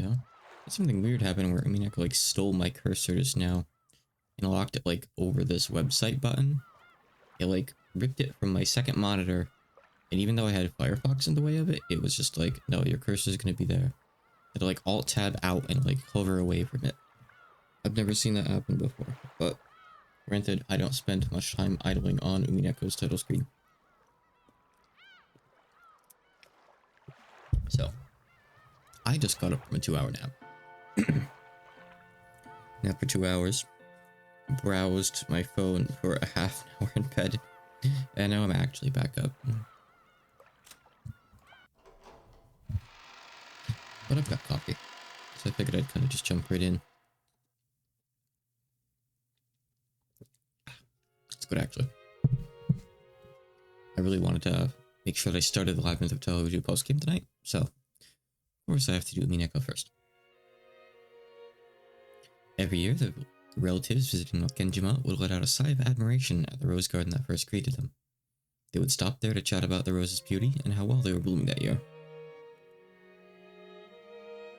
go. Something weird happened where Umineko like stole my cursor just now and locked it like over this website button. It like ripped it from my second monitor, and even though I had Firefox in the way of it, it was just like, no, your cursor is gonna be there. I had to like alt tab out and like hover away from it. I've never seen that happen before, but granted, I don't spend much time idling on Umineko's title screen. So, I just got up from a 2-hour nap. Nap for 2 hours. Browsed my phone for a half an hour in bed. And now I'm actually back up. But I've got coffee. So I figured I'd kind of just jump right in. It's good, actually. I really wanted to make sure that I started the Live Myth of Television post-game tonight. So, of course, I have to do Umineko first. Every year, the relatives visiting Genjima would let out a sigh of admiration at the rose garden that first greeted them. They would stop there to chat about the rose's beauty and how well they were blooming that year.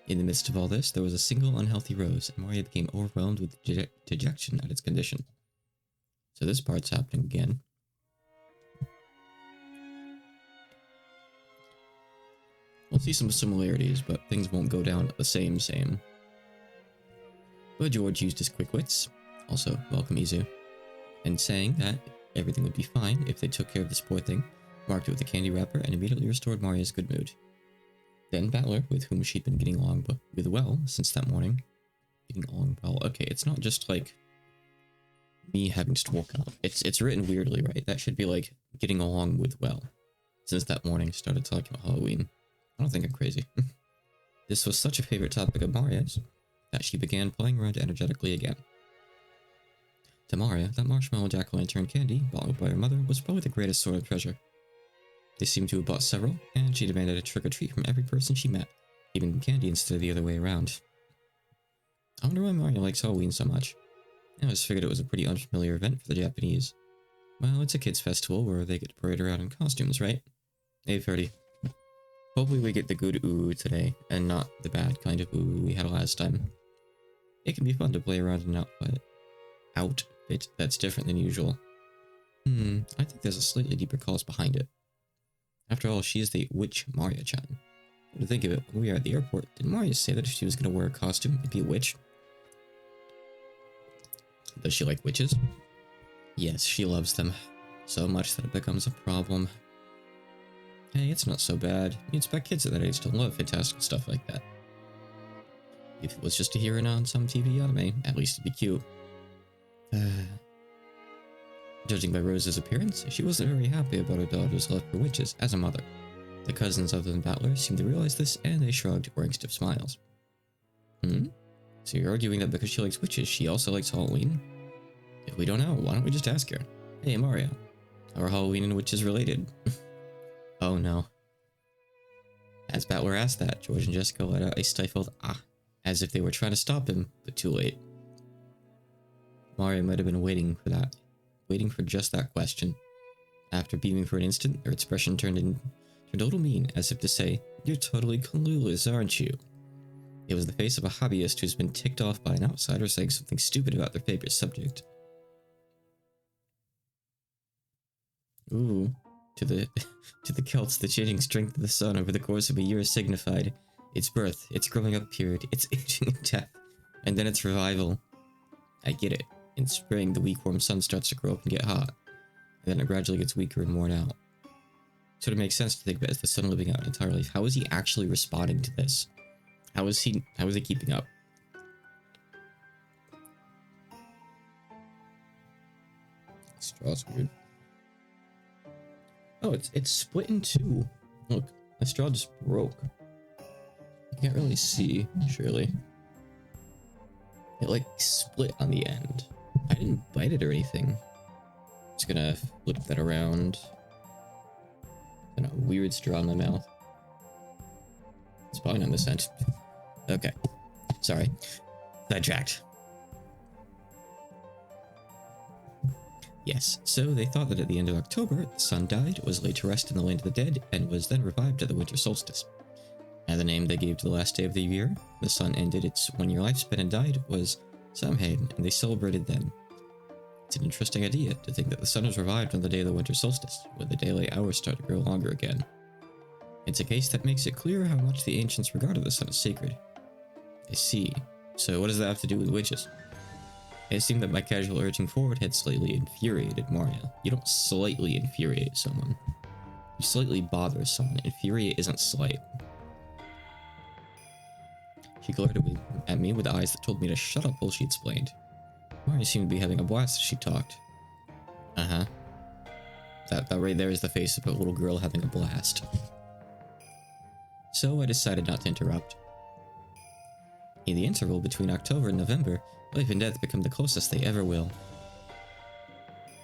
In the midst of all this, there was a single unhealthy rose, and Maria became overwhelmed with dejection at its condition. So this part's happening again. We'll see some similarities, but things won't go down the same. But George used his quick wits, also welcome Izu, and saying that everything would be fine if they took care of this poor thing, marked it with a candy wrapper, and immediately restored Maria's good mood. Then Battler, with whom she'd been getting along with well since that morning. Getting along well. Okay, it's not just like me having just woken up. It's written weirdly, right? That should be like getting along with well. Since that morning started talking about Halloween. I don't think I'm crazy. This was such a favorite topic of Maria's that she began playing around energetically again. To Maria, that marshmallow jack-o'-lantern candy, bought by her mother, was probably the greatest sort of treasure. They seemed to have bought several, and she demanded a trick-or-treat from every person she met, even candy instead of the other way around. I wonder why Maria likes Halloween so much. I always figured it was a pretty unfamiliar event for the Japanese. Well, it's a kids' festival where they get to parade around in costumes, right? 8:30. Hopefully we get the good ooh today, and not the bad kind of ooh we had last time. It can be fun to play around in an outfit that's different than usual. I think there's a slightly deeper cause behind it. After all, she is the witch Maria-chan. To think of it, when we were at the airport, did Maria say that if she was going to wear a costume, it'd be a witch? Does she like witches? Yes, she loves them. So much that it becomes a problem. Hey, it's not so bad. You expect kids at that age to love fantastical stuff like that. If it was just a hearing on some TV anime, at least it'd be cute. Judging by Rose's appearance, she wasn't very happy about her daughter's love for witches as a mother. The cousins other than Battler seemed to realize this, and they shrugged, wearing stiff smiles. So you're arguing that because she likes witches, she also likes Halloween? If we don't know, why don't we just ask her? Hey, Mario, how are Halloween and witches related? Oh no. As Battler asked that, George and Jessica let out a stifled ah, as if they were trying to stop him, but too late. Mario might have been waiting for just that question. After beaming for an instant, her expression turned a little mean, as if to say, "You're totally clueless, aren't you?" It was the face of a hobbyist who's been ticked off by an outsider saying something stupid about their favorite subject. Ooh, to the Celts, the changing strength of the sun over the course of a year signified its birth, its growing up period, its aging and death, and then its revival. I get it. In spring, the weak warm sun starts to grow up and get hot, and then it gradually gets weaker and worn out. So it makes sense to think of it as the sun living out an entire life. How is he actually responding to this? How is he keeping up? Straw's weird. Oh, it's split in two. Look, my straw just broke. You can't really see, surely. It like split on the end. I didn't bite it or anything. Just gonna flip that around. And a weird straw in my mouth. It's probably not this end. Okay. Sorry. Sidetracked. Yes, so they thought that at the end of October, the sun died, was laid to rest in the land of the dead, and was then revived at the winter solstice. And the name they gave to the last day of the year, the sun ended its 1-year lifespan and died, was Samhain, and they celebrated then. It's an interesting idea to think that the sun was revived on the day of the winter solstice, when the daylight hours start to grow longer again. It's a case that makes it clear how much the ancients regarded the sun as sacred. I see. So what does that have to do with witches? It seemed that my casual urging forward had slightly infuriated Maria. You don't slightly infuriate someone. You slightly bother someone. Infuriate isn't slight. She glared at me with eyes that told me to shut up while she explained. Maria seemed to be having a blast as she talked. Uh-huh. That right there is the face of a little girl having a blast. So I decided not to interrupt. In the interval between October and November, life and death become the closest they ever will.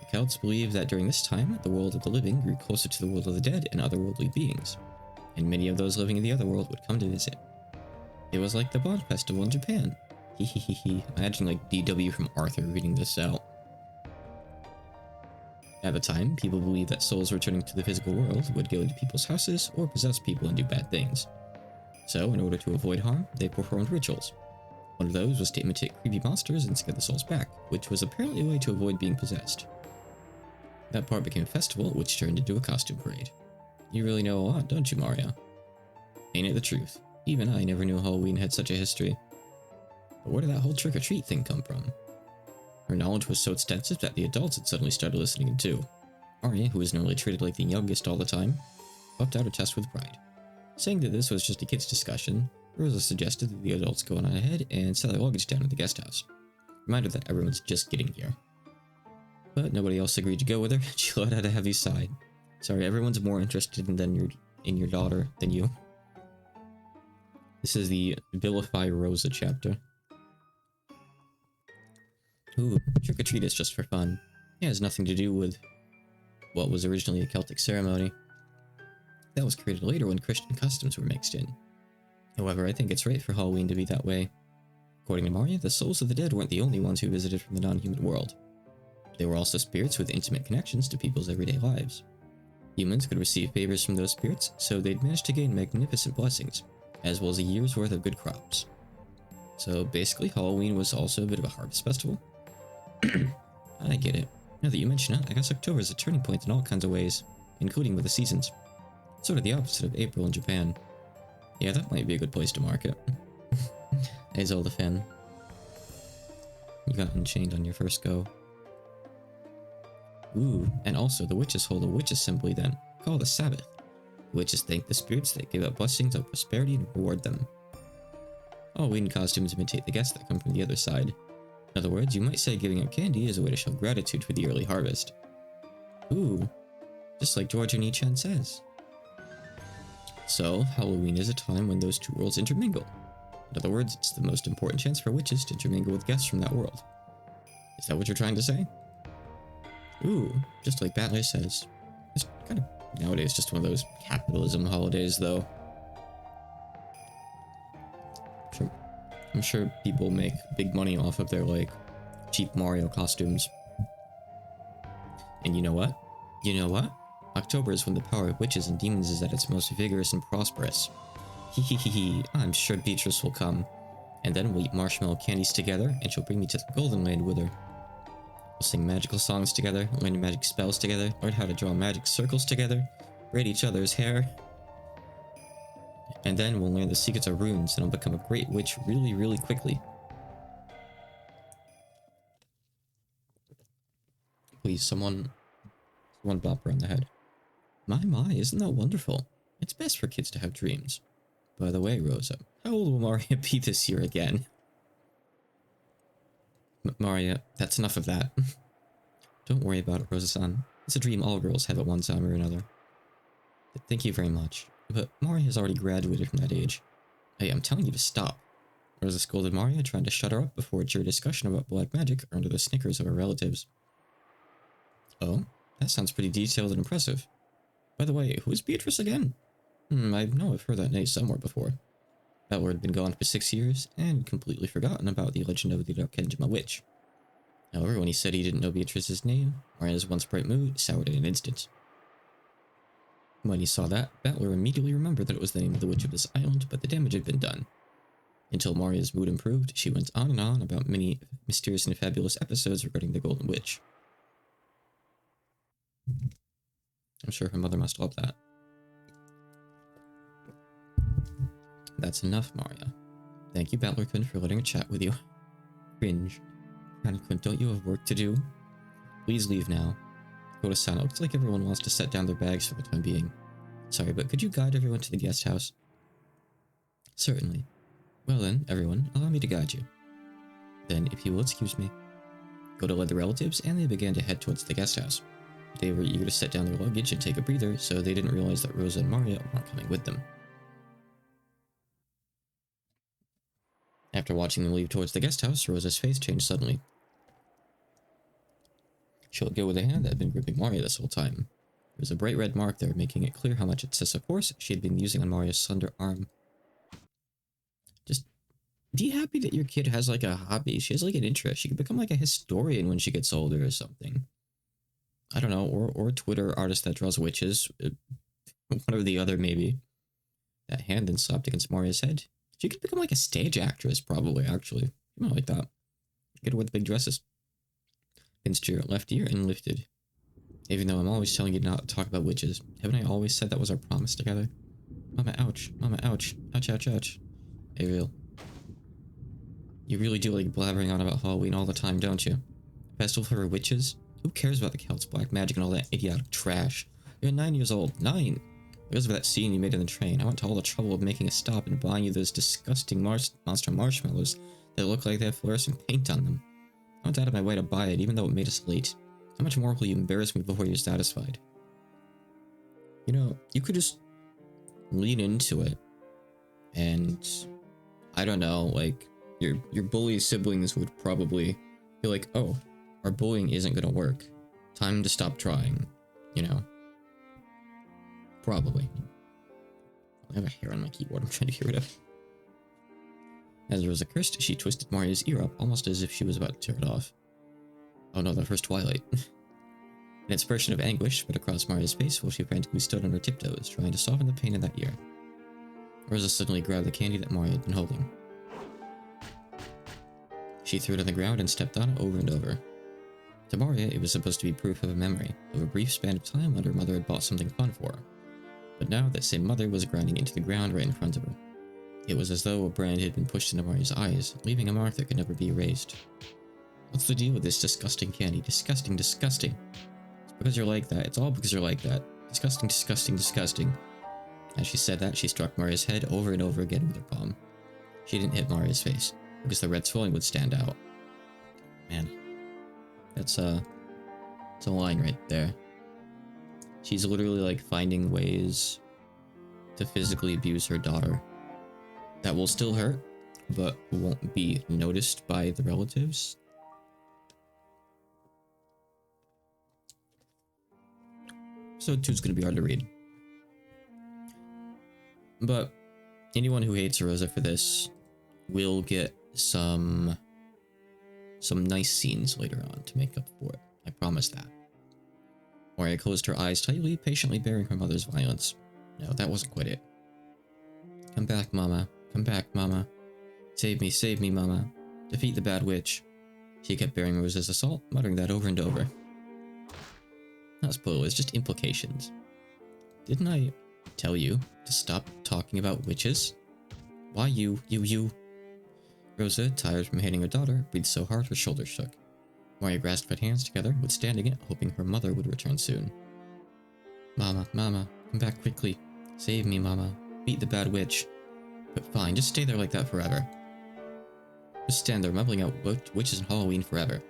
The Celts believed that during this time, the world of the living grew closer to the world of the dead and otherworldly beings, and many of those living in the other world would come to visit. It was like the Bond Festival in Japan. Hehehehe. Imagine like DW from Arthur reading this out. At the time, people believed that souls returning to the physical world would go into people's houses or possess people and do bad things. So, in order to avoid harm, they performed rituals. One of those was to imitate creepy monsters and scare the souls back, which was apparently a way to avoid being possessed. That part became a festival, which turned into a costume parade. You really know a lot, don't you, Mario? Ain't it the truth? Even I never knew Halloween had such a history. But where did that whole trick-or-treat thing come from? Her knowledge was so extensive that the adults had suddenly started listening in too. Maria, who was normally treated like the youngest all the time, puffed out her chest with pride. Saying that this was just a kid's discussion, Rosa suggested that the adults go on ahead and set their luggage down at the guest house. Reminder that everyone's just getting here. But nobody else agreed to go with her, and she let out a heavy sigh. Sorry, everyone's more interested in your daughter than you. This is the Vilify Rosa chapter. Ooh, trick-or-treat is just for fun. It has nothing to do with what was originally a Celtic ceremony. That was created later when Christian customs were mixed in. However, I think it's right for Halloween to be that way. According to Maria, the souls of the dead weren't the only ones who visited from the non-human world. They were also spirits with intimate connections to people's everyday lives. Humans could receive favors from those spirits, so they'd managed to gain magnificent blessings, as well as a year's worth of good crops. So basically, Halloween was also a bit of a harvest festival. I get it. Now that you mention it, I guess October is a turning point in all kinds of ways, including with the seasons. Sort of the opposite of April in Japan. Yeah, that might be a good place to mark it. Hey Zelda fan. You got unchained on your first go. Ooh, and also the witches hold a witch assembly then, called a Sabbath. The witches thank the spirits that give out blessings of prosperity and reward them. Halloween costumes imitate the guests that come from the other side. In other words, you might say giving out candy is a way to show gratitude for the early harvest. Ooh, just like George Oni-chan says. So, Halloween is a time when those two worlds intermingle. In other words, it's the most important chance for witches to intermingle with guests from that world. Is that what you're trying to say? Ooh, just like Batley says. It's kind of, nowadays, just one of those capitalism holidays, though. I'm sure people make big money off of their, like, cheap Mario costumes. And you know what? You know what? October is when the power of witches and demons is at its most vigorous and prosperous. Hehehehe, I'm sure Beatrice will come. And then we'll eat marshmallow candies together, and she'll bring me to the Golden Land with her. We'll sing magical songs together, learn magic spells together, learn how to draw magic circles together, braid each other's hair. And then we'll learn the secrets of runes, and I'll become a great witch really, really quickly. Please, someone bop her on the head. My, isn't that wonderful? It's best for kids to have dreams. By the way, Rosa, how old will Maria be this year again? Maria, that's enough of that. Don't worry about it, Rosa-san. It's a dream all girls have at one time or another. Thank you very much, but Maria has already graduated from that age. Hey, I'm telling you to stop. Rosa scolded Maria, trying to shut her up before a cheery discussion about black magic earned her the snickers of her relatives. Oh, that sounds pretty detailed and impressive. By the way, who is Beatrice again? I know I've heard that name somewhere before. That word had been gone for 6 years, and completely forgotten about the legend of the Darkenjima witch. However, when he said he didn't know Beatrice's name, Maria's once bright mood soured in an instant. When he saw that, Battler immediately remembered that it was the name of the witch of this island, but the damage had been done. Until Maria's mood improved, she went on and on about many mysterious and fabulous episodes regarding the Golden Witch. I'm sure her mother must love that. That's enough, Maria. Thank you, Battler-kun, for letting her chat with you. Cringe. Hanakun, don't you have work to do? Please leave now. Koto-san, it looks like everyone wants to set down their bags for the time being. Sorry, but could you guide everyone to the guest house? Certainly. Well then, everyone, allow me to guide you. Then, if you will excuse me. Koto led the relatives, and they began to head towards the guest house. They were eager to set down their luggage and take a breather, so they didn't realize that Rosa and Maria weren't coming with them. After watching them leave towards the guest house, Rosa's face changed suddenly. She let go with the hand that had been gripping Maria this whole time. There was a bright red mark there, making it clear how much excessive force she had been using on Maria's slender arm. Just be happy that your kid has like a hobby. She has like an interest. She could become like a historian when she gets older or something. I don't know, or a Twitter artist that draws witches. One or the other, maybe. That hand then slapped against Maria's head. She could become like a stage actress, probably, actually. I like that. Get her with the big dresses. Pinched your left ear and lifted. Even though I'm always telling you not to talk about witches, haven't I always said that was our promise together? Mama, ouch. Mama, ouch. Ouch, ouch, ouch. Ariel. You really do like blabbering on about Halloween all the time, don't you? Festival for witches? Who cares about the Celts, black magic, and all that idiotic trash? You're 9 years old. 9! Because of that scene you made in the train, I went to all the trouble of making a stop and buying you those disgusting monster marshmallows that look like they have fluorescent paint on them. I went out of my way to buy it, even though it made us late. How much more will you embarrass me before you're satisfied? You know, you could just lean into it, and I don't know, like your bully siblings would probably be like, "Oh, our bullying isn't gonna work. Time to stop trying." You know, probably. I have a hair on my keyboard. I'm trying to get rid of. As Rosa cursed, she twisted Maria's ear up, almost as if she was about to tear it off. Oh no, the first twilight. An expression of anguish spread across Maria's face while she frantically stood on her tiptoes, trying to soften the pain in that ear. Rosa suddenly grabbed the candy that Maria had been holding. She threw it on the ground and stepped on it over and over. To Maria, it was supposed to be proof of a memory, of a brief span of time when her mother had bought something fun for her. But now that same mother was grinding into the ground right in front of her. It was as though a brand had been pushed into Maria's eyes, leaving a mark that could never be erased. What's the deal with this disgusting candy? Disgusting, disgusting. It's because you're like that. It's all because you're like that. Disgusting, disgusting, disgusting. As she said that, she struck Maria's head over and over again with her palm. She didn't hit Maria's face, because the red swelling would stand out. Man. That's a line right there. She's literally like finding ways to physically abuse her daughter. That will still hurt, but won't be noticed by the relatives. Episode 2 is going to be hard to read. But anyone who hates Rosa for this will get some nice scenes later on to make up for it. I promise that. Maria closed her eyes tightly, patiently bearing her mother's violence. No, that wasn't quite it. Come back, Mama. Come back, Mama. Save me, Mama. Defeat the bad witch. She kept bearing Rosa's assault, muttering that over and over. Not spoilers, just implications. Didn't I tell you to stop talking about witches? Why you? Rosa, tired from hating her daughter, breathed so hard her shoulders shook. Maria grasped her hands together, withstanding it, hoping her mother would return soon. Mama, Mama, come back quickly. Save me, Mama. Beat the bad witch. But fine, just stay there like that forever. Just stand there mumbling out witches and Halloween forever.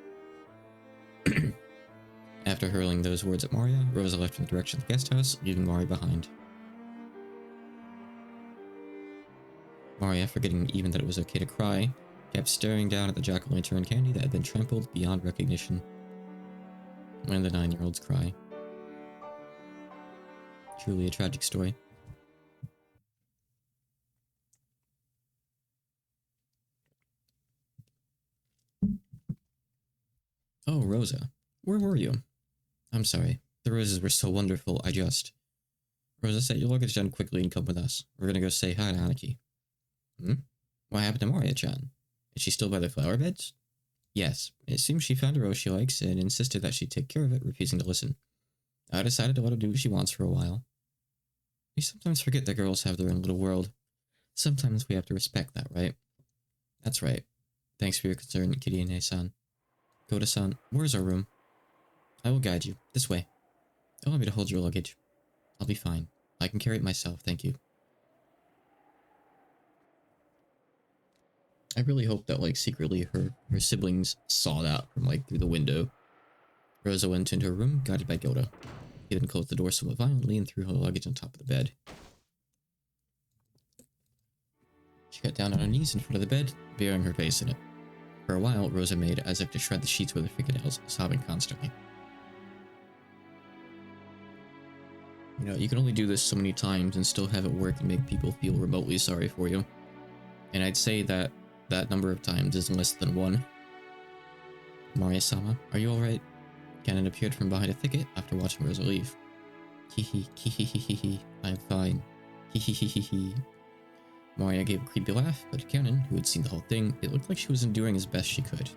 After hurling those words at Maria, Rosa left in the direction of the guest house, leaving Maria behind. Maria, forgetting even that it was okay to cry, kept staring down at the jack-o'-lantern candy that had been trampled beyond recognition. When the 9-year-olds cry. Truly a tragic story. Oh, Rosa. Where were you? I'm sorry. The roses were so wonderful, Rosa, set your luggage down quickly and come with us. We're gonna go say hi to Aniki. Hmm? What happened to Moria-chan? Is she still by the flower beds? Yes. It seems she found a rose she likes and insisted that she take care of it, refusing to listen. I decided to let her do what she wants for a while. We sometimes forget that girls have their own little world. Sometimes we have to respect that, right? That's right. Thanks for your concern, Kirine-san. Koda-san, where's our room? I will guide you. This way. Allow me to hold your luggage. I'll be fine. I can carry it myself, thank you. I really hope that, like, secretly her siblings saw that from, like, through the window. Rosa went into her room, guided by Gilda. He then closed the door somewhat violently and threw her luggage on top of the bed. She got down on her knees in front of the bed, burying her face in it. For a while, Rosa made as if to shred the sheets with her fingernails, sobbing constantly. You know, you can only do this so many times and still have it work and make people feel remotely sorry for you. And I'd say that that number of times is less than one. Maria-sama, are you alright? Cannon appeared from behind a thicket after watching Rosa leave. Hee, I'm fine. Hee. Maria gave a creepy laugh, but to Cannon, who had seen the whole thing, it looked like she was enduring as best she could.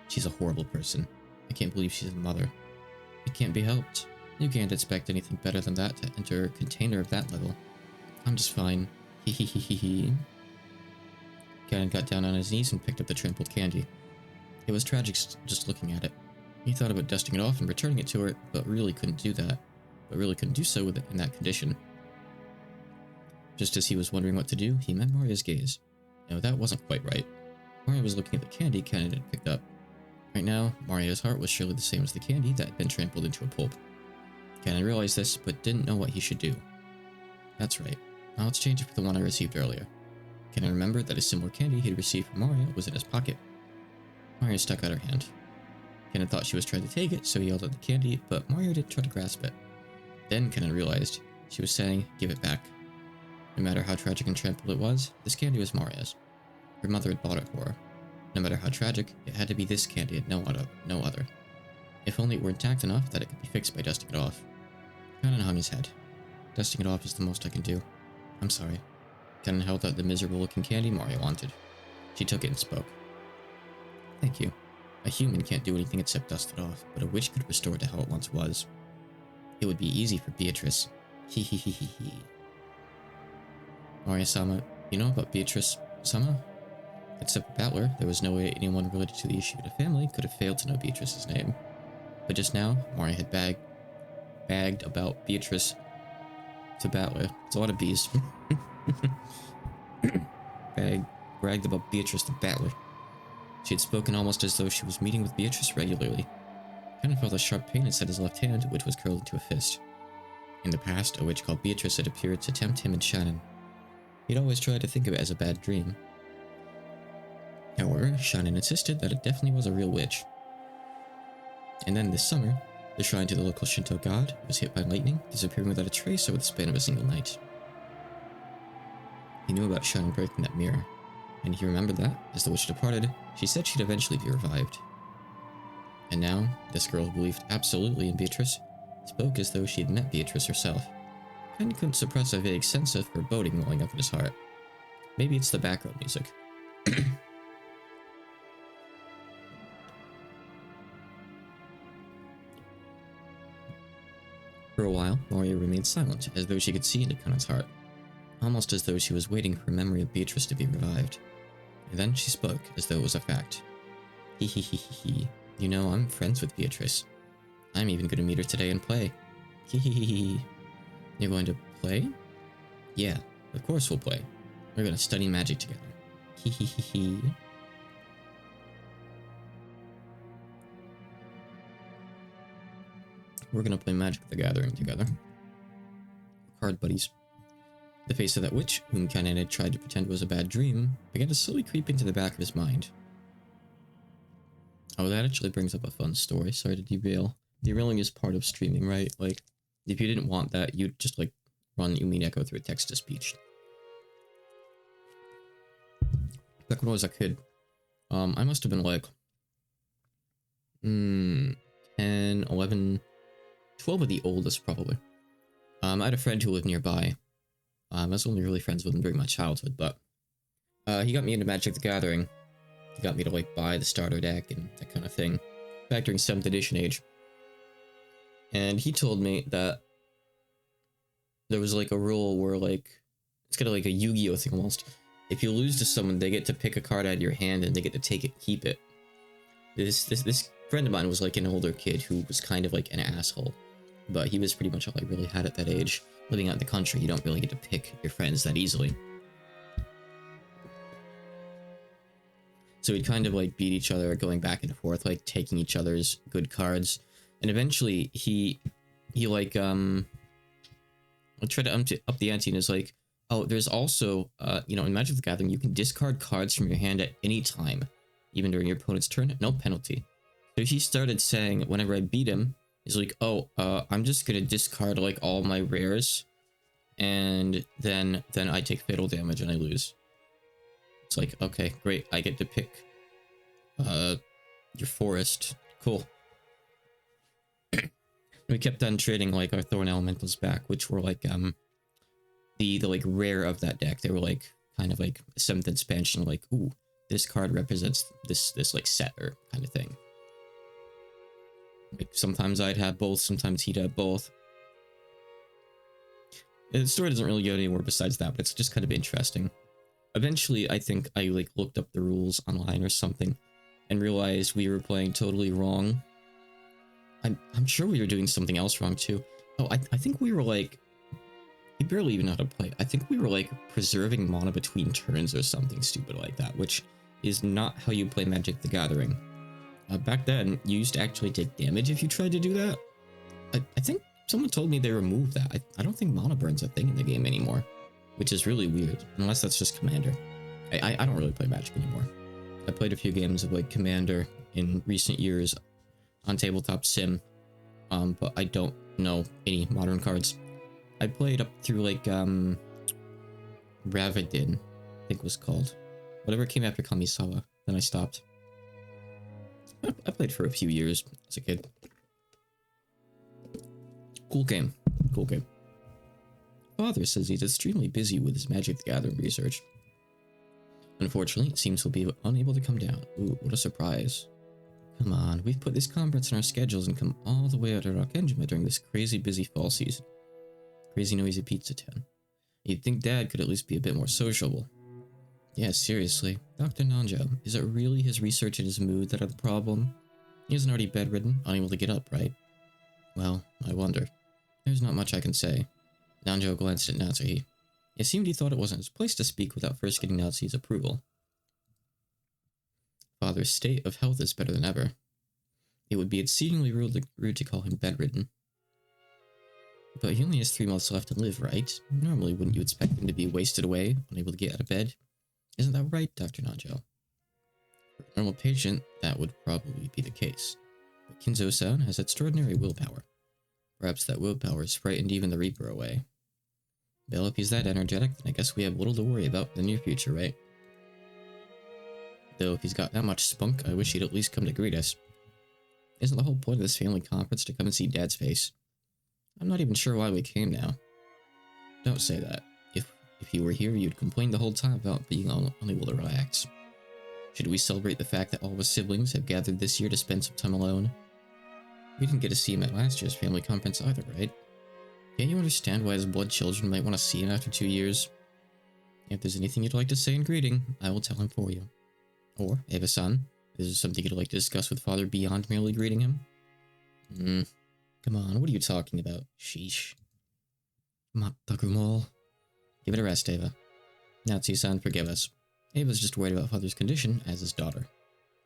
She's a horrible person. I can't believe she's a mother. It can't be helped. You can't expect anything better than that to enter a container of that level. I'm just fine. Hee. Cannon got down on his knees and picked up the trampled candy. It was tragic just looking at it. He thought about dusting it off and returning it to her, but really couldn't do so with it in that condition. Just as he was wondering what to do, he met Maria's gaze. No, that wasn't quite right. Maria was looking at the candy Cannon had picked up. Right now, Maria's heart was surely the same as the candy that had been trampled into a pulp. Cannon realized this, but didn't know what he should do. That's right. I'll exchange it for the one I received earlier. Cannon remembered that a similar candy he'd received from Maria was in his pocket. Maria stuck out her hand. Cannon thought she was trying to take it, so he yelled at the candy, but Maria didn't try to grasp it. Then Cannon realized she was saying, give it back. No matter how tragic and trampled it was, this candy was Maria's. Her mother had bought it for her. No matter how tragic, it had to be this candy and no other. If only it were intact enough that it could be fixed by dusting it off. Cannon hung his head. Dusting it off is the most I can do. I'm sorry. Cannon held out the miserable-looking candy Maria wanted. She took it and spoke. Thank you. A human can't do anything except dust it off, but a witch could restore it to how it once was. It would be easy for Beatrice. Hee. Maria-sama, you know about Beatrice-sama? Except for Battler, there was no way anyone related to the Ishida family could have failed to know Beatrice's name. But just now, Maria had bagged about Beatrice to Battler. It's a lot of B's. Bragged about Beatrice to Battler. She had spoken almost as though she was meeting with Beatrice regularly. Cannon felt a sharp pain inside his left hand, which was curled into a fist. In the past, a witch called Beatrice had appeared to tempt him and Shannon. He'd always tried to think of it as a bad dream. However, Shannon insisted that it definitely was a real witch. And then this summer, the shrine to the local Shinto god was hit by lightning, disappearing without a trace over the span of a single night. He knew about Shannon breaking that mirror, and he remembered that, as the witch departed, she said she'd eventually be revived. And now, this girl who believed absolutely in Beatrice spoke as though she had met Beatrice herself. Ken couldn't suppress a vague sense of foreboding welling up in his heart. Maybe it's the background music. For a while, Maria remained silent, as though she could see into Kanan's heart, almost as though she was waiting for a memory of Beatrice to be revived. And then she spoke, as though it was a fact. Hee. You know, I'm friends with Beatrice. I'm even going to meet her today and play. Hee. You're going to play? Yeah, of course we'll play. We're going to study magic together. Hee. We're going to play Magic the Gathering together. Card buddies. The face of that witch, whom Kanan had tried to pretend was a bad dream, began to slowly creep into the back of his mind. Oh, that actually brings up a fun story. Sorry to derail. Derailing is part of streaming, right? Like, if you didn't want that, you'd just, like, run Umineko through a text-to-speech. Back when I was a kid, I must have been, like, 10, 11, 12 of the oldest, probably. I had a friend who lived nearby. I was only really friends with him during my childhood, but he got me into Magic the Gathering. He got me to like buy the starter deck and that kind of thing back during 7th edition age. And he told me that there was like a rule where like it's kind of like a Yu-Gi-Oh thing almost. If you lose to someone, they get to pick a card out of your hand and they get to take it, keep it. This friend of mine was like an older kid who was kind of like an asshole, but he was pretty much all I really had at that age. Living out in the country, you don't really get to pick your friends that easily. So we'd kind of like beat each other, going back and forth, like taking each other's good cards. And eventually he like, tried to up the ante and is like, oh, there's also, you know, in Magic the Gathering, you can discard cards from your hand at any time, even during your opponent's turn, no penalty. So he started saying, whenever I beat him, he's like, oh, I'm just gonna discard, like, all my rares, and then I take fatal damage and I lose. It's like, okay, great, I get to pick, your forest. Cool. We kept on trading, like, our Thorn Elementals back, which were, like, the like rare of that deck. They were like kind of like a 7th expansion, like, ooh, this card represents this like set or kind of thing. Like sometimes I'd have both, sometimes he'd have both. And the story doesn't really go anywhere besides that, but it's just kind of interesting. Eventually, I think I like looked up the rules online or something and realized we were playing totally wrong. I'm sure we were doing something else wrong too. Oh, I think we were like, we barely even know how to play. I think we were like preserving mana between turns or something stupid like that, which is not how you play Magic the Gathering. Back then, you used to actually take damage if you tried to do that. I think someone told me they removed that. I don't think mana burn's a thing in the game anymore, which is really weird, unless that's just Commander. I don't really play Magic anymore. I played a few games of like Commander in recent years on Tabletop Sim, but I don't know any modern cards. I played up through like Ravadin, I think it was called. Whatever came after Kamisawa, then I stopped. I played for a few years as a kid. Cool game. Cool game. Father says he's extremely busy with his Magic the Gathering research. Unfortunately, it seems he'll be unable to come down. Ooh, what a surprise. Come on, we've put this conference in our schedules and come all the way out to Rakenjima during this crazy busy fall season. Crazy noisy pizza town. You'd think Dad could at least be a bit more sociable. Yeah, seriously. Dr. Nanjo, is it really his research and his mood that are the problem? He isn't already bedridden, unable to get up, right? Well, I wonder. There's not much I can say. Nanjo glanced at Natsuhi. It seemed he thought it wasn't his place to speak without first getting Natsuhi's approval. Father's state of health is better than ever. It would be exceedingly rude to call him bedridden. But he only has 3 months left to live, right? Normally, wouldn't you expect him to be wasted away, unable to get out of bed? Isn't that right, Dr. Nanjo? For a normal patient, that would probably be the case. But Kinzo-san has extraordinary willpower. Perhaps that willpower has frightened even the Reaper away. Well, if he's that energetic, then I guess we have little to worry about in the near future, right? Though if he's got that much spunk, I wish he'd at least come to greet us. Isn't the whole point of this family conference to come and see Dad's face? I'm not even sure why we came now. Don't say that. If you were here, you'd complain the whole time about being unable to relax. Should we celebrate the fact that all of us siblings have gathered this year to spend some time alone? We didn't get to see him at last year's family conference either, right? Can't you understand why his blood children might want to see him after 2 years? If there's anything you'd like to say in greeting, I will tell him for you. Or, Eva-san, is there something you'd like to discuss with Father beyond merely greeting him? Come on, what are you talking about? Sheesh. Matakumo. Give it a rest, Eva. Natsu-san, forgive us. Ava's just worried about Father's condition as his daughter.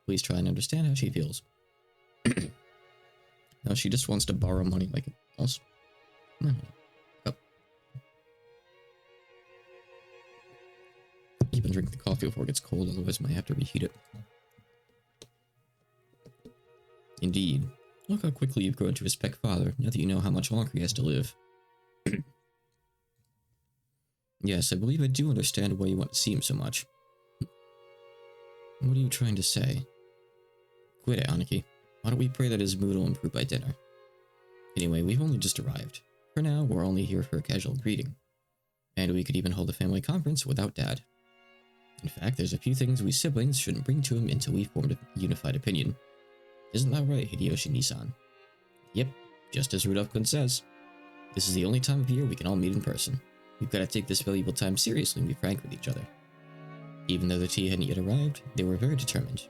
Please try and understand how she feels. No, she just wants to borrow money like else. No. Oh. Keep on drinking the coffee before it gets cold, otherwise I might have to reheat it. Indeed. Look how quickly you've grown to respect Father, now that you know how much longer he has to live. Yes, I believe I do understand why you want to see him so much. What are you trying to say? Quit it, Aniki. Why don't we pray that his mood will improve by dinner? Anyway, we've only just arrived. For now, we're only here for a casual greeting. And we could even hold a family conference without Dad. In fact, there's a few things we siblings shouldn't bring to him until we formed a unified opinion. Isn't that right, Hideyoshi-Nisan? Yep, just as Rudolph-kun says. This is the only time of year we can all meet in person. We've got to take this valuable time seriously and be frank with each other. Even though the tea hadn't yet arrived, they were very determined.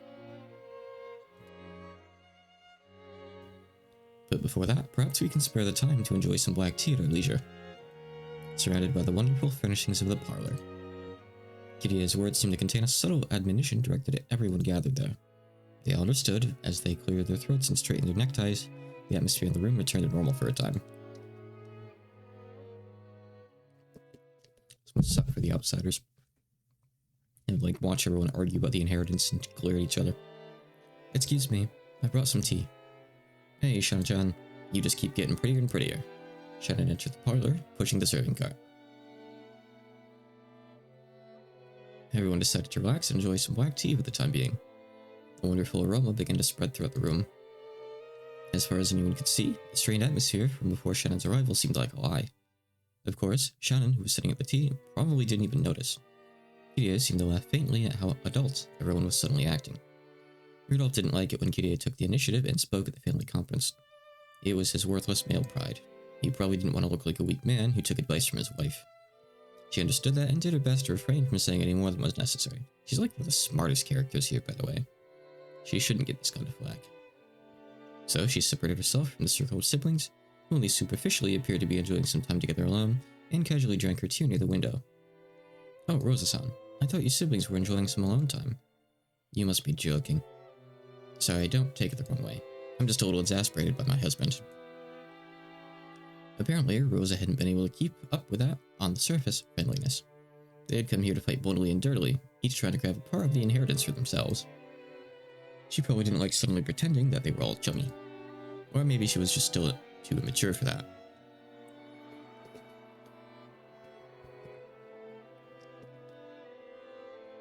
But before that, perhaps we can spare the time to enjoy some black tea at our leisure. Surrounded by the wonderful furnishings of the parlor. Kirie's words seemed to contain a subtle admonition directed at everyone gathered there. They all understood. As they cleared their throats and straightened their neckties, the atmosphere in the room returned to normal for a time. This must suck for the outsiders. And watch everyone argue about the inheritance and glare at each other. Excuse me, I brought some tea. Hey, Shana-chan, you just keep getting prettier and prettier. Shannon entered the parlor, pushing the serving cart. Everyone decided to relax and enjoy some black tea for the time being. A wonderful aroma began to spread throughout the room. As far as anyone could see, the strained atmosphere from before Shannon's arrival seemed like a lie. Of course, Shannon, who was sitting at the tea, probably didn't even notice. Kirie seemed to laugh faintly at how adult everyone was suddenly acting. Rudolph didn't like it when Kirie took the initiative and spoke at the family conference. It was his worthless male pride. He probably didn't want to look like a weak man who took advice from his wife. She understood that and did her best to refrain from saying any more than was necessary. She's like one of the smartest characters here, by the way. She shouldn't get this kind of flack. So she separated herself from the circle of siblings, who only superficially appeared to be enjoying some time together alone, and casually drank her tea near the window. Oh, Rosa-san, I thought you siblings were enjoying some alone time. You must be joking. Sorry, don't take it the wrong way. I'm just a little exasperated by my husband. Apparently, Rosa hadn't been able to keep up with that on the surface friendliness. They had come here to fight boldly and dirtily, each trying to grab a part of the inheritance for themselves. She probably didn't like suddenly pretending that they were all chummy. Or maybe she was just still too immature for that.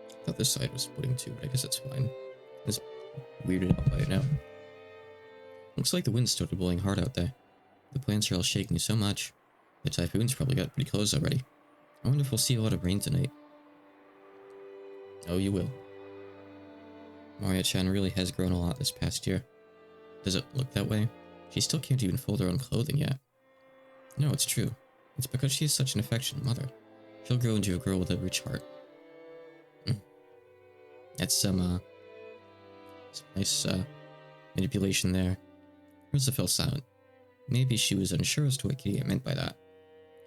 I thought this side was splitting too, but I guess it's fine. I was weirded out by it now. Looks like the wind started blowing hard out there. The plants are all shaking so much. The typhoon's probably got pretty close already. I wonder if we'll see a lot of rain tonight. Oh, you will. Maria-chan really has grown a lot this past year. Does it look that way? She still can't even fold her own clothing yet. No, it's true. It's because she is such an affectionate mother. She'll grow into a girl with a rich heart. That's some nice manipulation there. Rosa fell silent. Maybe she was unsure as to what Kirie meant by that.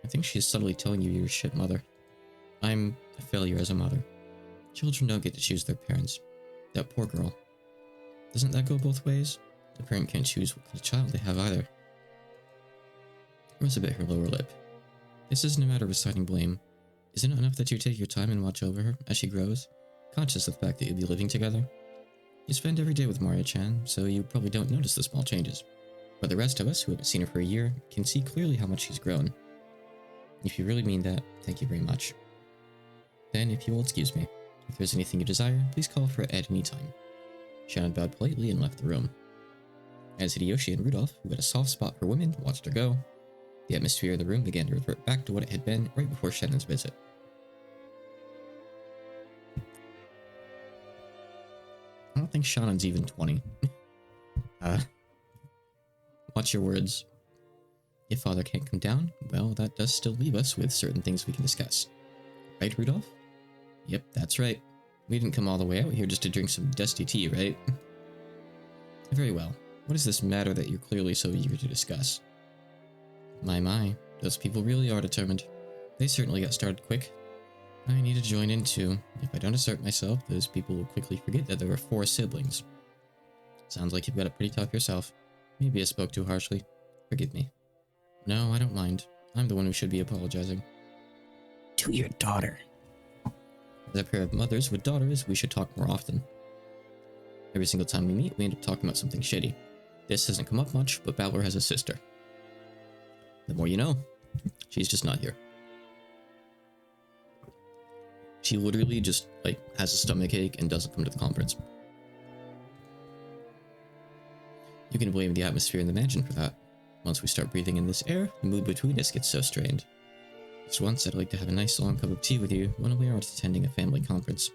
I think she is subtly telling you you're a shit mother. I'm a failure as a mother. Children don't get to choose their parents. That poor girl. Doesn't that go both ways? The parent can't choose what kind of child they have either. Rosa bit her lower lip. This isn't a matter of assigning blame. Isn't it enough that you take your time and watch over her as she grows, conscious of the fact that you'll be living together? You spend every day with Maria-chan, so you probably don't notice the small changes. But the rest of us, who haven't seen her for a year, can see clearly how much she's grown. If you really mean that, thank you very much. Then, if you will excuse me, if there's anything you desire, please call for it at any time. Shannon bowed politely and left the room. As Hideyoshi and Rudolph, who had a soft spot for women, watched her go, the atmosphere of the room began to revert back to what it had been right before Shannon's visit. I don't think Shannon's even 20. Watch your words. If Father can't come down, well, that does still leave us with certain things we can discuss. Right, Rudolph? Yep, that's right. We didn't come all the way out here just to drink some dusty tea, right? Very well. What is this matter that you're clearly so eager to discuss? My, those people really are determined. They certainly got started quick. I need to join in too. If I don't assert myself, those people will quickly forget that there are 4 siblings. Sounds like you've got it pretty tough yourself. Maybe I spoke too harshly. Forgive me. No, I don't mind. I'm the one who should be apologizing. To your daughter. As a pair of mothers with daughters, we should talk more often. Every single time we meet, we end up talking about something shitty. This hasn't come up much, but Balor has a sister. The more you know. She's just not here. She literally just, has a stomachache and doesn't come to the conference. You can blame the atmosphere in the mansion for that. Once we start breathing in this air, the mood between us gets so strained. Just once, I'd like to have a nice long cup of tea with you when we aren't attending a family conference.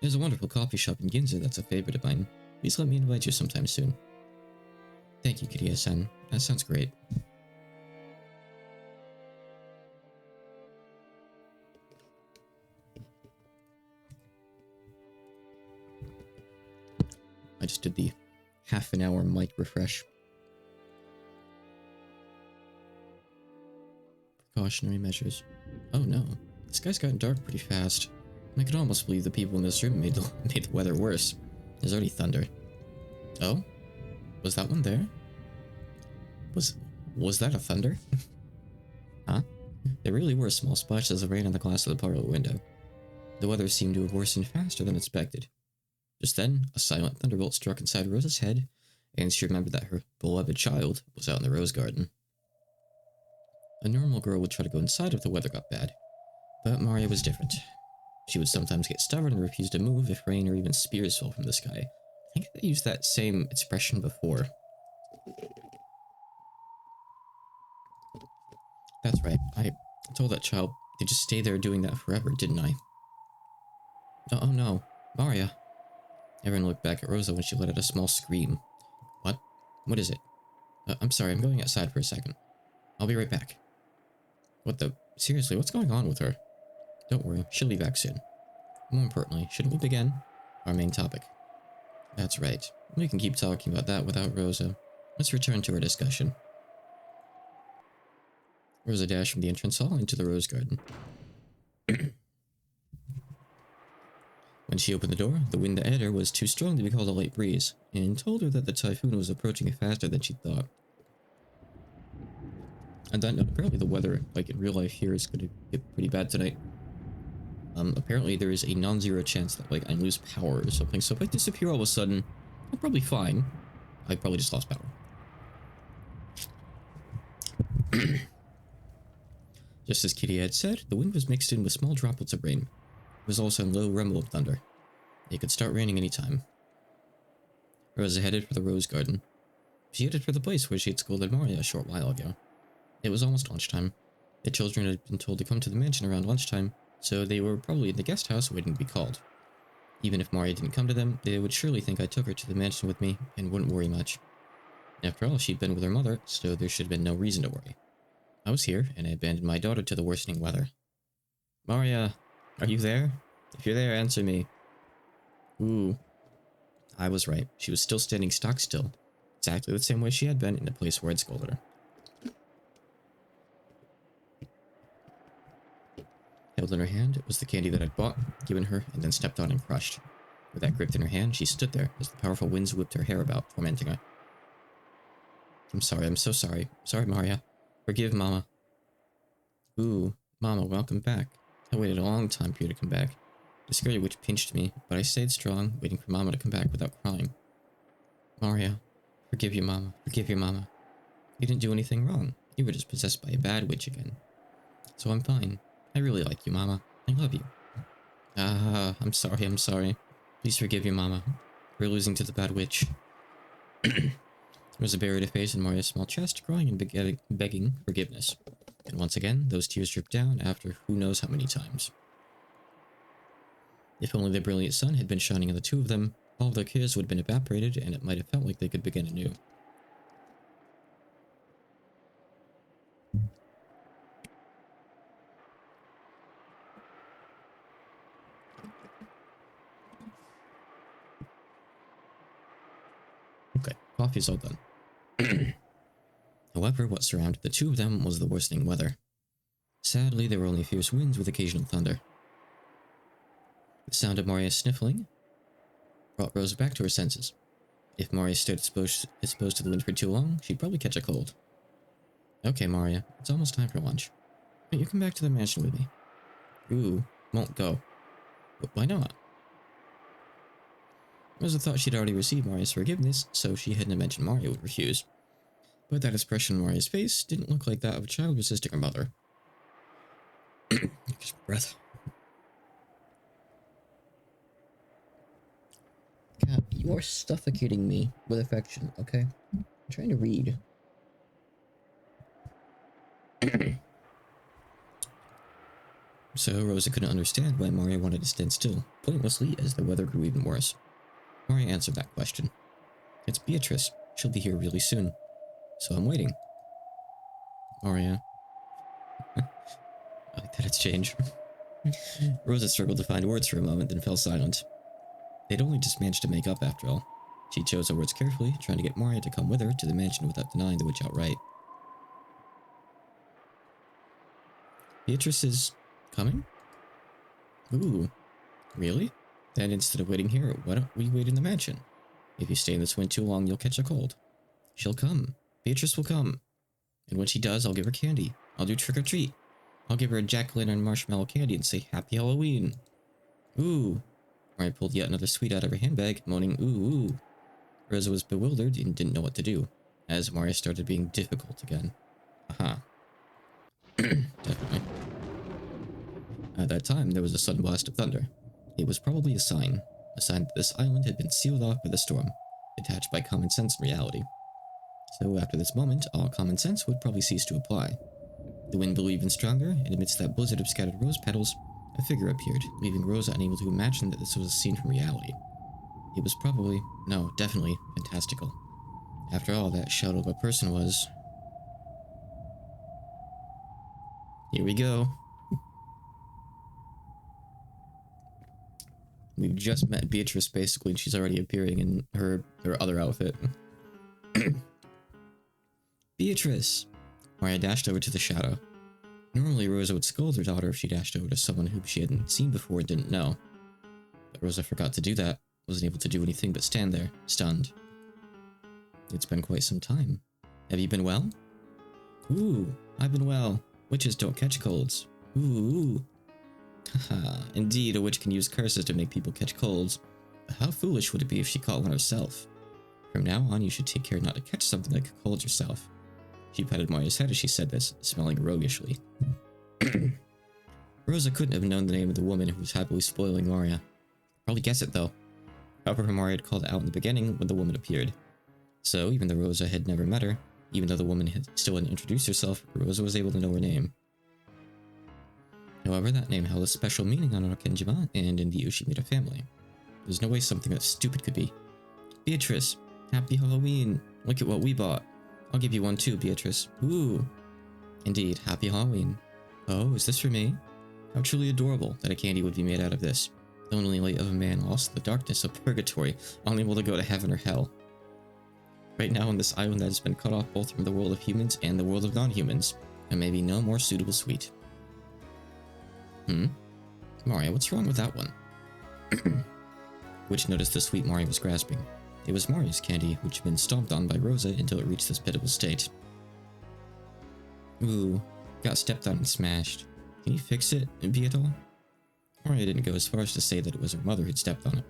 There's a wonderful coffee shop in Ginza that's a favorite of mine. Please let me invite you sometime soon. Thank you, Kiriya-san. That sounds great. I just did the half an hour mic refresh. Precautionary measures. Oh no, the sky's gotten dark pretty fast. I could almost believe the people in this room made the weather worse. There's already thunder. Oh? Was that one there? Was that a thunder? Huh? There really were small splashes of rain on the glass of the parlor window. The weather seemed to have worsened faster than expected. Just then, a silent thunderbolt struck inside Rosa's head, and she remembered that her beloved child was out in the rose garden. A normal girl would try to go inside if the weather got bad, but Maria was different. She would sometimes get stubborn and refuse to move if rain or even spears fell from the sky. I think they used that same expression before. That's right, I told that child to just stay there doing that forever, didn't I? Oh no, Maria. Everyone looked back at Rosa when she let out a small scream. What? What is it? I'm sorry, I'm going outside for a second. I'll be right back. What the? Seriously, what's going on with her? Don't worry, she'll be back soon. More importantly, shouldn't we begin our main topic? That's right. We can keep talking about that without Rosa. Let's return to our discussion. Rosa dashed from the entrance hall into the rose garden. When she opened the door, the wind that hit her was too strong to be called a light breeze, and told her that the typhoon was approaching faster than she thought. And then apparently the weather, like in real life here, is going to get pretty bad tonight. Apparently there is a non-zero chance that like I lose power or something, so if I disappear all of a sudden, I'm probably fine. I probably just lost power. Just as Kitty had said, the wind was mixed in with small droplets of rain. There was also a low rumble of thunder. It could start raining any time. Rosa headed for the rose garden. She headed for the place where she had scolded Maria a short while ago. It was almost lunchtime. The children had been told to come to the mansion around lunchtime, so they were probably in the guest house waiting to be called. Even if Maria didn't come to them, they would surely think I took her to the mansion with me and wouldn't worry much. After all, she'd been with her mother, so there should have been no reason to worry. I was here, and I abandoned my daughter to the worsening weather. Maria, are you there? If you're there, answer me. Ooh. I was right. She was still standing stock still, exactly the same way she had been in the place where I'd scolded her. Held in her hand was the candy that I'd bought, given her, and then stepped on and crushed. With that gripped in her hand, she stood there as the powerful winds whipped her hair about, tormenting her. I'm sorry, I'm so sorry. Sorry, Maria. Forgive Mama. Ooh, Mama, welcome back. I waited a long time for you to come back. The scary witch pinched me, but I stayed strong, waiting for Mama to come back without crying. Maria, forgive you, Mama. Forgive you, Mama. You didn't do anything wrong. You were just possessed by a bad witch again. So I'm fine. I really like you, Mama. I love you. I'm sorry, I'm sorry. Please forgive you, Mama. We're losing to the bad witch. There was a buried face in Maria's small chest, crying and begging forgiveness. And once again, those tears dripped down after who knows how many times. If only the brilliant sun had been shining on the two of them, all of their cares would have been evaporated, and it might have felt like they could begin anew. Okay, coffee's all done. However, what surrounded the two of them was the worsening weather. Sadly, there were only fierce winds with occasional thunder. The sound of Maria sniffling brought Rosa back to her senses. If Maria stood exposed to the wind for too long, she'd probably catch a cold. Okay, Maria, it's almost time for lunch. But you come back to the mansion with me. Ooh, won't go. But why not? Rosa thought she'd already received Maria's forgiveness, so she hadn't mentioned Maria would refuse. But that expression on Maria's face didn't look like that of a child resisting her mother. Just breath. Cat, you are suffocating me with affection, okay? I'm trying to read. So Rosa couldn't understand why Maria wanted to stand still, pointlessly, as the weather grew even worse. Maria answered that question. It's Beatrice. She'll be here really soon. So I'm waiting. Maria. I like that exchange. Rosa struggled to find words for a moment, then fell silent. They'd only just managed to make up after all. She chose her words carefully, trying to get Maria to come with her to the mansion without denying the witch outright. Beatrice is coming? Ooh, really? Then instead of waiting here, why don't we wait in the mansion? If you stay in this wind too long, you'll catch a cold. She'll come. Beatrice will come. And when she does, I'll give her candy. I'll do trick or treat. I'll give her a jack-o'-lantern marshmallow candy and say Happy Halloween. Ooh. Maria pulled yet another sweet out of her handbag, moaning ooh, ooh. Rosa was bewildered and didn't know what to do, as Maria started being difficult again. Aha. Definitely. At that time, there was a sudden blast of thunder. It was probably a sign that this island had been sealed off by the storm, detached by common sense and reality. So after this moment, all common sense would probably cease to apply. The wind blew even stronger, and amidst that blizzard of scattered rose petals, a figure appeared, leaving Rosa unable to imagine that this was a scene from reality. It was probably, no, definitely, fantastical. After all, that shadow of a person was... Here we go. We've just met Beatrice, basically, and she's already appearing in her other outfit. Beatrice! Maria dashed over to the shadow. Normally, Rosa would scold her daughter if she dashed over to someone whom she hadn't seen before and didn't know. But Rosa forgot to do that, wasn't able to do anything but stand there, stunned. It's been quite some time. Have you been well? Ooh, I've been well. Witches don't catch colds. Ooh. Haha, indeed, a witch can use curses to make people catch colds. But how foolish would it be if she caught one herself? From now on, you should take care not to catch something like a cold yourself. She patted Maria's head as she said this, smelling roguishly. Rosa couldn't have known the name of the woman who was happily spoiling Maria. Probably guess it, though. However, Maria had called it out in the beginning when the woman appeared. So, even though Rosa had never met her, even though the woman still hadn't introduced herself, Rosa was able to know her name. However, that name held a special meaning on Aokigahara, and in the Ushimura family. There's no way something that stupid could be. Beatrice, happy Halloween! Look at what we bought. I'll give you one too, Beatrice. Ooh. Indeed, happy Halloween. Oh, is this for me? How truly adorable that a candy would be made out of this. The only light of a man lost in the darkness of purgatory, unable to go to heaven or hell. Right now on this island that has been cut off both from the world of humans and the world of non-humans, there may be no more suitable sweet. Maria, what's wrong with that one? Witch noticed the sweet Maria was grasping. It was Maria's candy, which had been stomped on by Rosa until it reached this pitiable state. Ooh, got stepped on and smashed. Can you fix it, be at all? Maria didn't go as far as to say that it was her mother who'd stepped on it.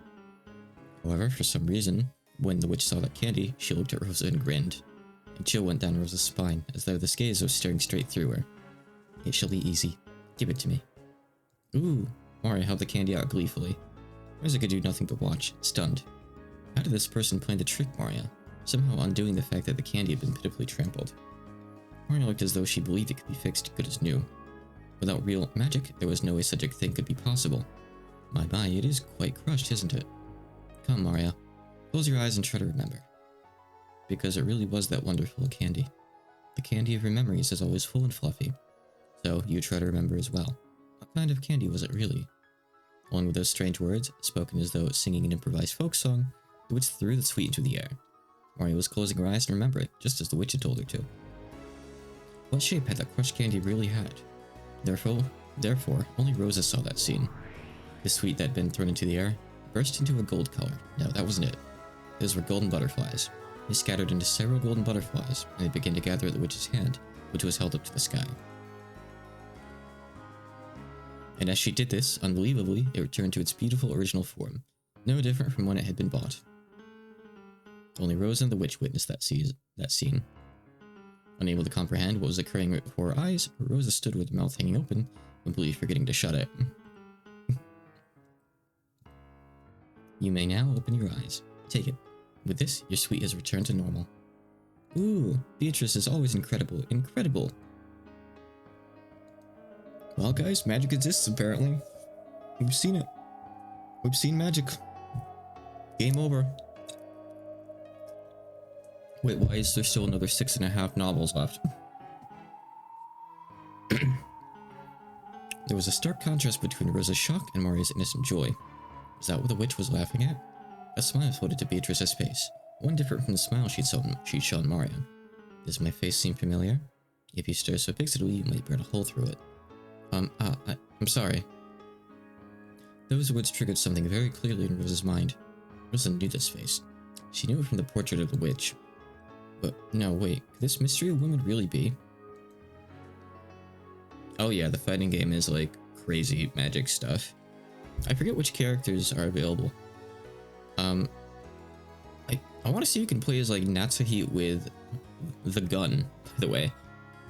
However, for some reason, when the witch saw that candy, she looked at Rosa and grinned. A chill went down Rosa's spine, as though the gaze was staring straight through her. It shall be easy. Give it to me. Ooh, Maria held the candy out gleefully. Rosa could do nothing but watch, stunned. How did this person plan to trick Maria, somehow undoing the fact that the candy had been pitifully trampled? Maria looked as though she believed it could be fixed good as new. Without real magic, there was no way such a thing could be possible. My, it is quite crushed, isn't it? Come, Maria. Close your eyes and try to remember. Because it really was that wonderful candy. The candy of your memories is always full and fluffy. So, you try to remember as well. What kind of candy was it really? Along with those strange words, spoken as though singing an improvised folk song, the witch threw the sweet into the air. Maria was closing her eyes to remember it, just as the witch had told her to. What shape had that crushed candy really had? Therefore, only Rosa saw that scene. The sweet that had been thrown into the air burst into a gold color. No, that wasn't it. Those were golden butterflies. They scattered into several golden butterflies, and they began to gather at the witch's hand, which was held up to the sky. And as she did this, unbelievably, it returned to its beautiful original form, no different from when it had been bought. Only Rosa and the witch witnessed that scene. Unable to comprehend what was occurring right before her eyes, Rosa stood with her mouth hanging open, completely forgetting to shut it. You may now open your eyes. Take it. With this, your sweet has returned to normal. Ooh, Beatrice is always incredible. Incredible! Well, guys, magic exists apparently. We've seen it. We've seen magic. Game over. Wait, why is there still another 6.5 novels left? There was a stark contrast between Rosa's shock and Maria's innocent joy. Was that what the witch was laughing at? A smile floated to Beatrice's face, one different from the smile she'd shown Maria. Does my face seem familiar? If you stare so fixedly, you might burn a hole through it. I'm sorry. Those words triggered something very clearly in Rosa's mind. Rosa knew this face. She knew it from the portrait of the witch. But no, wait, could this mystery woman really be? Oh yeah, the fighting game is like crazy magic stuff. I forget which characters are available. I want to see if you can play as like Natsuhi with the gun, by the way,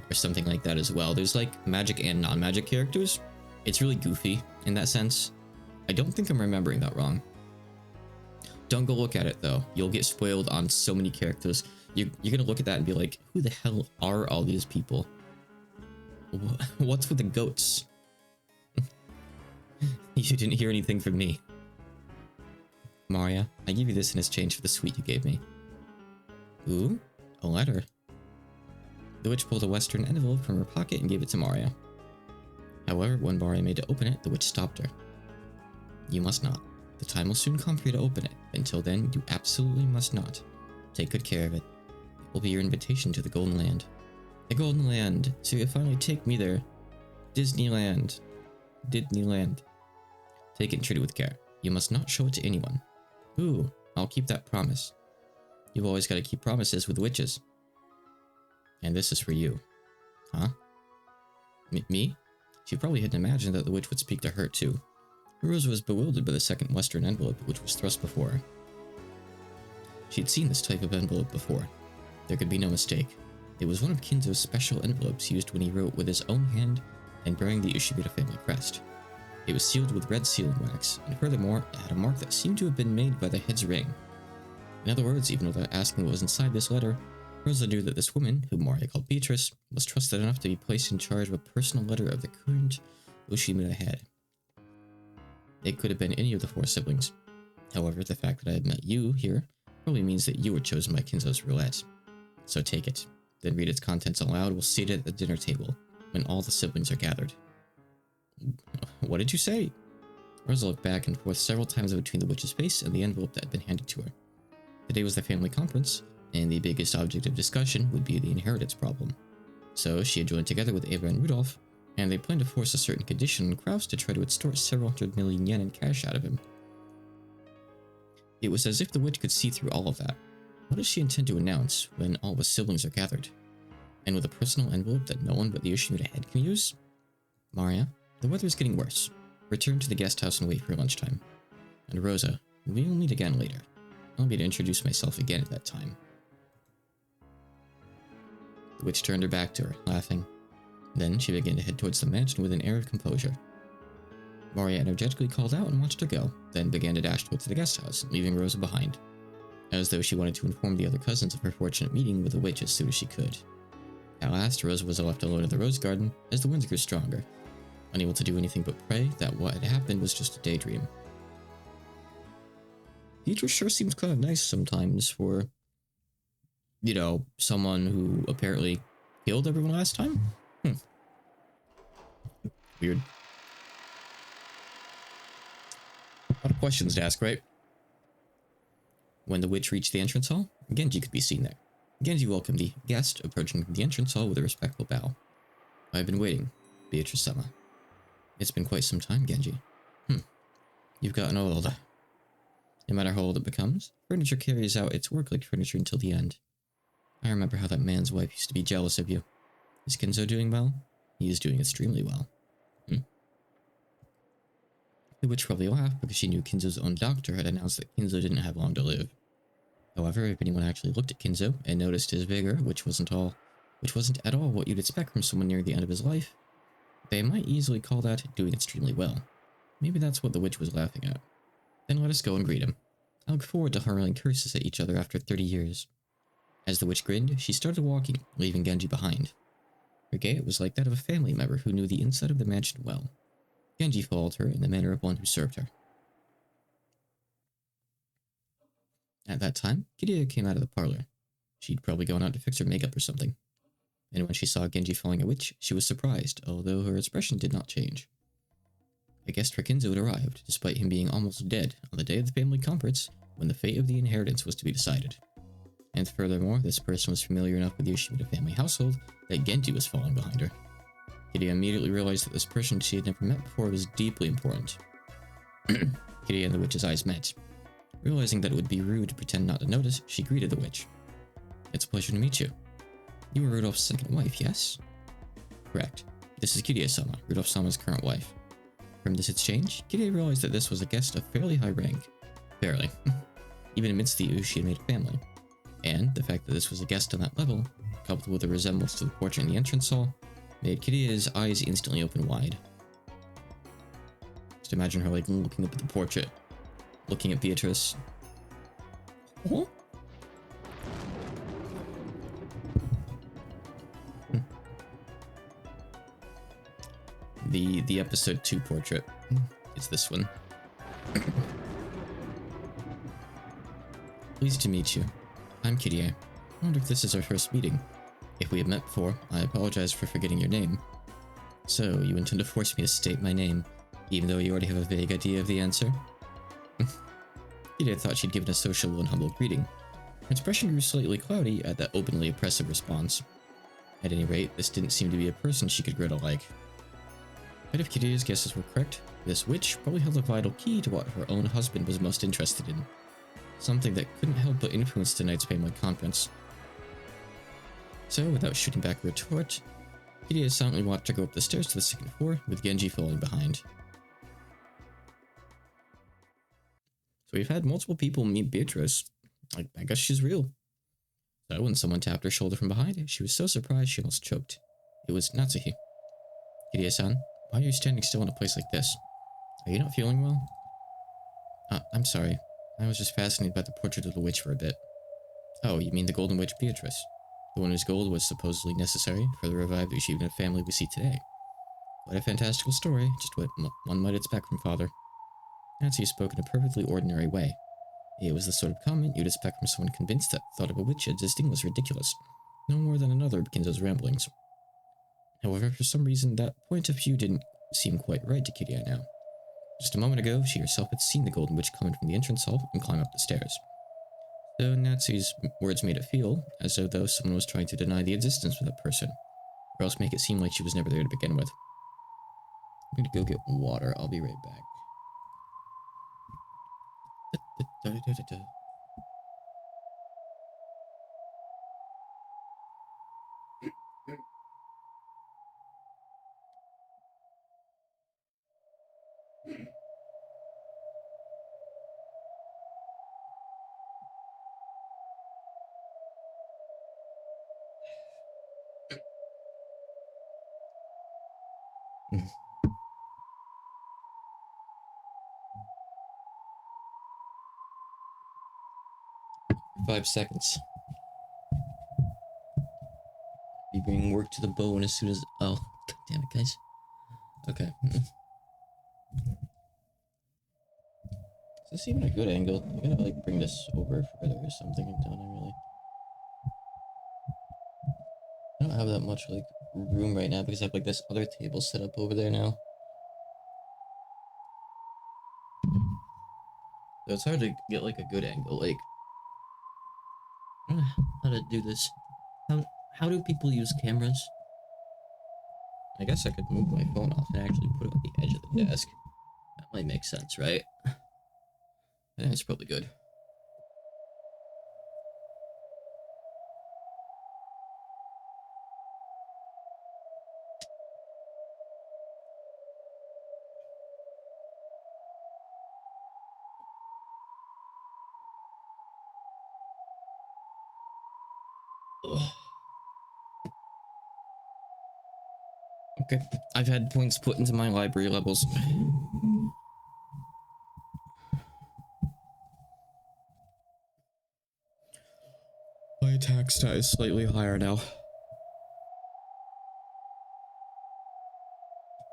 or something like that as well. There's like magic and non-magic characters. It's really goofy in that sense. I don't think I'm remembering that wrong. Don't go look at it though. You'll get spoiled on so many characters. You're gonna look at that and be like, who the hell are all these people? What's with the goats? You didn't hear anything from me. Maria, I give you this in exchange for the sweet you gave me. Ooh, a letter. The witch pulled a western envelope from her pocket and gave it to Maria. However, when Maria made to open it, the witch stopped her. You must not. The time will soon come for you to open it. Until then, you absolutely must not. Take good care of it. It will be your invitation to the Golden Land. The Golden Land, so you'll finally take me there. Disneyland. Disneyland. Take it and treat it with care. You must not show it to anyone. Ooh, I'll keep that promise. You've always got to keep promises with witches. And this is for you. Huh? Me? She probably hadn't imagined that the witch would speak to her too. Rosa was bewildered by the second western envelope which was thrust before her. She'd seen this type of envelope before. There could be no mistake. It was one of Kinzo's special envelopes used when he wrote with his own hand and bearing the Ushibita family crest. It was sealed with red sealing wax, and furthermore, it had a mark that seemed to have been made by the head's ring. In other words, even without asking what was inside this letter, Rosa knew that this woman, whom Maria called Beatrice, was trusted enough to be placed in charge of a personal letter of the current Ushimura head. It could have been any of the 4 siblings. However, the fact that I had met you here probably means that you were chosen by Kinzo's roulette. So take it, then read its contents aloud while seated at the dinner table, when all the siblings are gathered. What did you say? Rosa looked back and forth several times between the witch's face and the envelope that had been handed to her. Today was the family conference, and the biggest object of discussion would be the inheritance problem. So she had joined together with Ava and Rudolph, and they planned to force a certain condition on Kraus to try to extort several hundred million yen in cash out of him. It was as if the witch could see through all of that. What does she intend to announce when all the siblings are gathered? And with a personal envelope that no one but the Ushimura head can use? Maria, the weather is getting worse. Return to the guest house and wait for lunchtime. And Rosa, we'll meet again later. I'll be to introduce myself again at that time. The witch turned her back to her, laughing. Then she began to head towards the mansion with an air of composure. Maria energetically called out and watched her go, then began to dash towards the guest house, leaving Rosa behind, as though she wanted to inform the other cousins of her fortunate meeting with the witch as soon as she could. At last, Rosa was left alone in the rose garden as the winds grew stronger, unable to do anything but pray that what had happened was just a daydream. Beatrice sure seems kind of nice sometimes for, you know, someone who apparently killed everyone last time? Weird. A lot of questions to ask, right? When the witch reached the entrance hall, Genji could be seen there. Genji welcomed the guest, approaching the entrance hall with a respectful bow. I've been waiting, Beatrice-sama. It's been quite some time, Genji. You've gotten old. No matter how old it becomes, furniture carries out its work like furniture until the end. I remember how that man's wife used to be jealous of you. Is Kinzo doing well? He is doing extremely well. The witch probably laughed because she knew Kinzo's own doctor had announced that Kinzo didn't have long to live. However, if anyone actually looked at Kinzo and noticed his vigor, which wasn't at all what you'd expect from someone near the end of his life, they might easily call that doing extremely well. Maybe that's what the witch was laughing at. Then let us go and greet him. I look forward to hurling curses at each other after 30 years. As the witch grinned, she started walking, leaving Genji behind. Her gait was like that of a family member who knew the inside of the mansion well. Genji followed her in the manner of one who served her. At that time, Kiria came out of the parlor. She'd probably gone out to fix her makeup or something. And when she saw Genji following a witch, she was surprised, although her expression did not change. I guessed her Kinzo had arrived, despite him being almost dead on the day of the family conference, when the fate of the inheritance was to be decided. And furthermore, this person was familiar enough with the Yoshimura family household that Genji was following behind her. Kiria immediately realized that this person she had never met before was deeply important. Kiria and the witch's eyes met. Realizing that it would be rude to pretend not to notice, she greeted the witch. It's a pleasure to meet you. You were Rudolph's second wife, yes? Correct. This is Kiria-sama, Rudolph-sama's current wife. From this exchange, Kiria realized that this was a guest of fairly high rank. Barely. Even amidst the Ushi had made a family. And the fact that this was a guest on that level, coupled with a resemblance to the portrait in the entrance hall, made Kiria's eyes instantly open wide. Just imagine her like looking up at the portrait, looking at Beatrice. Oh? The episode 2 portrait is this one. Pleased to meet you. I'm Kirie. I wonder if this is our first meeting. If we have met before, I apologize for forgetting your name. So, you intend to force me to state my name, even though you already have a vague idea of the answer? Kirie thought she'd given a social and humble greeting. Her expression grew slightly cloudy at that openly oppressive response. At any rate, this didn't seem to be a person she could grow to like. But if Kirie's guesses were correct, this witch probably held a vital key to what her own husband was most interested in. Something that couldn't help but influence tonight's family conference. So, without shooting back a retort, Kirie silently watched her go up the stairs to the second floor, with Genji following behind. So we've had multiple people meet Beatrice. I guess she's real. So when someone tapped her shoulder from behind, she was so surprised she almost choked. It was Natsuhi. Kirie-san, why are you standing still in a place like this? Are you not feeling well? I'm sorry. I was just fascinated by the portrait of the witch for a bit. Oh, you mean the Golden Witch Beatrice? The one whose gold was supposedly necessary for the revived Ushibuna family we see today. Quite a fantastical story, just what one might expect from father. Natsuhi spoke in a perfectly ordinary way. It was the sort of comment you'd expect from someone convinced that the thought of a witch existing was ridiculous, no more than another of Kinzo's ramblings. However, for some reason, that point of view didn't seem quite right to Kirie now. Just a moment ago, she herself had seen the Golden Witch come in from the entrance hall and climb up the stairs. So Natsuhi's words made it feel as though someone was trying to deny the existence of that person, or else make it seem like she was never there to begin with. I'm gonna go get water. I'll be right back. 5 seconds. Be bringing work to the bone as soon as. Oh, god damn it, guys. Okay. Is this even a good angle? I gotta like bring this over further or something. I don't have that much like room right now because I have like this other table set up over there now. So it's hard to get like a good angle. Like, I don't know how to do this. How do people use cameras? I guess I could move my phone off and actually put it on the edge of the desk. That might make sense, right? I think it's probably good. Ugh. Okay, I've had points put into my library levels. My attack stat is slightly higher now.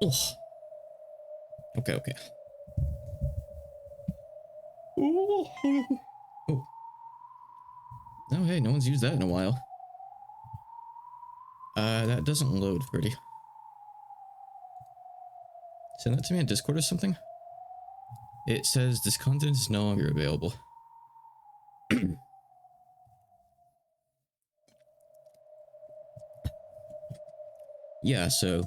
Oh. Okay, okay. Oh. Oh. Oh, hey, no one's used that in a while. That doesn't load, Birdie. Send that to me on Discord or something? It says this content is no longer available. Yeah, so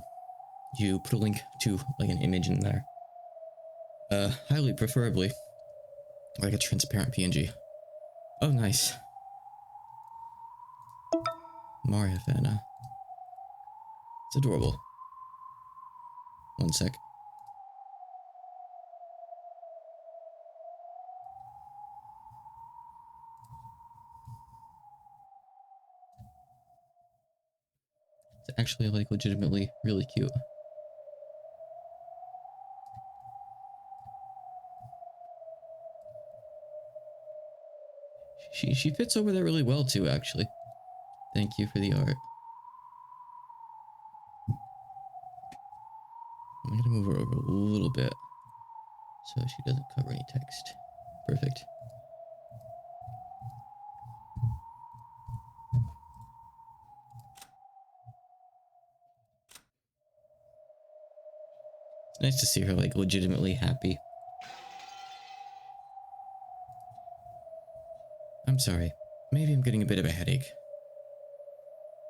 you put a link to like an image in there. Highly preferably like a transparent PNG. Oh, nice. Mario fan. It's adorable. One sec. It's actually like legitimately really cute. She fits over there really well too, actually. Thank you for the art. I'm gonna move her over a little bit so she doesn't cover any text. Perfect. It's nice to see her like legitimately happy. I'm sorry. Maybe I'm getting a bit of a headache.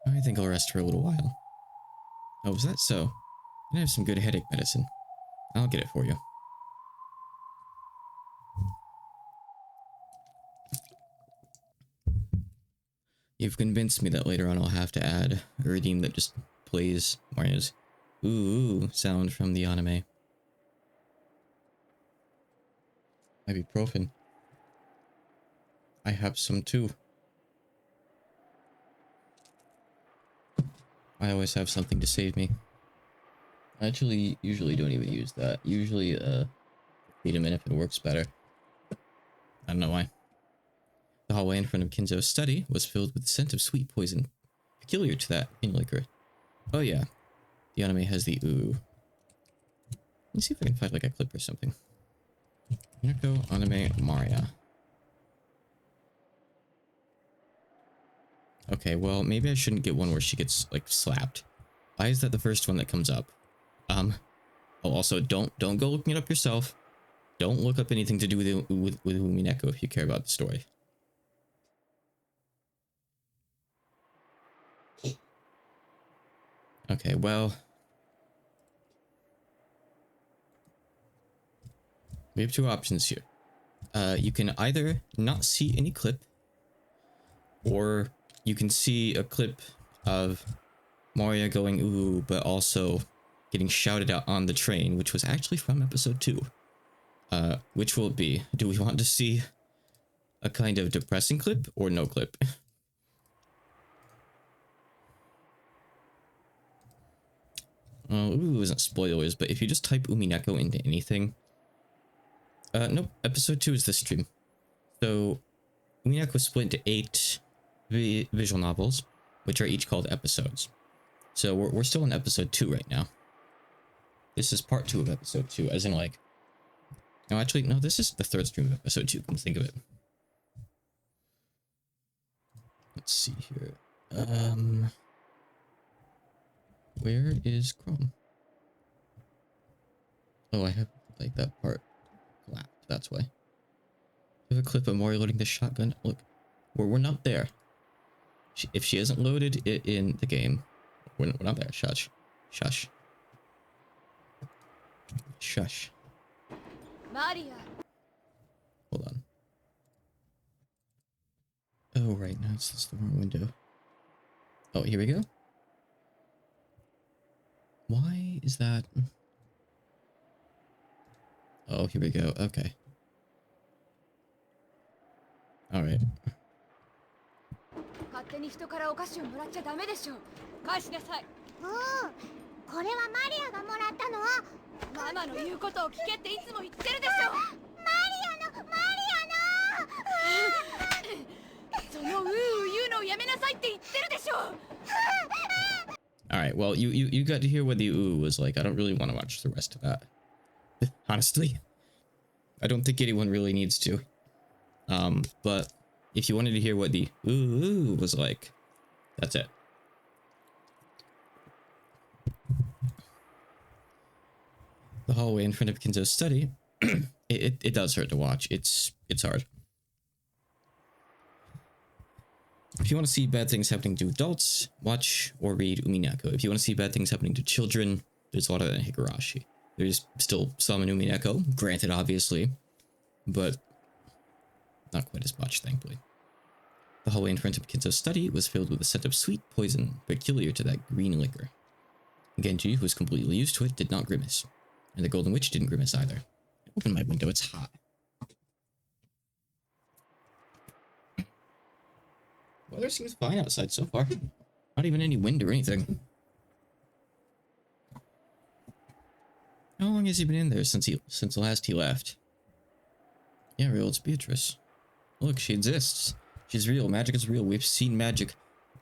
I think I'll rest for a little while. Oh, is that so? I have some good headache medicine. I'll get it for you. You've convinced me that later on I'll have to add a redeem that just plays Mario's ooh sound from the anime. Ibuprofen. I have some too. I always have something to save me. I actually usually don't even use that. Usually, vitamin if it works better. I don't know why. The hallway in front of Kinzo's study was filled with the scent of sweet poison, peculiar to that in liquor. Oh yeah, the anime has the ooh. Let me see if I can find like a clip or something. Umineko anime Maria. Okay, well maybe I shouldn't get one where she gets like slapped. Why is that the first one that comes up? Oh, also don't go looking it up yourself. Don't look up anything to do with Umineko if you care about the story. Okay, well, we have two options here. You can either not see any clip, or you can see a clip of Maria going ooh, but also getting shouted out on the train, which was actually from episode 2. Which will it be? Do we want to see a kind of depressing clip or no clip? Well, ooh isn't spoilers, but if you just type Umineko into anything... nope, episode 2 is this stream. So, Umineko was split into 8 visual novels, which are each called episodes. So we're still in episode 2 right now. This is part 2 of episode 2, as in like... No, actually, no, this is the 3rd stream of episode 2, come think of it. Let's see here. Where is Chrome? Oh, I have like that part clapped, that's why. We have a clip of Mori loading the shotgun. Look, we're not there. If she hasn't loaded it in the game, we're not there. Shush. Shush. Shush. Maria. Hold on. Oh, right, now it's the wrong window. Oh, here we go. Why is that? Oh, here we go. Okay. Alright. 勝手に人からお菓子をもらっちゃダメでしょ。返しなさい。これはマリアがもらったの。ママの言うことを聞けっていつも言ってるでしょ。マリアのそのうー言うのをやめなさいって言ってるでしょ。Alright, Alright, well, you got to hear what the ooh was like. I don't really want to watch the rest of that. Honestly. I don't think anyone really needs to. But if you wanted to hear what the ooh was like, that's it. The hallway in front of Kinzo's study, it does hurt to watch. It's hard. If you want to see bad things happening to adults, watch or read Umineko. If you want to see bad things happening to children, there's a lot of that in Higurashi. There's still some in Umineko, granted, obviously, but not quite as much, thankfully. The hallway in front of Kinzo's study was filled with a scent of sweet poison peculiar to that green liquor. Genji, who was completely used to it, did not grimace, and the Golden Witch didn't grimace either. Open my window, it's hot. Weather seems fine outside so far. Not even any wind or anything. How long has he been in there since last he left? Yeah, real, it's Beatrice. Look, she exists. She's real. Magic is real. We've seen magic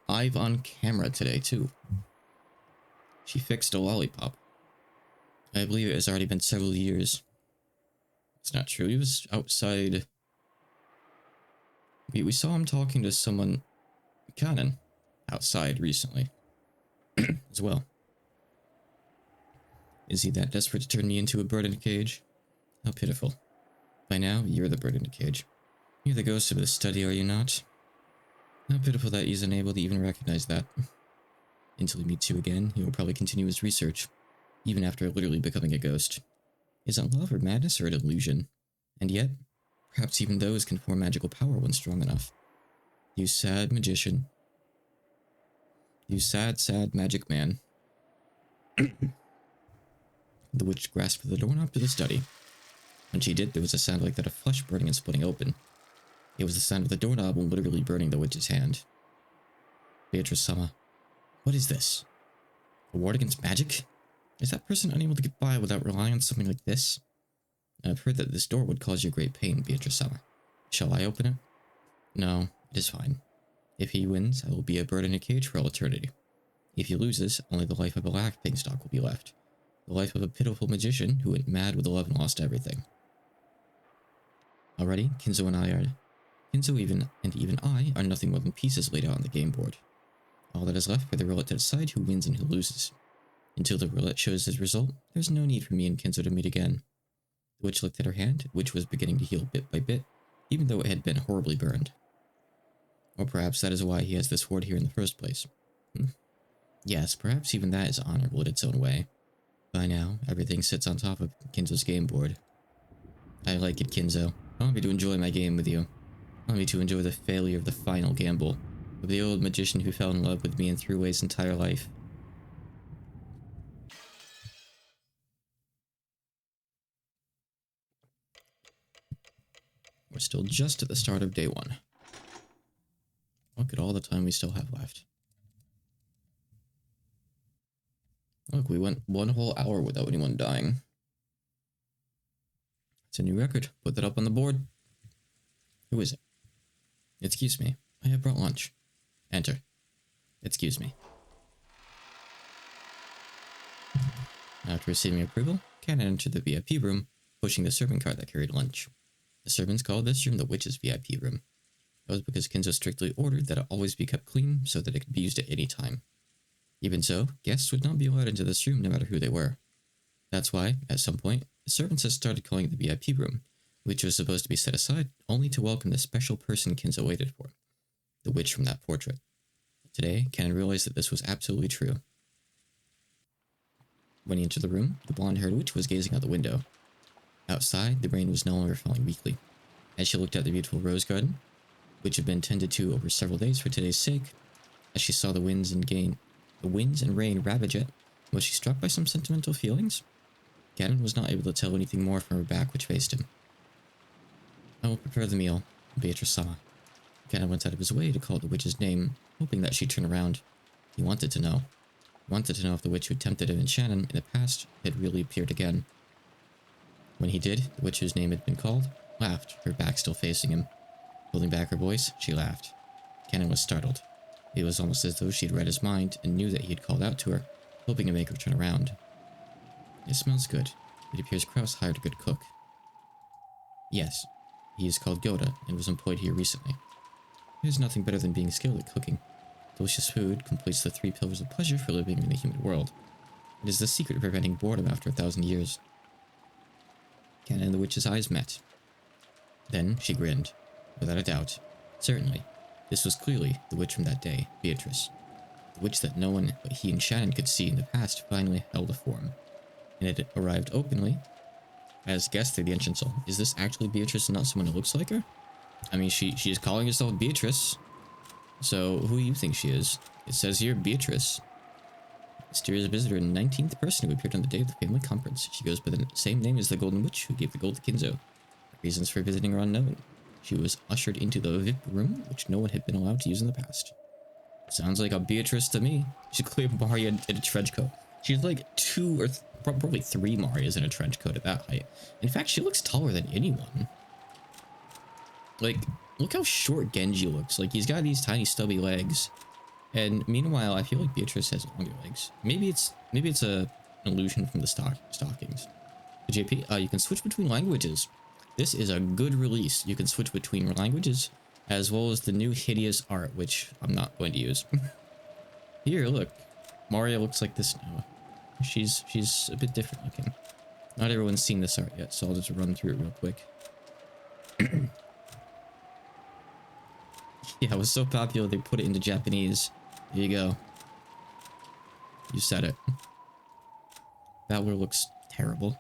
live on camera today, too. She fixed a lollipop. I believe it has already been several years. It's not true. He was outside. We saw him talking to someone, Kanan, outside recently. As well. Is he that desperate to turn me into a bird in a cage? How pitiful. By now, you're the bird in a cage. You're the ghost of the study, are you not? How pitiful that he's unable to even recognize that. Until he meets you again, he will probably continue his research, even after literally becoming a ghost. Is it love or madness or an illusion? And yet, perhaps even those can form magical power when strong enough. You sad magician. You sad, sad magic man. The witch grasped the doorknob to the study. When she did, there was a sound like that of flesh burning and splitting open. It was the sound of the doorknob literally burning the witch's hand. Beatrice-sama, what is this? A ward against magic? Is that person unable to get by without relying on something like this? I've heard that this door would cause you great pain, Beatrice-sama. Shall I open it? No, it is fine. If he wins, I will be a bird in a cage for all eternity. If he loses, only the life of a laughingstock will be left. The life of a pitiful magician who went mad with love and lost everything. Already, Kinzo and I are nothing more than pieces laid out on the game board. All that is left for the roulette to decide who wins and who loses. Until the roulette shows his result, there's no need for me and Kinzo to meet again. The witch looked at her hand, which was beginning to heal bit by bit, even though it had been horribly burned. Or perhaps that is why he has this hoard here in the first place. Yes, perhaps even that is honorable in its own way. By now, everything sits on top of Kinzo's game board. I like it, Kinzo. I want me to enjoy my game with you. I want me to enjoy the failure of the final gamble, of the old magician who fell in love with me and threw away his entire life. We're still just at the start of day 1. Look at all the time we still have left. Look, we went 1 whole hour without anyone dying. It's a new record. Put that up on the board. Who is it? Excuse me. I have brought lunch. Enter. Excuse me. After receiving approval, Kanan entered the VIP room, pushing the servant cart that carried lunch. The servants called this room the Witch's VIP room. That was because Kinzo strictly ordered that it always be kept clean so that it could be used at any time. Even so, guests would not be allowed into this room no matter who they were. That's why, at some point, the servants had started calling it the VIP room, which was supposed to be set aside only to welcome the special person Kinzo waited for, the witch from that portrait. Today, Kanan realized that this was absolutely true. When he entered the room, the blonde-haired witch was gazing out the window. Outside, the rain was no longer falling weakly. As she looked at the beautiful rose garden, which had been tended to over several days for today's sake, as she saw the winds and rain ravage it, was she struck by some sentimental feelings? Kanan was not able to tell anything more from her back which faced him. I will prepare the meal, Beatrice-sama. Kanan went out of his way to call the witch's name, hoping that she'd turn around. He wanted to know. He wanted to know if the witch who tempted him and Shannon in the past had really appeared again. When he did, the witch whose name had been called laughed, her back still facing him. Holding back her voice, she laughed. Kanan was startled. It was almost as though she'd read his mind and knew that he had called out to her, hoping to make her turn around. It smells good. It appears Kraus hired a good cook. Yes, he is called Goda and was employed here recently. There's nothing better than being skilled at cooking. Delicious food completes the 3 pillars of pleasure for living in the human world. It is the secret of preventing boredom after 1,000 years. Canon and the witch's eyes met. Then she grinned. Without a doubt. Certainly. This was clearly the witch from that day, Beatrice. The witch that no one but he and Shannon could see in the past finally held a form. And it arrived openly as guest through the entrance hall. Is this actually Beatrice and not someone who looks like her? I mean, she is calling herself Beatrice. So, who do you think she is? It says here, Beatrice. Mysterious visitor and 19th person who appeared on the day of the family conference. She goes by the same name as the Golden Witch who gave the gold to Kinzo. The reasons for visiting are unknown. She was ushered into the VIP room, which no one had been allowed to use in the past. Sounds like a Beatrice to me. She's clearly Maria in a trench coat. She's like 2 or probably 3 Marias in a trench coat at that height. In fact, she looks taller than anyone. Like, look how short Genji looks. Like, he's got these tiny stubby legs. And meanwhile, I feel like Beatrice has longer legs. Maybe it's an illusion from the stockings. JP, you can switch between languages. This is a good release. You can switch between languages, as well as the new hideous art, which I'm not going to use. Here, look. Maria looks like this now. She's a bit different looking. Not everyone's seen this art yet, so I'll just run through it real quick. Yeah, it was so popular they put it into Japanese. There you go. You said it. Valor looks terrible.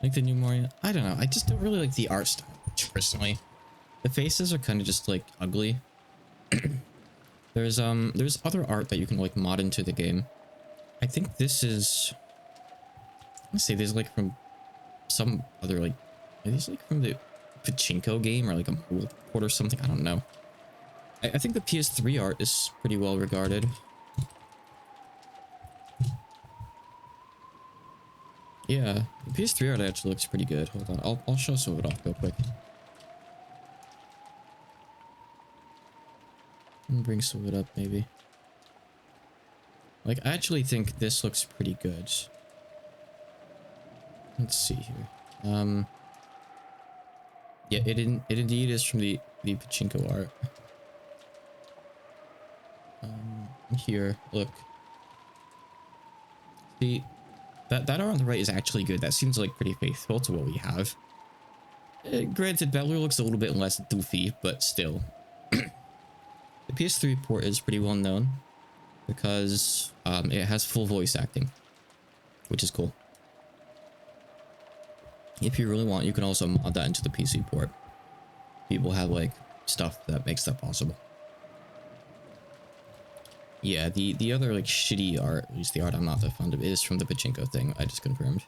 Like the new Mario. I don't know. I just don't really like the art style, personally. The faces are kind of just like ugly. There's other art that you can like mod into the game. I think this is, let's say there's like from some other like, are these like from the Pachinko game or like a mobile port or something? I don't know. I think the PS3 art is pretty well regarded. Yeah, the PS3 art actually looks pretty good. Hold on, I'll show some of it off real quick. Bring some of it up, maybe. Like, I actually think this looks pretty good. Let's see here. Yeah, it indeed is from the Pachinko art. Here, look. See, that art on the right is actually good. That seems like pretty faithful to what we have. Granted, Valor looks a little bit less doofy, but still. The PS3 port is pretty well known because it has full voice acting, which is cool. If you really want, you can also mod that into the PC port. People have like stuff that makes that possible. Yeah, the other like shitty art, at least the art I'm not that fond of, is from the Pachinko thing. I just confirmed.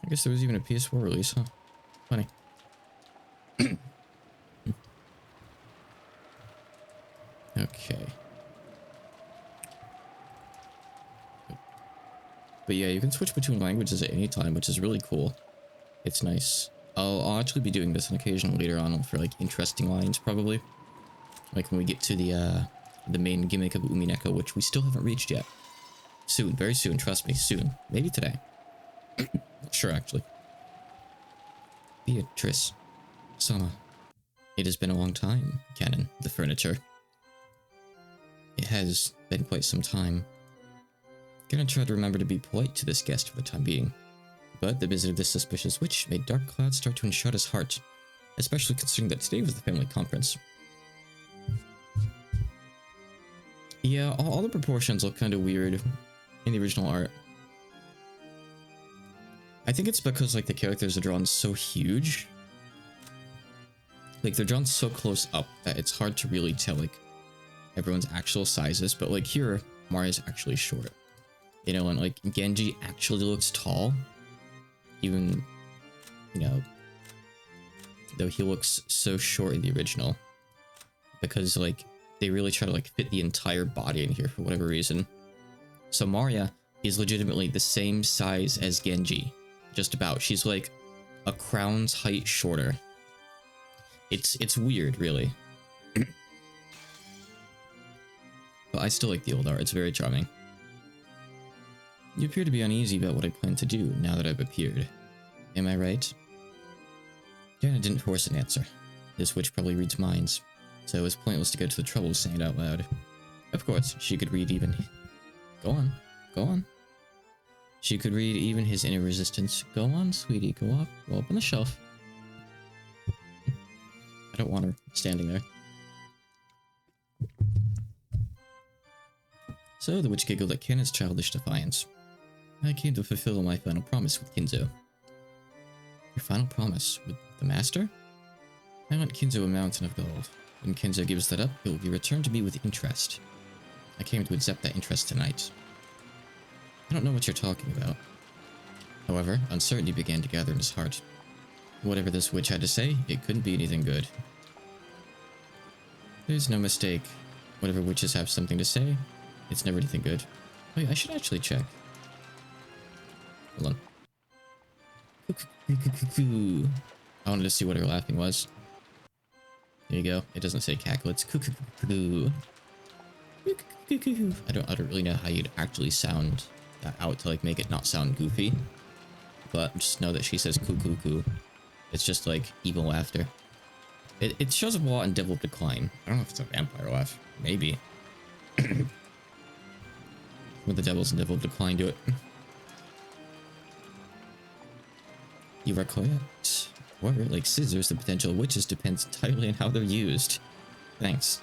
I guess there was even a PS4 release, huh? Funny. Okay. But yeah, you can switch between languages at any time, which is really cool. It's nice. I'll actually be doing this on occasion later on for like interesting lines, probably. Like when we get to the main gimmick of Umineko, which we still haven't reached yet. Soon, very soon, trust me, soon. Maybe today. Sure, actually. Beatrice. Sama. It has been a long time, Canon, the furniture. It has been quite some time. Gonna try to remember to be polite to this guest for the time being. But the visit of this suspicious witch made dark clouds start to enshroud his heart, especially considering that today was the family conference. Yeah, all the proportions look kind of weird in the original art. I think it's because like the characters are drawn so huge. Like they're drawn so close up that it's hard to really tell like everyone's actual sizes, but like here Maria's actually short. You know, and like Genji actually looks tall. Even, you know, though he looks so short in the original. Because like they really try to like fit the entire body in here for whatever reason. So Maria is legitimately the same size as Genji. Just about. She's like a crown's height shorter. It's weird, really. But I still like the old art, it's very charming. You appear to be uneasy about what I plan to do now that I've appeared. Am I right? Janet didn't force an answer. This witch probably reads minds, so it was pointless to go to the trouble of saying it out loud. Of course, she could read even... Go on. Go on. She could read even his inner resistance. Go on, sweetie. Go up on the shelf. I don't want her standing there. So the witch giggled at Kanet's childish defiance. I came to fulfill my final promise with Kinzo. Your final promise? With the master? I want Kinzo a mountain of gold. When Kinzo gives that up, it will be returned to me with interest. I came to accept that interest tonight. I don't know what you're talking about. However, uncertainty began to gather in his heart. Whatever this witch had to say, it couldn't be anything good. There's no mistake. Whatever witches have something to say, it's never anything good. Wait, I should actually check. Hold on. I wanted to see what her laughing was. There you go. It doesn't say cackle, it's cuckoo. I don't really know how you'd actually sound that out to like make it not sound goofy. But just know that she says cuckoo. It's just like evil laughter. It shows up a lot in Devil of Decline. I don't know if it's a vampire laugh. Maybe. When the devils in Devil of Decline do it. You are correct. However, like scissors, the potential of witches depends entirely on how they're used. Thanks.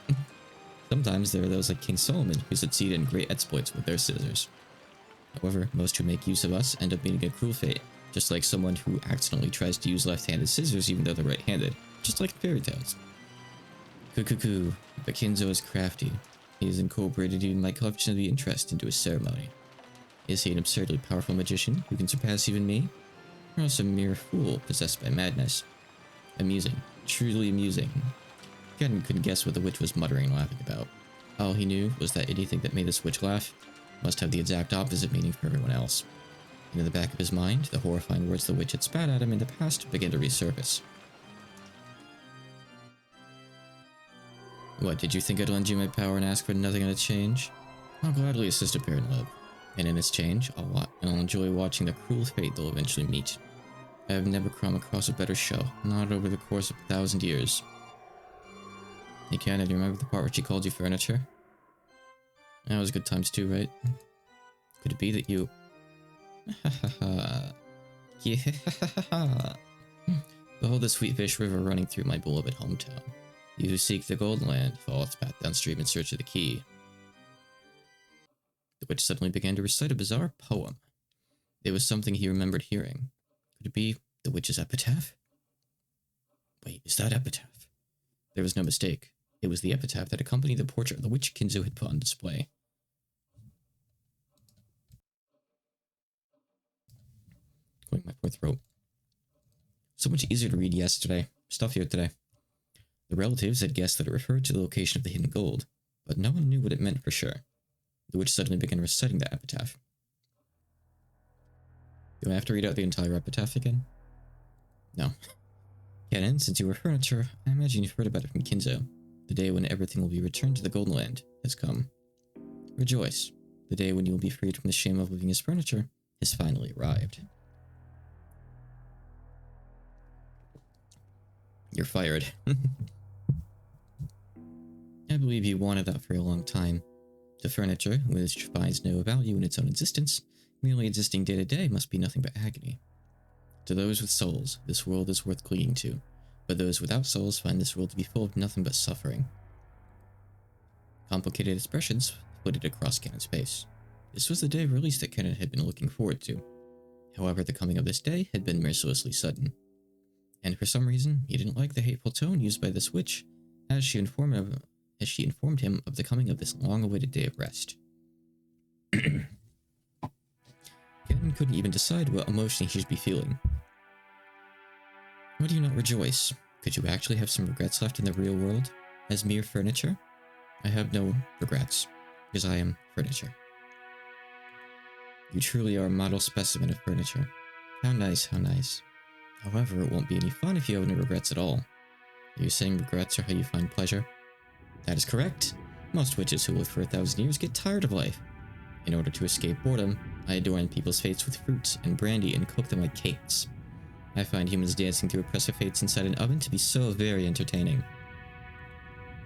Sometimes there are those like King Solomon who succeed in great exploits with their scissors. However, most who make use of us end up meeting a cruel fate, just like someone who accidentally tries to use left-handed scissors even though they're right-handed, just like in fairy tales. Cuckoo, but Kinzo is crafty. He has incorporated even my collection of the interest into his ceremony. Is he an absurdly powerful magician who can surpass even me? Or else a mere fool possessed by madness? Amusing. Truly amusing. Ken couldn't guess what the witch was muttering and laughing about. All he knew was that anything that made this witch laugh must have the exact opposite meaning for everyone else. And in the back of his mind, the horrifying words the witch had spat at him in the past began to resurface. What, did you think I'd lend you my power and ask for nothing in exchange? I'll gladly assist a pair in love. And in exchange, I'll enjoy watching the cruel fate they'll eventually meet. I have never come across a better show, not over the course of 1,000 years. Hey Canada, do you remember the part where she called you furniture? That was good times too, right? Could it be that you... Yeah. Behold the sweet fish river running through my beloved hometown. You who seek the Golden Land, follow its path downstream in search of the key. The witch suddenly began to recite a bizarre poem. It was something he remembered hearing. Could it be the witch's epitaph? Wait, is that epitaph? There was no mistake. It was the epitaph that accompanied the portrait of the witch Kinzo had put on display. Going my poor throat. So much easier to read yesterday. Stuff here today. The relatives had guessed that it referred to the location of the hidden gold, but no one knew what it meant for sure. The witch suddenly began reciting the epitaph. Do I have to read out the entire epitaph again? No. Kennen, since you were furniture, I imagine you've heard about it from Kinzo. The day when everything will be returned to the Golden Land has come. Rejoice. The day when you will be freed from the shame of living as furniture has finally arrived. You're fired. I believe you wanted that for a long time. The furniture, which finds no value in its own existence, merely existing day to day, must be nothing but agony. To those with souls, this world is worth clinging to, but those without souls find this world to be full of nothing but suffering. Complicated expressions flitted across Kennen's face. This was the day of release that Kennen had been looking forward to. However, the coming of this day had been mercilessly sudden. And for some reason, he didn't like the hateful tone used by this witch, as she informed him of the coming of this long-awaited day of rest. Kennen couldn't even decide what emotion he should be feeling. Why do you not rejoice? Could you actually have some regrets left in the real world, as mere furniture? I have no regrets, because I am furniture. You truly are a model specimen of furniture. How nice, how nice. However, it won't be any fun if you have any regrets at all. Are you saying regrets are how you find pleasure? That is correct. Most witches who live for 1,000 years get tired of life. In order to escape boredom, I adorn people's fates with fruit and brandy and cook them like cakes. I find humans dancing through oppressive fates inside an oven to be so very entertaining.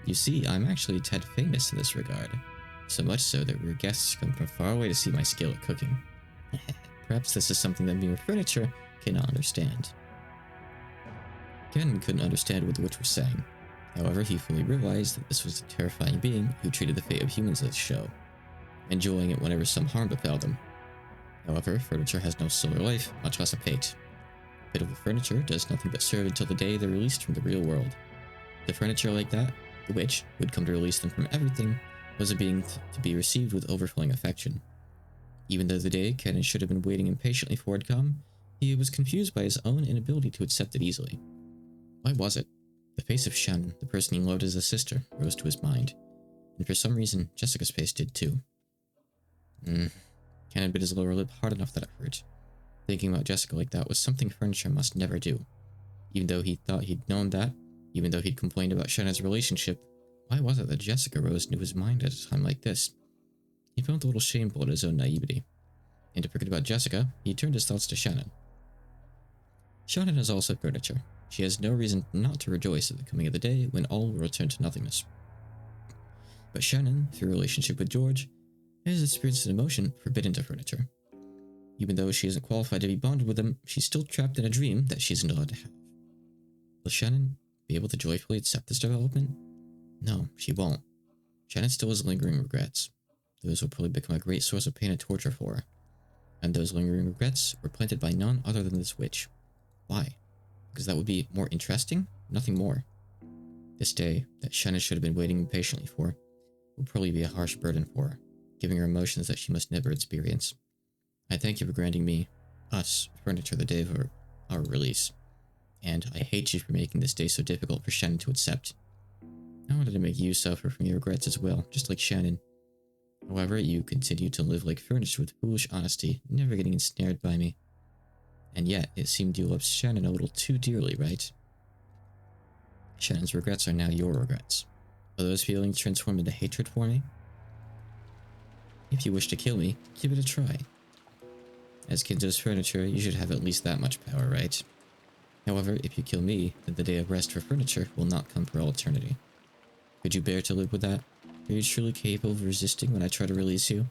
You see, I'm actually a tad famous in this regard. So much so that rare guests come from far away to see my skill at cooking. Perhaps this is something that mere furniture cannot understand. Ken couldn't understand what the witch was saying. However, he fully realized that this was a terrifying being who treated the fate of humans as a show, enjoying it whenever some harm befell them. However, furniture has no soul or life, much less a fate. Pitiful furniture does nothing but serve until the day they're released from the real world. The furniture like that, the witch, who had come to release them from everything, was a being to be received with overflowing affection. Even though the day Ken should have been waiting impatiently for had come, he was confused by his own inability to accept it easily. Why was it? The face of Shannon, the person he loved as a sister, rose to his mind, and for some reason, Jessica's face did too. Ken had bit his lower lip hard enough that it hurt. Thinking about Jessica like that was something furniture must never do. Even though he thought he'd known that, even though he'd complained about Shannon's relationship, why was it that Jessica rose into his mind at a time like this? He felt a little shameful at his own naivety, and to forget about Jessica, he turned his thoughts to Shannon. Shannon is also furniture. She has no reason not to rejoice at the coming of the day when all will return to nothingness. But Shannon, through relationship with George, has experienced an emotion forbidden to furniture. Even though she isn't qualified to be bonded with him, she's still trapped in a dream that she isn't allowed to have. Will Shannon be able to joyfully accept this development? No, she won't. Shannon still has lingering regrets. Those will probably become a great source of pain and torture for her. And those lingering regrets were planted by none other than this witch. Why? Because that would be more interesting? Nothing more. This day, that Shannon should have been waiting impatiently for, will probably be a harsh burden for her, giving her emotions that she must never experience. I thank you for granting me, us, furniture the day of our release. And I hate you for making this day so difficult for Shannon to accept. I wanted to make you suffer from your regrets as well, just like Shannon. However, you continue to live like furniture with foolish honesty, never getting ensnared by me. And yet, it seemed you loved Shannon a little too dearly, right? Shannon's regrets are now your regrets. Are those feelings transformed into hatred for me? If you wish to kill me, give it a try. As Kinzo's furniture, you should have at least that much power, right? However, if you kill me, then the day of rest for furniture will not come for all eternity. Could you bear to live with that? Are you truly capable of resisting when I try to release you?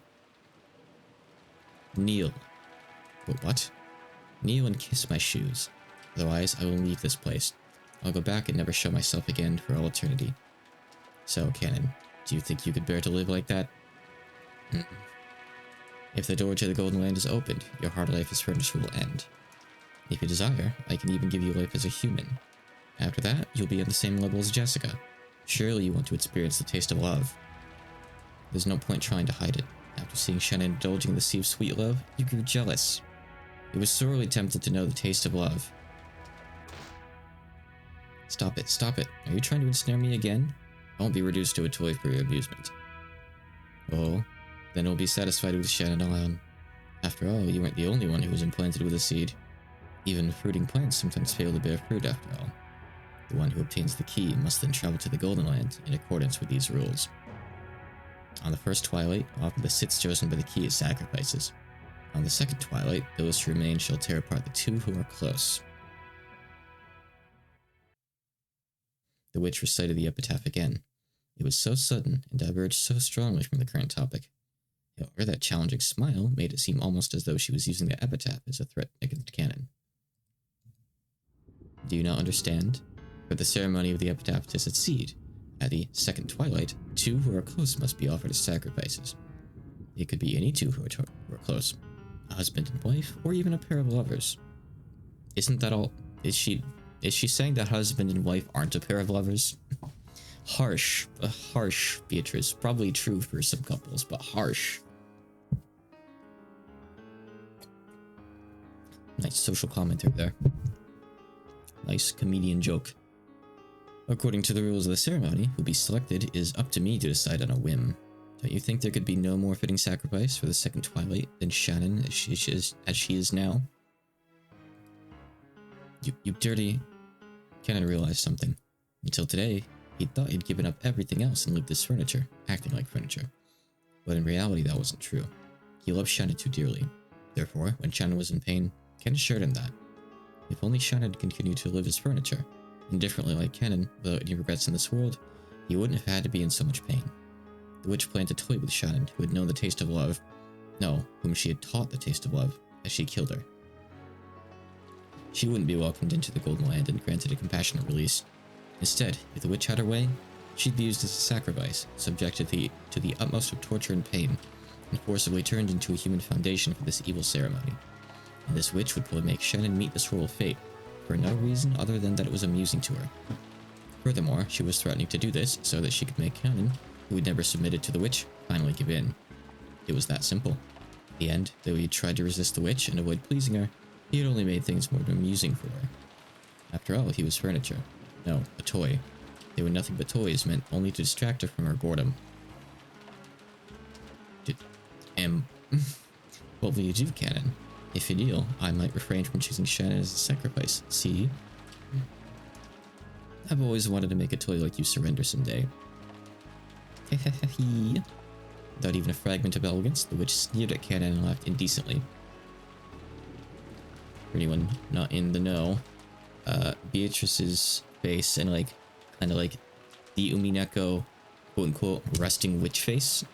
Kneel. Wait, what? Kneel and kiss my shoes. Otherwise, I will leave this place. I'll go back and never show myself again for all eternity. So, Canon, do you think you could bear to live like that? If the door to the Golden Land is opened, your hard life as furniture will end. If you desire, I can even give you life as a human. After that, you'll be on the same level as Jessica. Surely you want to experience the taste of love. There's no point trying to hide it. After seeing Shannon indulging in the sea of sweet love, you grew jealous. You were sorely tempted to know the taste of love. Stop it, stop it. Are you trying to ensnare me again? I won't be reduced to a toy for your amusement. Oh, then we'll be satisfied with Shannon alone. After all, you weren't the only one who was implanted with a seed. Even fruiting plants sometimes fail to bear fruit after all. The one who obtains the key must then travel to the Golden Land in accordance with these rules. On the first twilight, offer the sits chosen by the key as sacrifices. On the second twilight, those who remain shall tear apart the two who are close. The witch recited the epitaph again. It was so sudden and diverged so strongly from the current topic. However, that challenging smile made it seem almost as though she was using the epitaph as a threat against Canon. Do you not understand? For the ceremony of the epitaph to succeed, at the second twilight, two who are close must be offered as sacrifices. It could be any two who are close, a husband and wife, or even a pair of lovers. Isn't that all? Is she saying that husband and wife aren't a pair of lovers? Harsh, Beatrice. Probably true for some couples, but harsh. Nice social commentary there. Nice comedian joke. According to the rules of the ceremony, who'll be selected is up to me to decide on a whim. Don't you think there could be no more fitting sacrifice for the second twilight than Shannon as she is now? You dirty... Kenan realized something. Until today, he thought he'd given up everything else and lived as furniture, acting like furniture. But in reality, that wasn't true. He loved Shannon too dearly. Therefore, when Shannon was in pain, Ken assured him that if only Shannon had continued to live as furniture, indifferently like Kenan, without any regrets in this world, he wouldn't have had to be in so much pain. The witch planned to toy with Shannon, who had known the taste of love. No, whom she had taught the taste of love, as she killed her. She wouldn't be welcomed into the Golden Land and granted a compassionate release. Instead, if the witch had her way, she'd be used as a sacrifice, subjected to the utmost of torture and pain, and forcibly turned into a human foundation for this evil ceremony. And this witch would probably make Shannon meet this horrible fate, for no reason other than that it was amusing to her. Furthermore, she was threatening to do this so that she could make Kenan, who had never submitted to the witch, finally give in. It was that simple. In the end, though he had tried to resist the witch and avoid pleasing her, he had only made things more amusing for her. After all, he was furniture. No, a toy. They were nothing but toys meant only to distract her from her boredom. What will you do, Canon? If you deal, I might refrain from choosing Shannon as a sacrifice. See? I've always wanted to make a toy like you surrender someday. Hehehe. Without even a fragment of elegance, the witch sneered at Canon and laughed indecently. For anyone not in the know, Beatrice's face and kind of like the Umineko quote-unquote resting witch face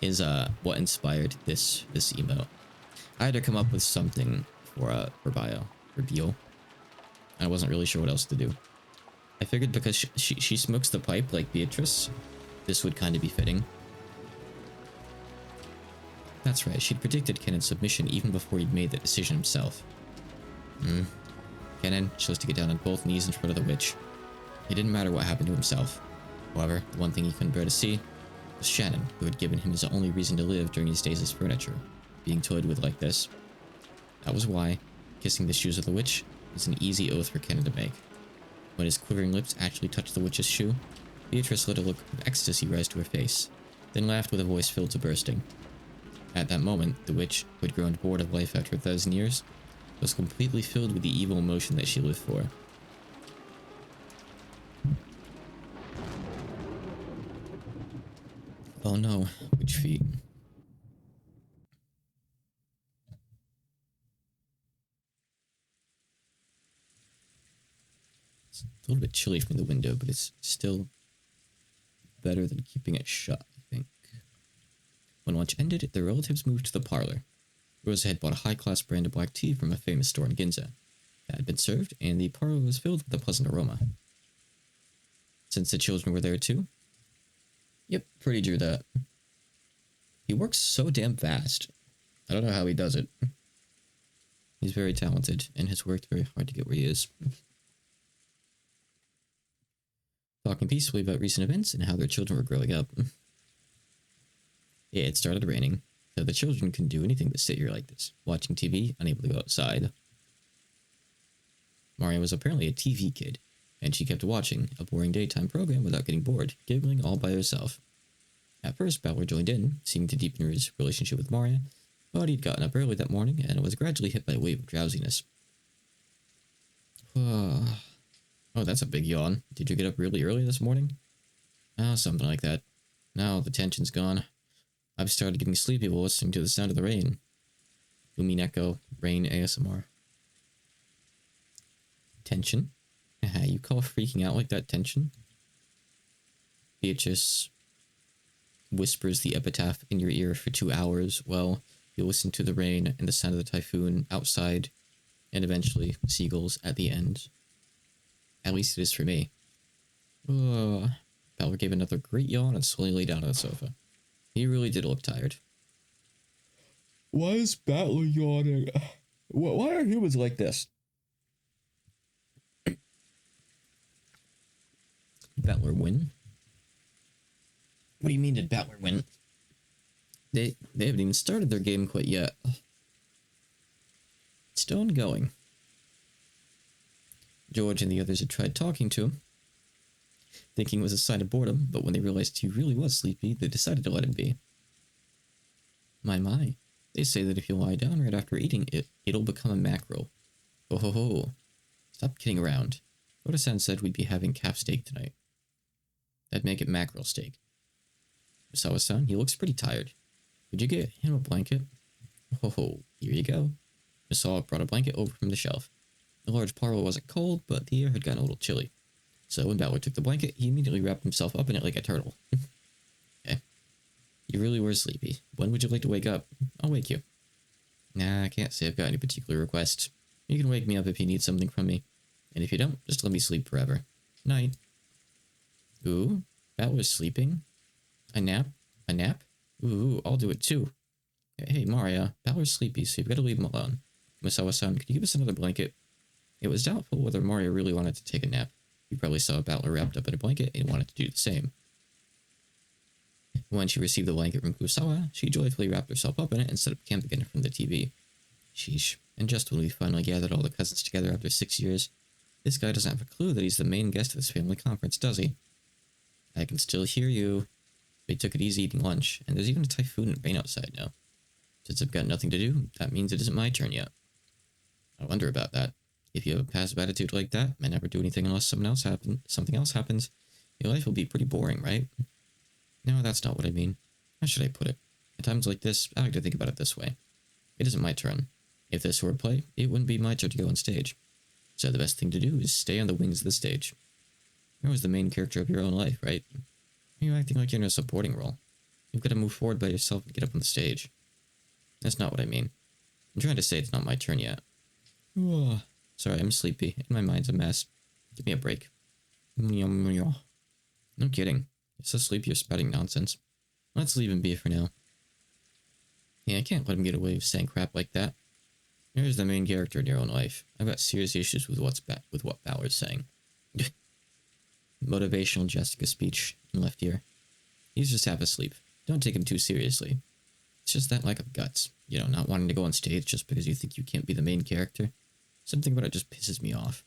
is what inspired this emote. I had to come up with something for bio, for Beal. I wasn't really sure what else to do. I figured because she smokes the pipe like Beatrice, this would kind of be fitting. That's right, she'd predicted Kenan's submission even before he'd made the decision himself. Kenan chose to get down on both knees in front of the witch. It didn't matter what happened to himself. However, the one thing he couldn't bear to see was Shannon, who had given him his only reason to live during his days as furniture, being toyed with like this. That was why kissing the shoes of the witch was an easy oath for Kenan to make. When his quivering lips actually touched the witch's shoe, Beatrice let a look of ecstasy rise to her face, then laughed with a voice filled to bursting. At that moment, the witch, who had grown bored of life after 1,000 years, was completely filled with the evil emotion that she lived for. Oh no, witch feet. It's a little bit chilly from the window, but it's still better than keeping it shut, I think. When lunch ended, the relatives moved to the parlor. Rosa had bought a high-class brand of black tea from a famous store in Ginza. That had been served, and the parlor was filled with a pleasant aroma. Since the children were there too? Yep, Pretty drew that. He works so damn fast. I don't know how he does it. He's very talented, and has worked very hard to get where he is. Talking peacefully about recent events and how their children were growing up. It started raining, so the children couldn't do anything but sit here like this, watching TV, unable to go outside. Maria was apparently a TV kid, and she kept watching a boring daytime program without getting bored, giggling all by herself. At first, Bowler joined in, seeming to deepen his relationship with Maria, but he'd gotten up early that morning and was gradually hit by a wave of drowsiness. Oh, that's a big yawn. Did you get up really early this morning? Oh, something like that. Now the tension's gone. I've started getting sleepy while listening to the sound of the rain. Umineko, rain ASMR. Tension? You call freaking out like that tension? Beatrice whispers the epitaph in your ear for 2 hours while you listen to the rain and the sound of the typhoon outside, and eventually seagulls at the end. At least it is for me. Bowler gave another great yawn and slowly lay down on the sofa. He really did look tired. Why is Battler yawning? Why are humans like this? Battler win? What do you mean did Battler win? They haven't even started their game quite yet. It's still ongoing. George and the others had tried talking to him, thinking it was a sign of boredom, but when they realized he really was sleepy, they decided to let him be. My. They say that if you lie down right after eating, it'll become a mackerel. Oh ho ho. Stop kidding around. Oda-san said we'd be having calf steak tonight. That'd make it mackerel steak. Misawa-san, he looks pretty tired. Could you get him a blanket? Oh, here you go. Misawa brought a blanket over from the shelf. The large parlor wasn't cold, but the air had gotten a little chilly. So when Ballard took the blanket, he immediately wrapped himself up in it like a turtle. Okay. You really were sleepy. When would you like to wake up? I'll wake you. Nah, I can't say I've got any particular requests. You can wake me up if you need something from me. And if you don't, just let me sleep forever. Night. Ooh, that was sleeping. A nap? A nap? Ooh, I'll do it too. Hey, Maria, Balor's sleepy, so you've got to leave him alone. Misawa-san, could you give us another blanket? It was doubtful whether Maria really wanted to take a nap. You probably saw Balor wrapped up in a blanket and wanted to do the same. When she received the blanket from Kusawa, she joyfully wrapped herself up in it and set up camp again in front of the TV. Sheesh. And just when we finally gathered all the cousins together after 6 years, this guy doesn't have a clue that he's the main guest of this family conference, does he? I can still hear you. They took it easy eating lunch, and there's even a typhoon and rain outside now. Since I've got nothing to do, that means it isn't my turn yet. I wonder about that. If you have a passive attitude like that, and never do anything unless something else happens, your life will be pretty boring, right? No, that's not what I mean. How should I put it? At times like this, I like to think about it this way. It isn't my turn. If this were a play, it wouldn't be my turn to go on stage. So the best thing to do is stay on the wings of the stage. You're always the main character of your own life, right? You're acting like you're in a supporting role. You've got to move forward by yourself and get up on the stage. That's not what I mean. I'm trying to say it's not my turn yet. Oh, sorry, I'm sleepy, and my mind's a mess. Give me a break. No kidding. You're so sleepy you're spouting nonsense. Let's leave him be for now. Yeah, I can't let him get away with saying crap like that. You're the main character in your own life. I've got serious issues with what Ballard's saying. Motivational Jessica speech in left ear. He's just half asleep. Don't take him too seriously. It's just that lack of guts. You know, not wanting to go on stage just because you think you can't be the main character. Something about it just pisses me off.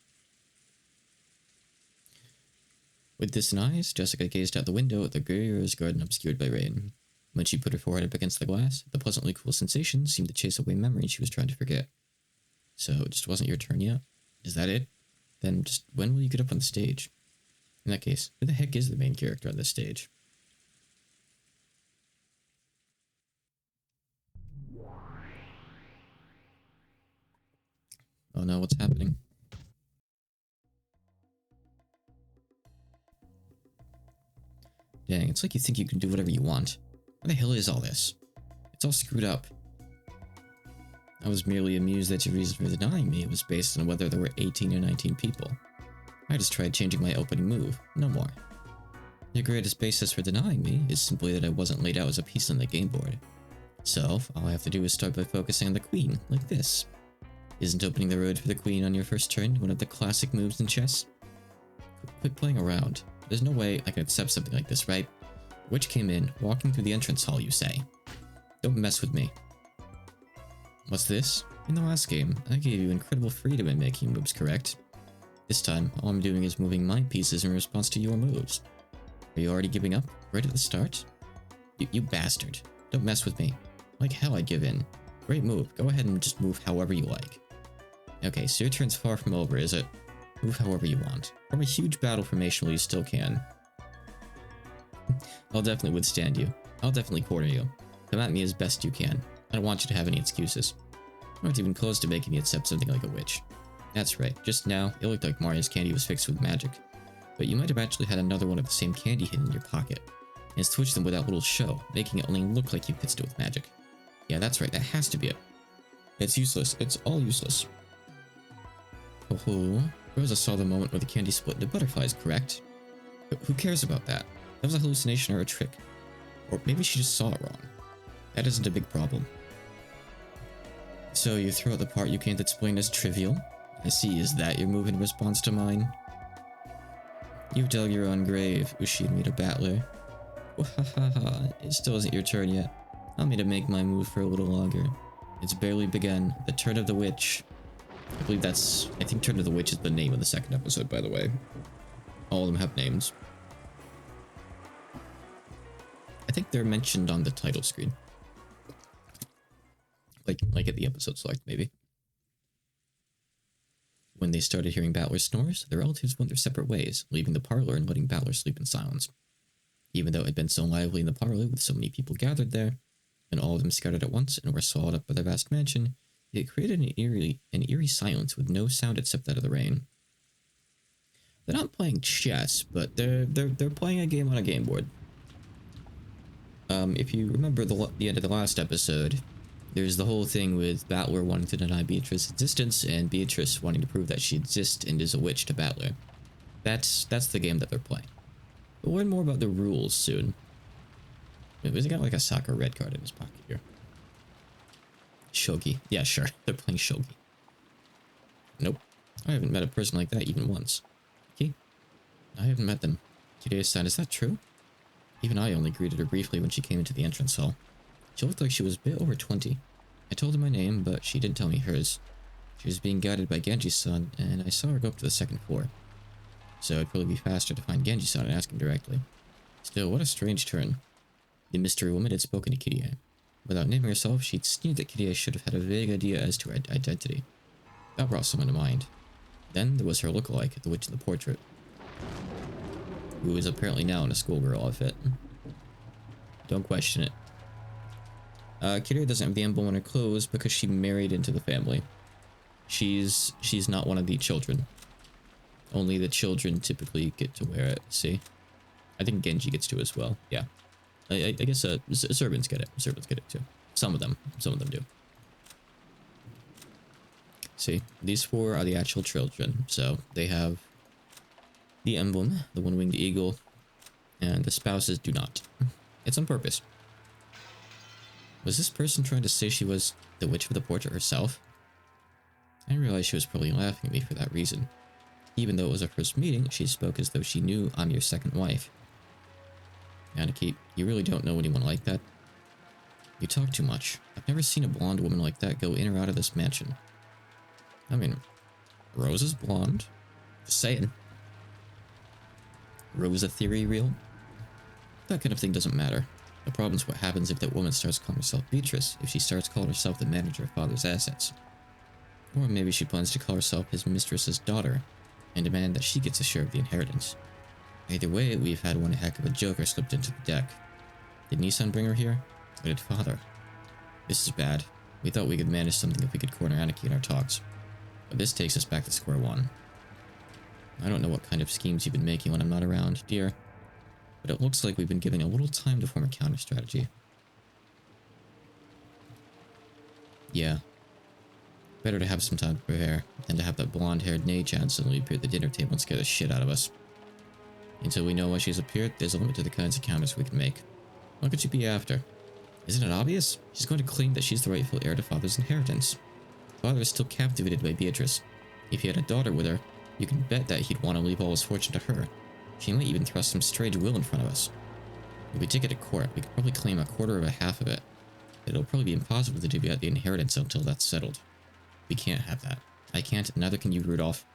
With distant eyes, Jessica gazed out the window at the Guerrier's garden obscured by rain. When she put her forehead up against the glass, the pleasantly cool sensation seemed to chase away memories she was trying to forget. So, it just wasn't your turn yet? Is that it? Then just when will you get up on the stage? In that case, who the heck is the main character on this stage? Oh no, what's happening? Dang, it's like you think you can do whatever you want. What the hell is all this? It's all screwed up. I was merely amused that your reason for denying me was based on whether there were 18 or 19 people. I just tried changing my opening move, no more. Your greatest basis for denying me is simply that I wasn't laid out as a piece on the game board. So, all I have to do is start by focusing on the queen, like this. Isn't opening the road for the queen on your first turn one of the classic moves in chess? Quit playing around. There's no way I can accept something like this, right? Witch came in, walking through the entrance hall, you say. Don't mess with me. What's this? In the last game, I gave you incredible freedom in making moves, correct? This time, all I'm doing is moving my pieces in response to your moves. Are you already giving up? Right at the start? You bastard. Don't mess with me. Like hell I'd give in. Great move. Go ahead and just move however you like. Okay, so your turn's far from over, is it? Move however you want. From a huge battle formation while you still can. I'll definitely withstand you. I'll definitely corner you. Come at me as best you can. I don't want you to have any excuses. I'm not even close to making me accept something like a witch. That's right, just now, it looked like Maria's candy was fixed with magic. But you might have actually had another one of the same candy hidden in your pocket, and switched them with that little show, making it only look like you fixed it with magic. Yeah, that's right, that has to be it. It's useless, it's all useless. Oh, Rosa saw the moment where the candy split into butterflies, correct? But who cares about that? That was a hallucination or a trick. Or maybe she just saw it wrong. That isn't a big problem. So you throw out the part you can't explain as trivial? I see, is that your move in response to mine? You've dug your own grave, Ushimura Battler. Wahahaha, it still isn't your turn yet. Allow me to make my move for a little longer. It's barely begun. The turn of the witch. I think Turn of the Witch is the name of the second episode, by the way. All of them have names. I think they're mentioned on the title screen. Like at the episode select, maybe. When they started hearing Battler's snores, the relatives went their separate ways, leaving the parlor and letting Battler sleep in silence. Even though it had been so lively in the parlor with so many people gathered there, and all of them scattered at once and were swallowed up by the vast mansion, it created an eerie silence with no sound except that of the rain. They're not playing chess, but they're playing a game on a game board. If you remember the end of the last episode, there's the whole thing with Battler wanting to deny Beatrice's existence and Beatrice wanting to prove that she exists and is a witch to Battler. That's the game that they're playing. We'll learn more about the rules soon. Wait, has he got like a soccer red card in his pocket here? Shogi. Yeah, sure. They're playing shogi. Nope. I haven't met a person like that even once. Okay. I haven't met them. Kirei-san, is that true? Even I only greeted her briefly when she came into the entrance hall. She looked like she was a bit over 20. I told her my name, but she didn't tell me hers. She was being guided by Genji-san, and I saw her go up to the second floor. So it'd probably be faster to find Genji-san and ask him directly. Still, what a strange turn. The mystery woman had spoken to Kirie. Without naming herself, she'd sneered that Kirie should have had a vague idea as to her identity. That brought someone to mind. Then there was her lookalike, the witch in the portrait, who is apparently now in a schoolgirl outfit. Don't question it. Kirie doesn't have the emblem on her clothes because she married into the family. She's not one of the children. Only the children typically get to wear it, see? I think Genji gets to as well, yeah. I guess servants get it. Servants get it too. Some of them do. See, these four are the actual children. So they have the emblem, the one-winged eagle, and the spouses do not. It's on purpose. Was this person trying to say she was the witch of the portrait herself? I realized she was probably laughing at me for that reason. Even though it was our first meeting, she spoke as though she knew I'm your second wife. Aniki, you really don't know anyone like that? You talk too much. I've never seen a blonde woman like that go in or out of this mansion. I mean, Rose is blonde. Just saying. Rosa theory real? That kind of thing doesn't matter. The problem's what happens if that woman starts calling herself Beatrice, if she starts calling herself the manager of father's assets. Or maybe she plans to call herself his mistress's daughter, and demand that she gets a share of the inheritance. Either way, we've had one heck of a joker slipped into the deck. Did Nissan bring her here? Or did father? This is bad. We thought we could manage something if we could corner Aniki in our talks. But this takes us back to square one. I don't know what kind of schemes you've been making when I'm not around, dear. But it looks like we've been given a little time to form a counter-strategy. Yeah. Better to have some time to prepare, than to have that blonde-haired Nei-chan suddenly appear at the dinner table and scare the shit out of us. Until we know why she's appeared, there's a limit to the kinds of counters we can make. What could she be after? Isn't it obvious? She's going to claim that she's the rightful heir to father's inheritance. Father is still captivated by Beatrice. If he had a daughter with her, you can bet that he'd want to leave all his fortune to her. She might even thrust some strange will in front of us. If we take it to court, we could probably claim a quarter of a half of it. It'll probably be impossible to divvy out the inheritance until that's settled. We can't have that. I can't, neither can you, Rudolph.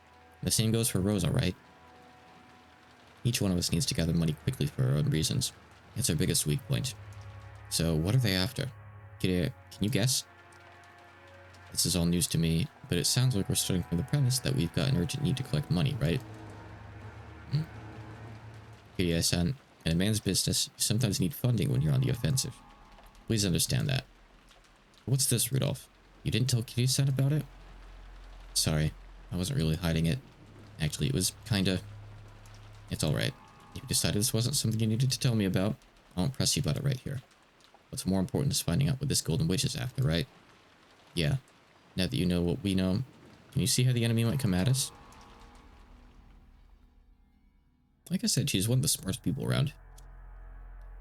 The same goes for Rosa, right? Each one of us needs to gather money quickly for our own reasons. It's our biggest weak point. So, what are they after? Can you guess? This is all news to me, but it sounds like we're starting from the premise that we've got an urgent need to collect money, right? Kirie-san, in a man's business, you sometimes need funding when you're on the offensive. Please understand that. What's this, Rudolph? You didn't tell Kirie-san about it? Sorry, I wasn't really hiding it. Actually, it was kinda... It's alright. If you decided this wasn't something you needed to tell me about, I won't press you about it right here. What's more important is finding out what this golden witch is after, right? Yeah. Now that you know what we know, can you see how the enemy might come at us? Like I said, she's one of the smartest people around.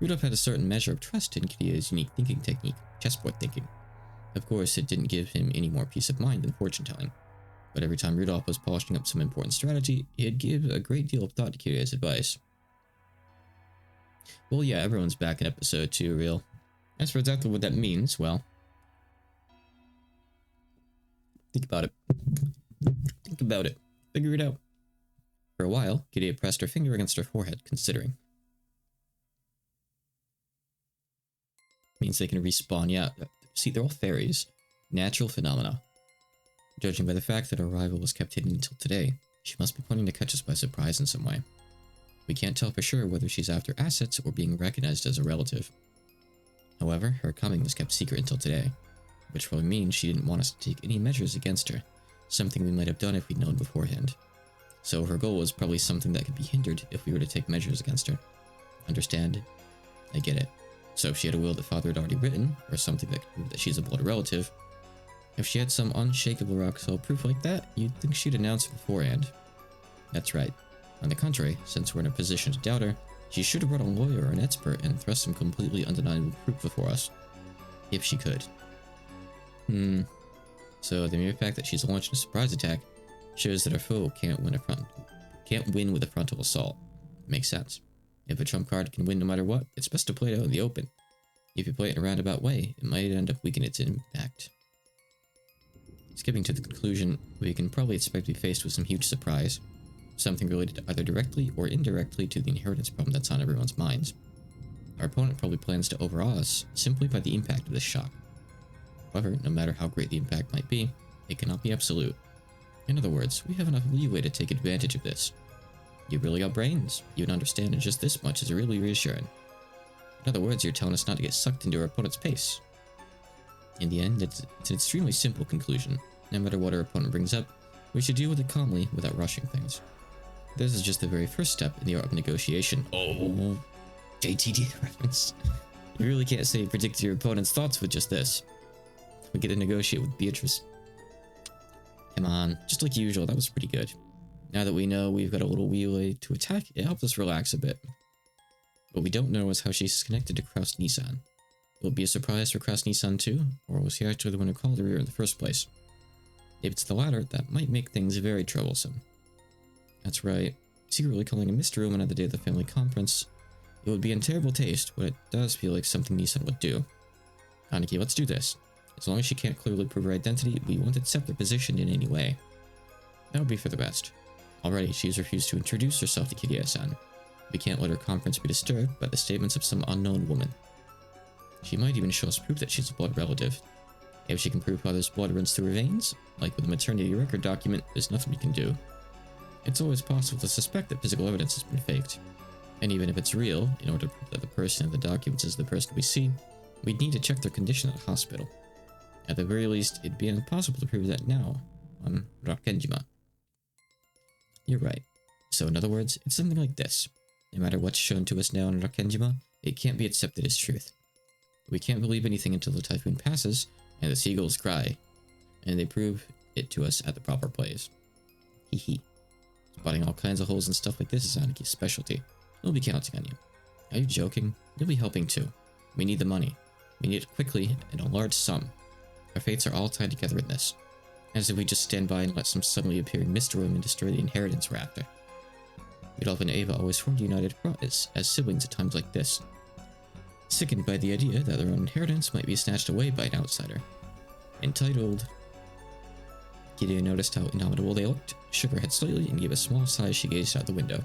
Rudolph had a certain measure of trust in Kirie's unique thinking technique, chessboard thinking. Of course, it didn't give him any more peace of mind than fortune-telling. But every time Rudolph was polishing up some important strategy, he'd give a great deal of thought to Kirie's advice. Well, yeah, everyone's back in episode 2, real. As for exactly what that means, well... Think about it. Think about it. Figure it out. For a while, Kirie pressed her finger against her forehead, considering. Means they can respawn, yeah. See, they're all fairies. Natural phenomena. Judging by the fact that our arrival was kept hidden until today, she must be planning to catch us by surprise in some way. We can't tell for sure whether she's after assets or being recognized as a relative. However, her coming was kept secret until today, which probably means she didn't want us to take any measures against her, something we might have done if we'd known beforehand. So her goal was probably something that could be hindered if we were to take measures against her. Understand? I get it. So if she had a will that father had already written, or something that could prove that she's a blood relative, if she had some unshakable rock-solid proof like that, you'd think she'd announce it beforehand. That's right. On the contrary, since we're in a position to doubt her, she should have brought a lawyer or an expert and thrust some completely undeniable proof before us. If she could. So the mere fact that she's launched a surprise attack shows that our foe can't win with a frontal assault. Makes sense. If a trump card can win no matter what, it's best to play it out in the open. If you play it in a roundabout way, it might end up weakening its impact. Skipping to the conclusion, we can probably expect to be faced with some huge surprise. Something related either directly or indirectly to the inheritance problem that's on everyone's minds. Our opponent probably plans to overawe us simply by the impact of this shock. However, no matter how great the impact might be, it cannot be absolute. In other words, we have enough leeway to take advantage of this. You really got brains. You would understand that just this much is really reassuring. In other words, you're telling us not to get sucked into our opponent's pace. In the end, it's an extremely simple conclusion. No matter what our opponent brings up, we should deal with it calmly without rushing things. This is just the very first step in the art of negotiation. Oh, JTD reference. You really can't say predict your opponent's thoughts with just this. We get to negotiate with Beatrice. Come on, just like usual, that was pretty good. Now that we know we've got a little leeway to attack, it helps us relax a bit. What we don't know is how she's connected to Kraus Nissan. Will it be a surprise for Kraus Nissan too, or was he actually the one who called her here in the first place? If it's the latter, that might make things very troublesome. That's right, secretly calling a mystery woman at the day of the family conference. It would be in terrible taste, but it does feel like something Nissan would do. Aniki, let's do this. As long as she can't clearly prove her identity, we won't accept her position in any way. That would be for the best. Already, she's refused to introduce herself to Kirie-san. We can't let her conference be disturbed by the statements of some unknown woman. She might even show us proof that she's a blood relative. If she can prove how this blood runs through her veins, like with a maternity record document, there's nothing we can do. It's always possible to suspect that physical evidence has been faked. And even if it's real, in order to prove that the person in the documents is the person we see, we'd need to check their condition at the hospital. At the very least, it'd be impossible to prove that now, on Rakenjima. You're right. So in other words, it's something like this. No matter what's shown to us now on Rakenjima, it can't be accepted as truth. We can't believe anything until the typhoon passes, and the seagulls cry, and they prove it to us at the proper place. Hee. Spotting all kinds of holes and stuff like this is Aniki's specialty. We'll be counting on you. Are you joking? You'll be helping too. We need the money. We need it quickly, and a large sum. Our fates are all tied together in this. As if we just stand by and let some suddenly appearing mystery woman destroy the inheritance we're after. Rudolph and Ava always formed a united front as siblings at times like this. Sickened by the idea that their own inheritance might be snatched away by an outsider. Entitled. Gideon noticed how indomitable they looked, shook her head slightly, and gave a small sigh as she gazed out the window.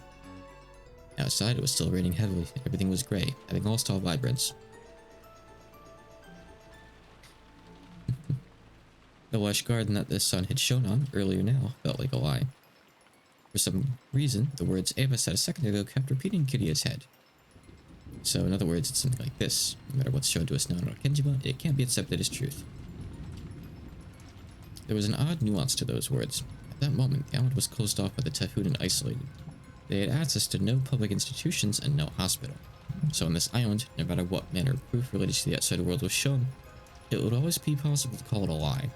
Outside, it was still raining heavily, and everything was grey, having lost all vibrance. The lush garden that the sun had shone on earlier now felt like a lie. For some reason, the words Ava said a second ago kept repeating in Kirya's head. So in other words, it's something like this. No matter what's shown to us now in Rakenjima, it can't be accepted as truth. There was an odd nuance to those words. At that moment, the island was closed off by the typhoon and isolated. They had access to no public institutions and no hospital. So on this island, no matter what manner of proof related to the outside world was shown, it would always be possible to call it a lie.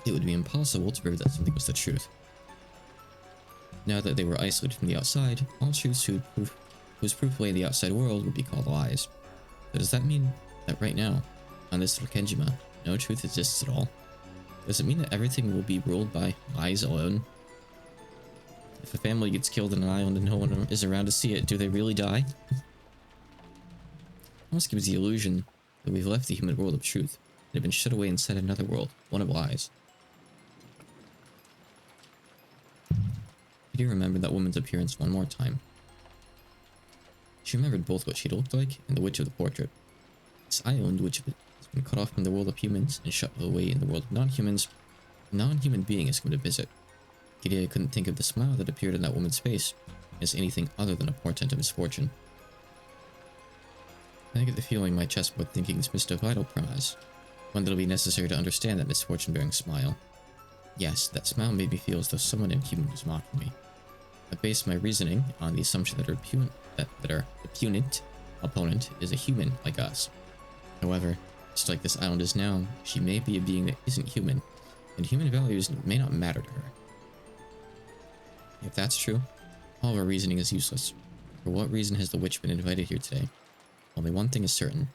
It would be impossible to prove that something was the truth. Now that they were isolated from the outside, all truths whose proof lay in the outside world would be called lies. But does that mean that right now, on this Rakenjima, no truth exists at all? Does it mean that everything will be ruled by lies alone? If a family gets killed on an island and no one is around to see it, do they really die? Almost gives the illusion that we've left the human world of truth and have been shut away inside another world, one of lies. I do remember that woman's appearance one more time. She remembered both what she'd looked like and the witch of the portrait. This island, which has and cut off from the world of humans and shut away in the world of non-humans, a non-human being is come to visit. Kiria couldn't think of the smile that appeared on that woman's face as anything other than a portent of misfortune. I get the feeling my chessboard thinking is missed a vital prize, one that'll be necessary to understand that misfortune-bearing smile. Yes, that smile made me feel as though someone inhuman was mocking me. I based my reasoning on the assumption that our opponent is a human like us. However, just like this island is now, she may be a being that isn't human, and human values may not matter to her. If that's true, all of our reasoning is useless. For what reason has the witch been invited here today? Only one thing is certain.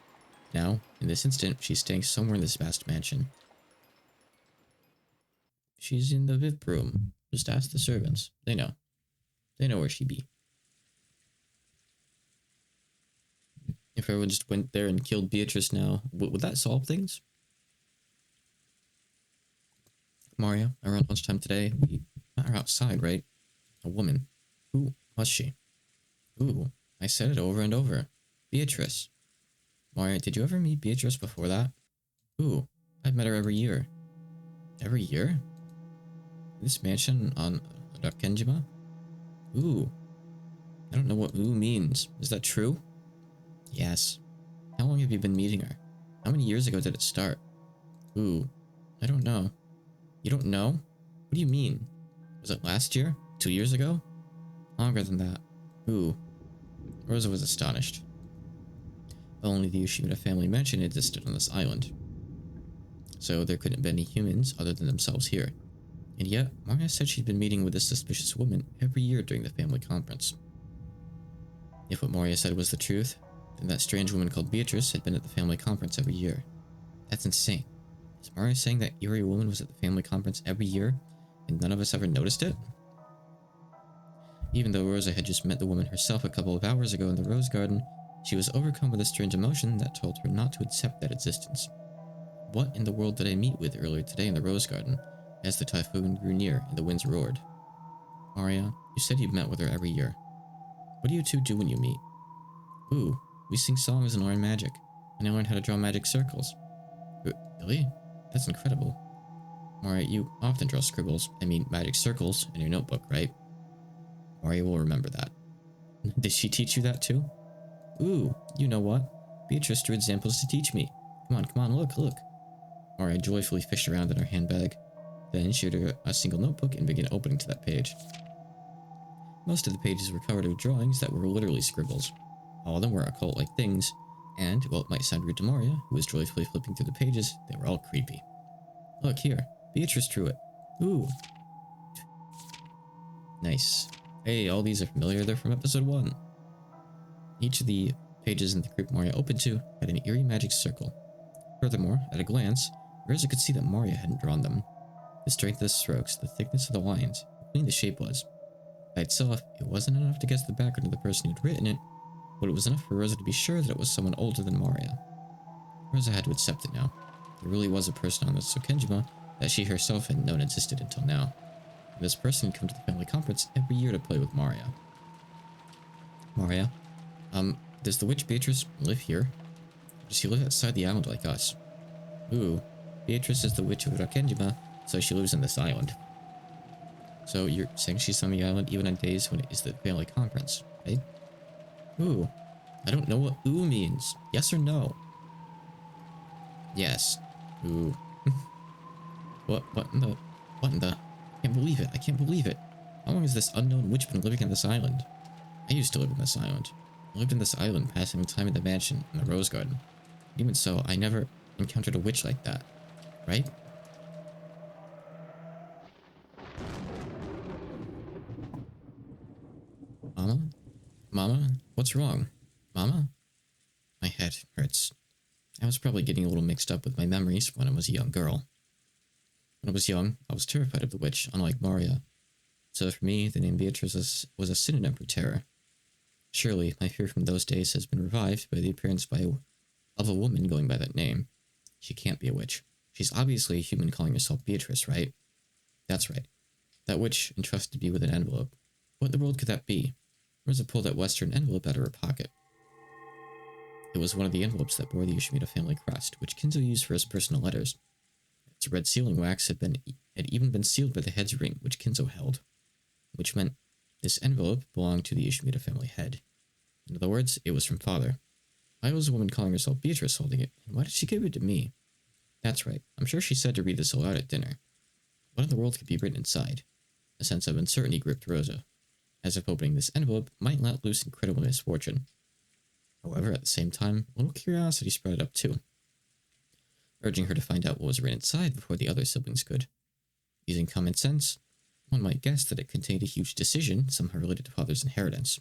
Now, in this instant, she's staying somewhere in this vast mansion. She's in the VIP room. Just ask the servants. They know. They know where she be. If everyone just went there and killed Beatrice now, would that solve things? Mario, around lunchtime today, we met her outside, right? A woman. Who was she? Ooh, I said it over and over. Beatrice. Mario, did you ever meet Beatrice before that? Ooh, I've met her every year. Every year? This mansion on Rakenjima? Ooh. I don't know what ooh means. Is that true? Yes. How long have you been meeting her? How many years ago did it start? Ooh. I don't know. You don't know? What do you mean? Was it last year? 2 years ago? Longer than that. Ooh. Rosa was astonished. Only the Ushimura family mansion existed on this island. So there couldn't be any humans other than themselves here. And yet, Maria said she'd been meeting with this suspicious woman every year during the family conference. If what Maria said was the truth, then that strange woman called Beatrice had been at the family conference every year. That's insane. Is Maria saying that eerie woman was at the family conference every year, and none of us ever noticed it? Even though Rosa had just met the woman herself a couple of hours ago in the Rose Garden, she was overcome with a strange emotion that told her not to accept that existence. What in the world did I meet with earlier today in the Rose Garden, as the typhoon grew near and the winds roared? Maria, you said you've met with her every year. What do you two do when you meet? Ooh, we sing songs and learn magic, and I learned how to draw magic circles. Really? That's incredible. Maria, you often draw magic circles in your notebook, right? Maria will remember that. Did she teach you that too? Ooh, you know what? Beatrice drew examples to teach me. Come on, look. Maria joyfully fished around in her handbag. Then she drew a single notebook and began opening to that page. Most of the pages were covered with drawings that were literally scribbles. All of them were occult-like things, and, while it might sound rude to Maria, who was joyfully flipping through the pages, they were all creepy. Look here, Beatrice drew it. Ooh. Nice. Hey, all these are familiar, they're from episode 1. Each of the pages in the crypt Maria opened to had an eerie magic circle. Furthermore, at a glance, Rosa could see that Maria hadn't drawn them. The strength of the strokes, the thickness of the lines, how clean the shape was. By itself, it wasn't enough to guess the background of the person who'd written it, but it was enough for Rosa to be sure that it was someone older than Maria. Rosa had to accept it now. There really was a person on the Sokenjima that she herself hadn't known existed until now. And this person had come to the family conference every year to play with Maria. Maria, does the witch Beatrice live here? Or does she live outside the island like us? Ooh, Beatrice is the witch of Rakenjima, so she lives on this island. So you're saying she's on the island even on days when it is the family conference, right? Ooh, I don't know what ooh means. Yes or no? Yes. Ooh. What in the... I can't believe it. How long has this unknown witch been living on this island? I used to live on this island. I lived in this island, passing time in the mansion in the Rose Garden. Even so, I never encountered a witch like that. Right? Mama? What's wrong? Mama? My head hurts. I was probably getting a little mixed up with my memories when I was a young girl. When I was young, I was terrified of the witch, unlike Maria. So for me, the name Beatrice was a synonym for terror. Surely, my fear from those days has been revived by the appearance of a woman going by that name. She can't be a witch. She's obviously a human calling herself Beatrice, right? That's right. That witch entrusted me with an envelope. What in the world could that be? Rosa pulled that western envelope out of her pocket. It was one of the envelopes that bore the Yoshimura family crest, which Kinzo used for his personal letters. Its red sealing wax had even been sealed by the head's ring, which Kinzo held, which meant this envelope belonged to the Yoshimura family head. In other words, it was from father. Why was a woman calling herself Beatrice holding it, and why did she give it to me? That's right, I'm sure she said to read this aloud at dinner. What in the world could be written inside? A sense of uncertainty gripped Rosa, as if opening this envelope might let loose incredible misfortune. However, at the same time, a little curiosity sprouted up too, urging her to find out what was written inside before the other siblings could. Using common sense, one might guess that it contained a huge decision somehow related to father's inheritance.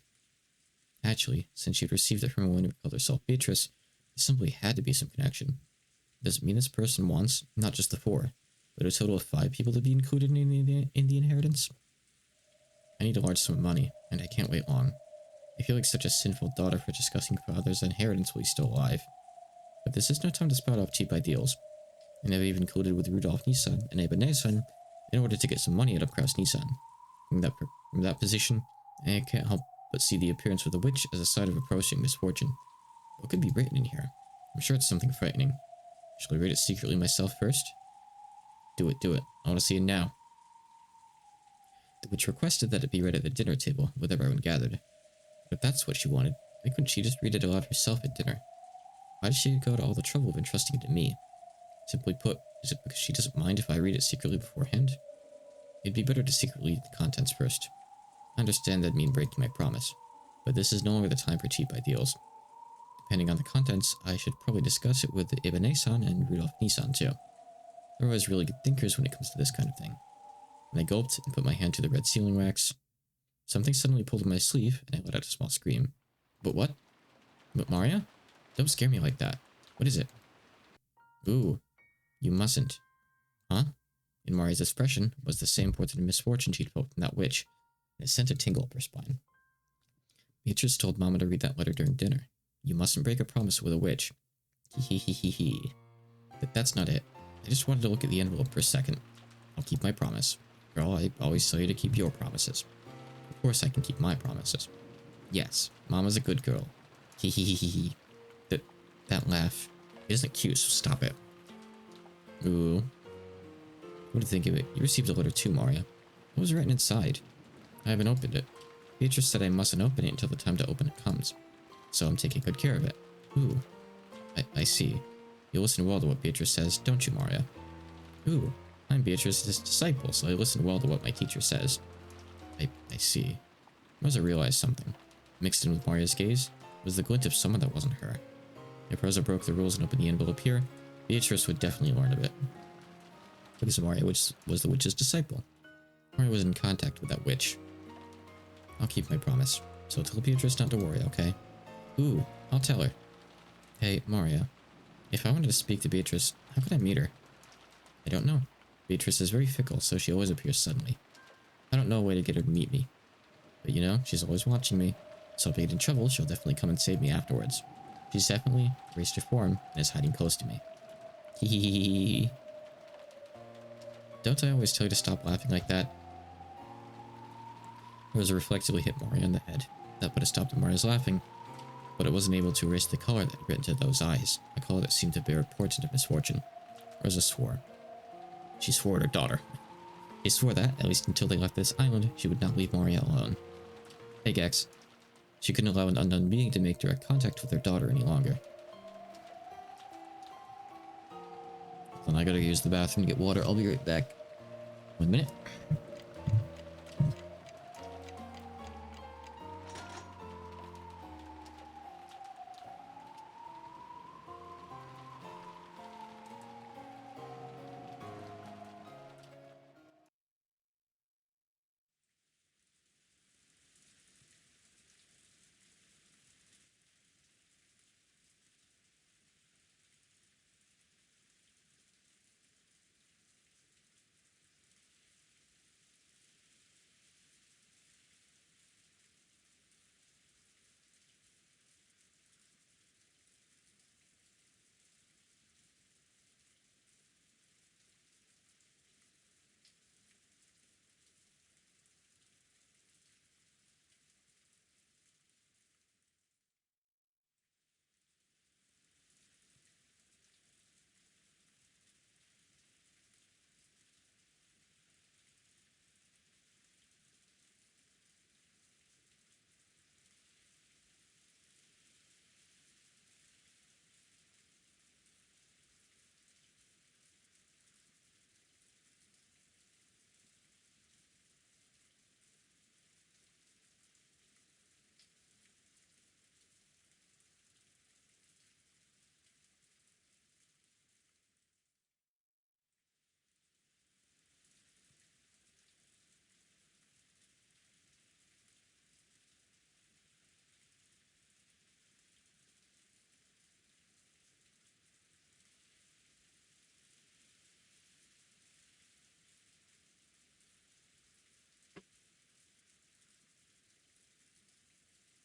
Actually, since she had received it from a woman who called herself Beatrice, there simply had to be some connection. Does it mean this person wants, not just the 4, but a total of 5 people to be included in the inheritance? I need a large sum of money, and I can't wait long. I feel like such a sinful daughter for discussing father's inheritance while he's still alive. But this is no time to spout off cheap ideals, and I've even colluded with Rudolf Nissan and Eba Nissan in order to get some money out of Kraus Nissan. From that position, I can't help but see the appearance of the witch as a sign of approaching misfortune. What could be written in here? I'm sure it's something frightening. Shall I read it secretly myself first? Do it. I want to see it now. The witch requested that it be read at the dinner table, with everyone gathered. But if that's what she wanted, why couldn't she just read it aloud herself at dinner? Why does she go to all the trouble of entrusting it to me? Simply put, is it because she doesn't mind if I read it secretly beforehand? It'd be better to secretly read the contents first. I understand that'd mean breaking my promise, but this is no longer the time for cheap ideals. Depending on the contents, I should probably discuss it with Ibanez-san and Rudolf Nissan too. They're always really good thinkers when it comes to this kind of thing. When I gulped and put my hand to the red sealing wax, something suddenly pulled on my sleeve and I let out a small scream. But what? But Maria? Don't scare me like that. What is it? Ooh, you mustn't. Huh? In Maria's expression was the same portent of misfortune she'd felt from that witch, and it sent a tingle up her spine. Beatrice told Mama to read that letter during dinner. You mustn't break a promise with a witch. Hee. But that's not it. I just wanted to look at the envelope for a second. I'll keep my promise. Girl, I always tell you to keep your promises. Of course I can keep my promises. Yes, Mama's a good girl. Hee. That laugh. It isn't cute, so stop it. Ooh. What do you think of it? You received a letter too, Maria. What was written inside? I haven't opened it. Beatrice said I mustn't open it until the time to open it comes. So I'm taking good care of it. Ooh. I see. You listen well to what Beatrice says, don't you, Maria? Ooh. I'm Beatrice's disciple, so I listen well to what my teacher says. I see. Rosa realized something. Mixed in with Maria's gaze was the glint of someone that wasn't her. If Rosa broke the rules and opened the envelope here, Beatrice would definitely learn of it. Because Maria was the witch's disciple. Maria was in contact with that witch. I'll keep my promise. So tell Beatrice not to worry, okay? Ooh, I'll tell her. Hey, Maria. If I wanted to speak to Beatrice, how could I meet her? I don't know. Beatrice is very fickle, so she always appears suddenly. I don't know a way to get her to meet me. But you know, she's always watching me. So if I get in trouble, she'll definitely come and save me afterwards. She's definitely raised her form and is hiding close to me. Hehehehe. Don't I always tell you to stop laughing like that? Rosa reflexively hit Maria on the head. That put a stop to Maria's laughing, but it wasn't able to erase the color that had written into those eyes, a color that seemed to bear a portent of misfortune. Rosa swore. She swore at her daughter. She swore that, at least until they left this island, she would not leave Maria alone. Hey Gex. She couldn't allow an unknown being to make direct contact with her daughter any longer. Then I gotta use the bathroom to get water. I'll be right back. 1 minute.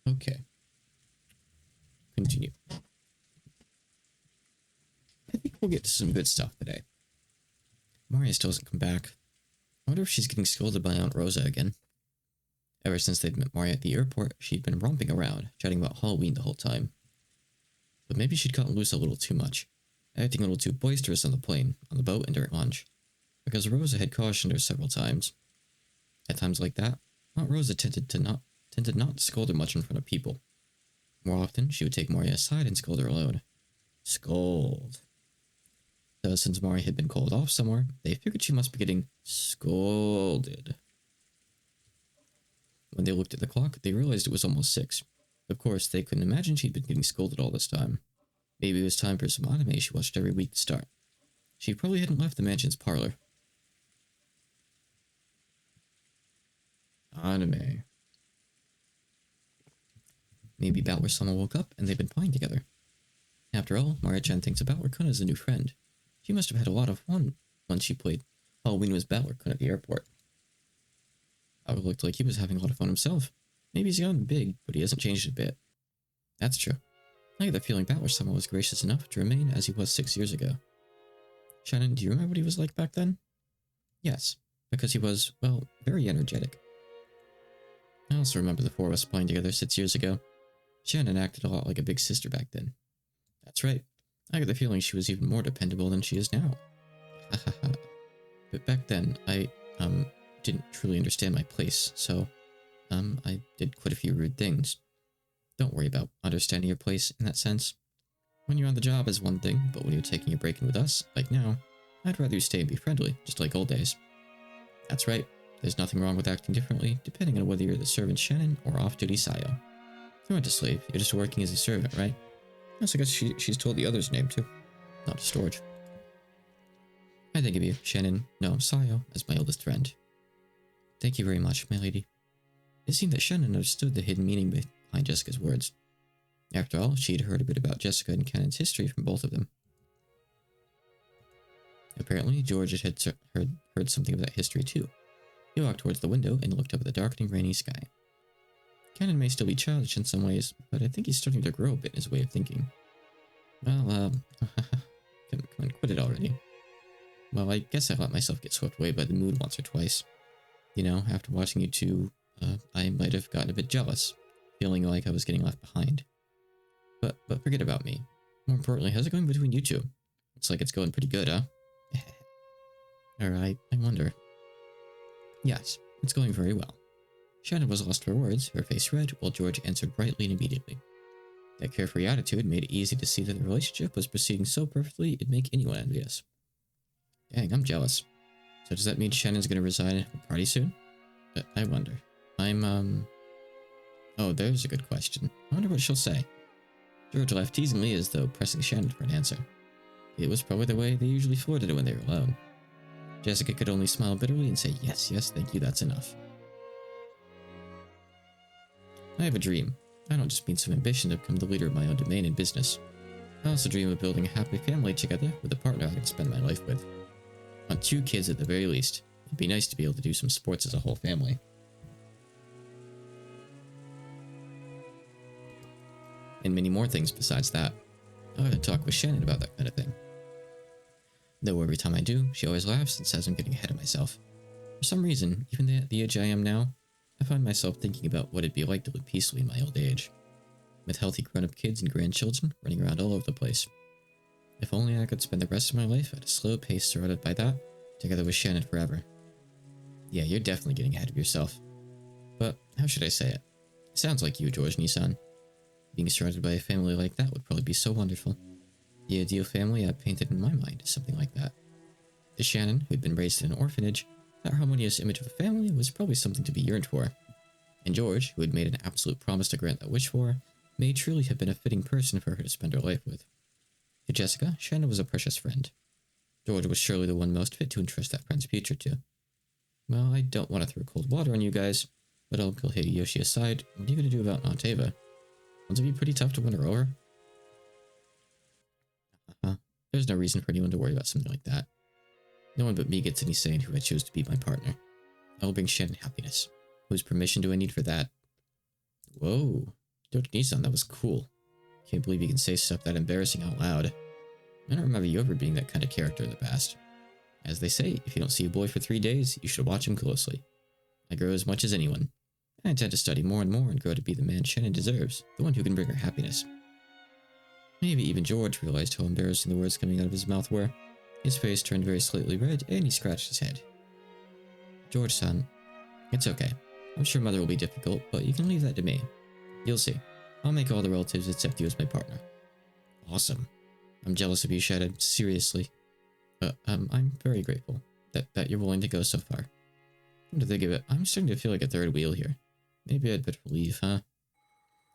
Okay. Continue. I think we'll get to some good stuff today. Maria still hasn't come back. I wonder if she's getting scolded by Aunt Rosa again. Ever since they'd met Maria at the airport, she'd been romping around, chatting about Halloween the whole time. But maybe she'd gotten loose a little too much, acting a little too boisterous on the plane, on the boat, and during lunch, because Rosa had cautioned her several times. At times like that, Aunt Rosa tended not to scold her much in front of people. More often, she would take Maria aside and scold her alone. Scold. So since Maria had been called off somewhere, they figured she must be getting scolded. When they looked at the clock, they realized it was almost 6. Of course, they couldn't imagine she'd been getting scolded all this time. Maybe it was time for some anime she watched every week to start. She probably hadn't left the mansion's parlor. Anime. Maybe Butler-sama woke up and they've been playing together. After all, Maria-chan thinks Butler-kun is a new friend. She must have had a lot of fun once she played Halloween with Butler-kun at the airport. Butler looked like he was having a lot of fun himself. Maybe he's gotten big, but he hasn't changed a bit. That's true. I get the feeling Butler-sama was gracious enough to remain as he was 6 years ago. Shannon, do you remember what he was like back then? Yes, because he was, well, very energetic. I also remember the 4 of us playing together 6 years ago. Shannon acted a lot like a big sister back then. That's right. I get the feeling she was even more dependable than she is now. Hahaha. But back then, I, didn't truly understand my place, so, I did quite a few rude things. Don't worry about understanding your place in that sense. When you're on the job is one thing, but when you're taking a break in with us, like now, I'd rather you stay and be friendly, just like old days. That's right. There's nothing wrong with acting differently, depending on whether you're the servant Shannon or off-duty Sayo. You aren't a slave, you're just working as a servant, right? Yes, I guess she's told the other's name too. Not a storage. I think of you, Shannon, no, Sayo, as my oldest friend. Thank you very much, my lady. It seemed that Shannon understood the hidden meaning behind Jessica's words. After all, she'd heard a bit about Jessica and Cannon's history from both of them. Apparently, George had heard something of that history too. He walked towards the window and looked up at the darkening rainy sky. Cannon may still be childish in some ways, but I think he's starting to grow a bit in his way of thinking. Well, come on, quit it already. Well, I guess I let myself get swept away by the mood once or twice. You know, after watching you two, I might have gotten a bit jealous, feeling like I was getting left behind. But forget about me. More importantly, how's it going between you two? Looks like it's going pretty good, huh? Or I wonder. Yes, it's going very well. Shannon was lost for words, her face red, while George answered brightly and immediately. That carefree attitude made it easy to see that the relationship was proceeding so perfectly it'd make anyone envious. Dang, I'm jealous. So does that mean Shannon's gonna resign and have a party soon? I wonder. Oh, there's a good question. I wonder what she'll say. George laughed teasingly as though pressing Shannon for an answer. It was probably the way they usually flirted when they were alone. Jessica could only smile bitterly and say, yes, thank you, that's enough. I have a dream. I don't just mean some ambition to become the leader of my own domain in business. I also dream of building a happy family together with a partner I can spend my life with. I want 2 kids at the very least. It'd be nice to be able to do some sports as a whole family. And many more things besides that. I gotta talk with Shannon about that kind of thing. Though every time I do, she always laughs and says I'm getting ahead of myself. For some reason, even at the age I am now, I find myself thinking about what it'd be like to live peacefully in my old age, with healthy grown-up kids and grandchildren running around all over the place. If only I could spend the rest of my life at a slow pace surrounded by that, together with Shannon forever. Yeah, you're definitely getting ahead of yourself. But how should I say it? It sounds like you, George Nissan. Being surrounded by a family like that would probably be so wonderful. The ideal family I painted in my mind is something like that. To Shannon, who'd been raised in an orphanage, that harmonious image of a family was probably something to be yearned for. And George, who had made an absolute promise to grant that wish for her, may truly have been a fitting person for her to spend her life with. To Jessica, Shannon was a precious friend. George was surely the one most fit to entrust that friend's future to. Well, I don't want to throw cold water on you guys, but I'll pull Hideyoshi aside. What are you going to do about Aunt Ava? Won't it be pretty tough to win her over? There's no reason for anyone to worry about something like that. No one but me gets any say in who I choose to be my partner. I will bring Shannon happiness. Whose permission do I need for that? Whoa. Dota-san, that was cool. Can't believe you can say stuff that embarrassing out loud. I don't remember you ever being that kind of character in the past. As they say, if you don't see a boy for 3 days, you should watch him closely. I grow as much as anyone. I intend to study more and more and grow to be the man Shannon deserves, the one who can bring her happiness. Maybe even George realized how embarrassing the words coming out of his mouth were. His face turned very slightly red, and he scratched his head. George-san, it's okay. I'm sure Mother will be difficult, but you can leave that to me. You'll see. I'll make all the relatives accept you as my partner. Awesome. I'm jealous of you, Shannon. Seriously. I'm very grateful that you're willing to go so far. Come to think of it, I'm starting to feel like a third wheel here. Maybe I'd better leave, huh?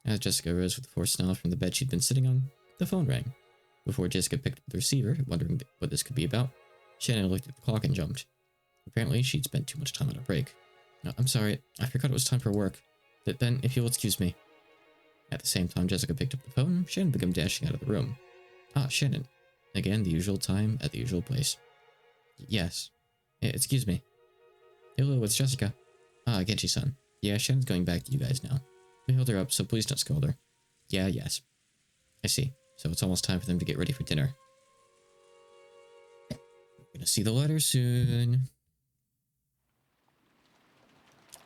As Jessica rose with a forced smile from the bed she'd been sitting on, the phone rang. Before Jessica picked up the receiver, wondering what this could be about, Shannon looked at the clock and jumped. Apparently, she'd spent too much time on a break. No, I'm sorry, I forgot it was time for work. Then, if you'll excuse me. At the same time Jessica picked up the phone, Shannon began dashing out of the room. Ah, Shannon. Again, the usual time, at the usual place. Yes. Excuse me. Hello, it's Jessica. Ah, Genji-san. Yeah, Shannon's going back to you guys now. We held her up, so please don't scold her. Yeah, yes. I see. So it's almost time for them to get ready for dinner. We're gonna see the letter soon.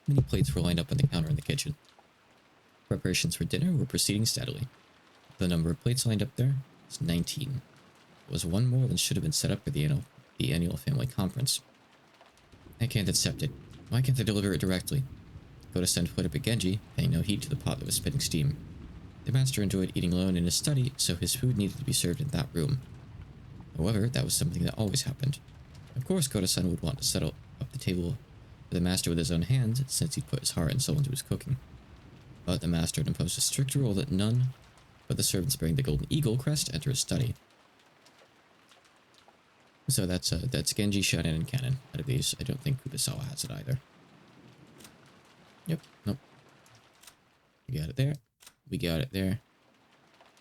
Many plates were lined up on the counter in the kitchen. Preparations for dinner were proceeding steadily. The number of plates lined up there was 19. It was one more than should have been set up for the annual family conference. I can't accept it. Why can't they deliver it directly? Goto-san put up at Genji, paying no heed to the pot that was spitting steam. The master enjoyed eating alone in his study, so his food needed to be served in that room. However, that was something that always happened. Of course, Goto-san would want to settle up the table for the master with his own hands, since he'd put his heart and soul into his cooking. But the master had imposed a strict rule that none but the servants bearing the golden eagle crest enter his study. So that's Genji, Shannon, and Cannon. Out of these, I don't think Kubisawa has it either. Yep, nope. We got it there. We got it there.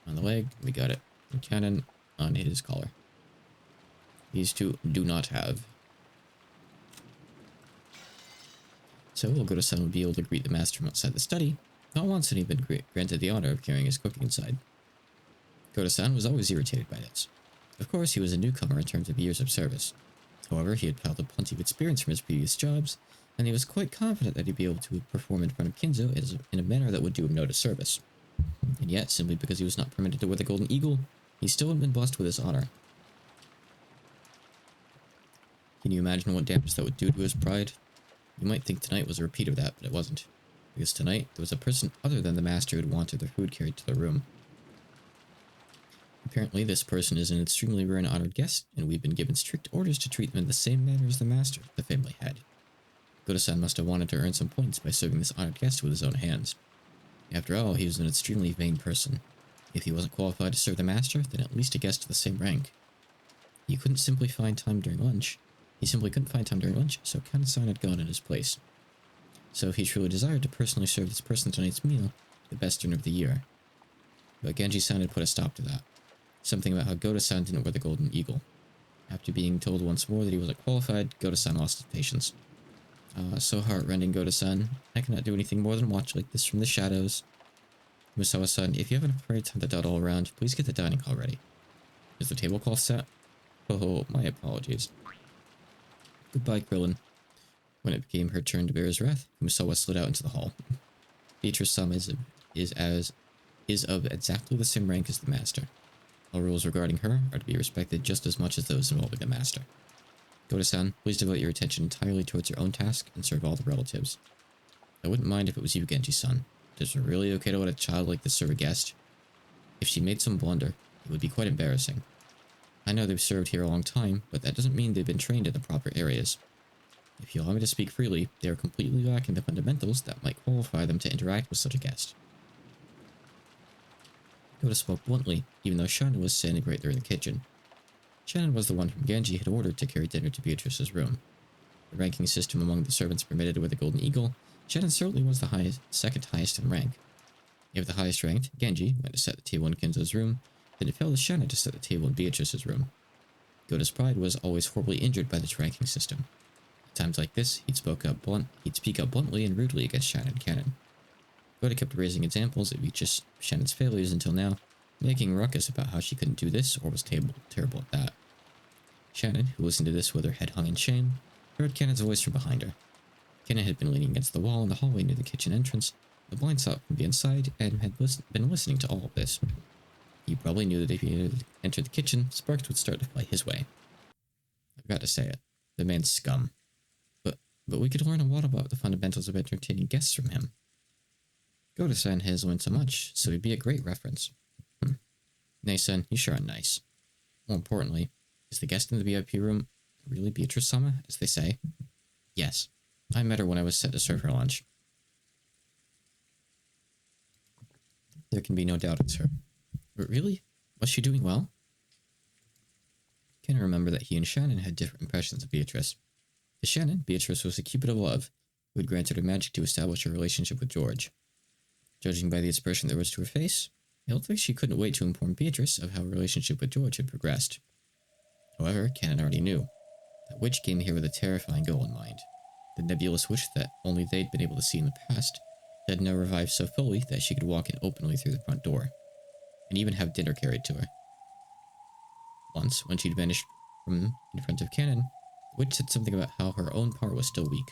On the leg, we got it. And Cannon on his collar. These two do not have. So Goto-san would be able to greet the master from outside the study. Not once had he been granted the honor of carrying his cooking inside. Goto-san was always irritated by this. Of course, he was a newcomer in terms of years of service. However, he had piled up plenty of experience from his previous jobs, and he was quite confident that he'd be able to perform in front of Kinzo in a manner that would do him no disservice. And yet, simply because he was not permitted to wear the golden eagle, he still had been blessed with his honor. Can you imagine what damage that would do to his pride? You might think tonight was a repeat of that, but it wasn't. Because tonight, there was a person other than the master who had wanted their food carried to their room. Apparently, this person is an extremely rare and honored guest, and we've been given strict orders to treat them in the same manner as the master, the family head. Goto-san must have wanted to earn some points by serving this honored guest with his own hands. After all, he was an extremely vain person. If he wasn't qualified to serve the master, then at least a guest of the same rank. He couldn't simply find time during lunch. So Kana-san had gone in his place. So if he truly desired to personally serve this person tonight's meal, the best dinner of the year. But Genji-san had put a stop to that. Something about how Goto-san didn't wear the golden eagle. After being told once more that he wasn't qualified, Goto-san lost his patience. So heartrending, Goto-san. I cannot do anything more than watch like this from the shadows. Musawa-san, if you have enough spare time to dot all around, please get the dining hall ready. Is the tablecloth set? Oh, my apologies. Goodbye, Krillin. When it became her turn to bear his wrath, Musawa slid out into the hall. Beatrice-sama is of exactly the same rank as the master. All rules regarding her are to be respected just as much as those involving the master. Goto-san, please devote your attention entirely towards your own task and serve all the relatives. I wouldn't mind if it was you, Genji-san. Is it really okay to let a child like this serve a guest? If she made some blunder, it would be quite embarrassing. I know they've served here a long time, but that doesn't mean they've been trained in the proper areas. If you allow me to speak freely, they are completely lacking the fundamentals that might qualify them to interact with such a guest. Goto spoke bluntly, even though Shannon was standing right there in the kitchen. Shannon was the one whom Genji had ordered to carry dinner to Beatrice's room. The ranking system among the servants permitted with the golden eagle, Shannon certainly was the second highest in rank. If the highest ranked, Genji, went to set the table in Kinzo's room, then it fell to Shannon to set the table in Beatrice's room. Goto's pride was always horribly injured by this ranking system. At times like this, he'd speak up bluntly and rudely against Shannon and Cannon. Rhoda kept raising examples of each of Shannon's failures until now, making a ruckus about how she couldn't do this or was terrible at that. Shannon, who listened to this with her head hung in shame, heard Cannon's voice from behind her. Cannon had been leaning against the wall in the hallway near the kitchen entrance, the blind spot from the inside, and had been listening to all of this. He probably knew that if he entered the kitchen, sparks would start to fly his way. I've got to say it. The man's scum. But we could learn a lot about the fundamentals of entertaining guests from him. Goda-san has learned so much, so he'd be a great reference. Nay-san, you sure are nice. More importantly, is the guest in the VIP room really Beatrice-sama, as they say? Yes. I met her when I was set to serve her lunch. There can be no doubt it's her. But really? Was she doing well? Can I remember that he and Shannon had different impressions of Beatrice. To Shannon, Beatrice was a cupid of love, who had granted her magic to establish her relationship with George. Judging by the expression that rose to her face, it looked like she couldn't wait to inform Beatrice of how her relationship with George had progressed. However, Cannon already knew. That witch came here with a terrifying goal in mind. The nebulous wish that only they'd been able to see in the past that had now revived so fully that she could walk in openly through the front door, and even have dinner carried to her. Once, when she'd vanished from in front of Cannon, the witch said something about how her own power was still weak.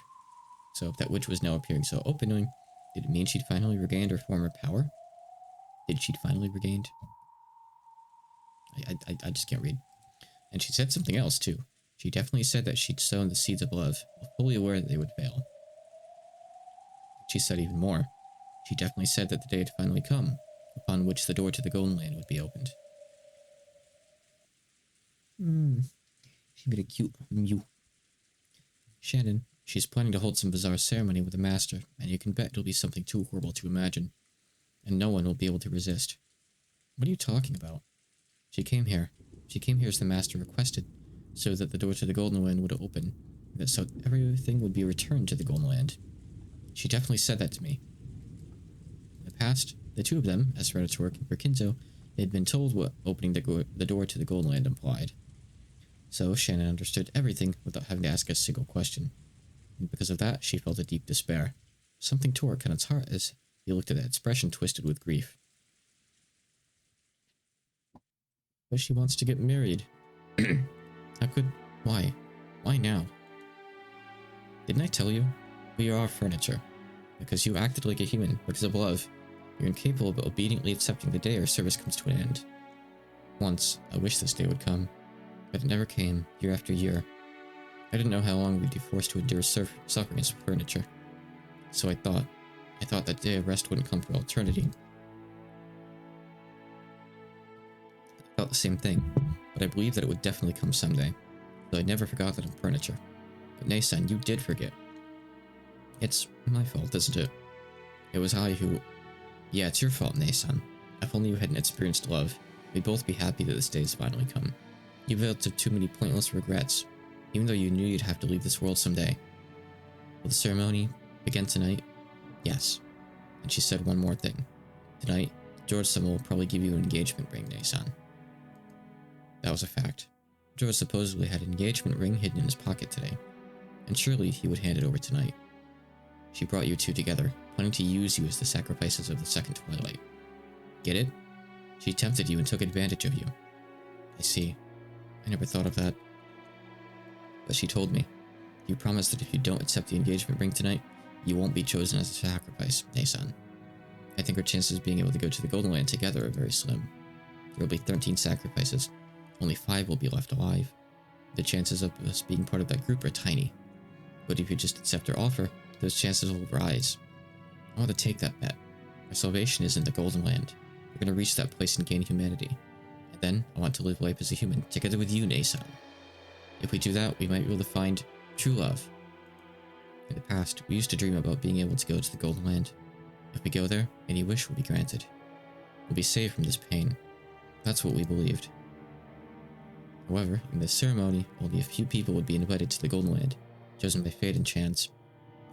So if that witch was now appearing so openly, did it mean she'd finally regained her former power? Did she'd finally regained? I just can't read. And she said something else, too. She definitely said that she'd sown the seeds of love, fully aware that they would fail. She said even more. She definitely said that the day had finally come, upon which the door to the Golden Land would be opened. She made a cute mew. Shannon, she's planning to hold some bizarre ceremony with the Master, and you can bet it'll be something too horrible to imagine. And no one will be able to resist. What are you talking about? She came here. She came here as the Master requested, so that the door to the Golden Land would open, that so everything would be returned to the Golden Land. She definitely said that to me. In the past, the two of them, as Predator working for Kinzo, they had been told what opening the door to the Golden Land implied. So Shannon understood everything without having to ask a single question. And because of that, she felt a deep despair. Something tore Kenneth's heart as he looked at that expression twisted with grief. But she wants to get married. Why? Why now? Didn't I tell you? We are furniture. Because you acted like a human, because of love. You're incapable of obediently accepting the day our service comes to an end. Once, I wished this day would come. But it never came, year after year. I didn't know how long we'd be forced to endure suffering as furniture. So I thought that day of rest wouldn't come for all eternity. I felt the same thing, but I believed that it would definitely come someday. So I never forgot that I'm furniture. But Nay-san, you did forget. It's my fault, isn't it? It was I who... Yeah, it's your fault, Nay-san. If only you hadn't experienced love, we'd both be happy that this day has finally come. You built up too many pointless regrets, even though you knew you'd have to leave this world someday. Will the ceremony begin tonight? Yes. And she said one more thing. Tonight, George-sama will probably give you an engagement ring, Nay-san. That was a fact. George supposedly had an engagement ring hidden in his pocket today, and surely he would hand it over tonight. She brought you two together, planning to use you as the sacrifices of the second twilight. Get it? She tempted you and took advantage of you. I see. I never thought of that. But she told me, you promised that if you don't accept the engagement ring tonight, you won't be chosen as a sacrifice, Nay-san. I think our chances of being able to go to the Golden Land together are very slim. There will be 13 sacrifices. Only 5 will be left alive. The chances of us being part of that group are tiny. But if you just accept our offer, those chances will rise. I want to take that bet. Our salvation is in the Golden Land. We're going to reach that place and gain humanity. And then, I want to live life as a human, together with you, Nay-san. If we do that, we might be able to find true love. In the past, we used to dream about being able to go to the Golden Land. If we go there, any wish will be granted. We'll be saved from this pain. That's what we believed. However, in this ceremony, only a few people would be invited to the Golden Land, chosen by fate and chance.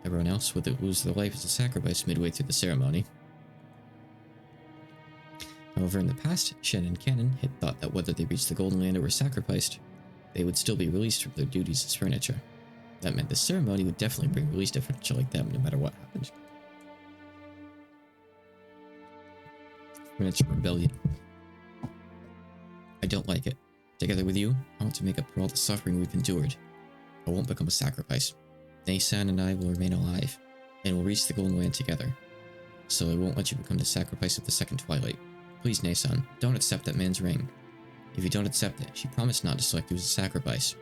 Everyone else would lose their life as a sacrifice midway through the ceremony. However, in the past, Shen and Cannon had thought that whether they reached the Golden Land or were sacrificed, they would still be released from their duties as furniture. That meant the ceremony would definitely bring release to furniture like them no matter what happened. Miniature rebellion. I don't like it. Together with you, I want to make up for all the suffering we've endured. I won't become a sacrifice. Nei-san and I will remain alive, and we'll reach the Golden Land together. So I won't let you become the sacrifice of the Second Twilight. Please, Nei-san, don't accept that man's ring. If you don't accept it, she promised not to select you as a sacrifice.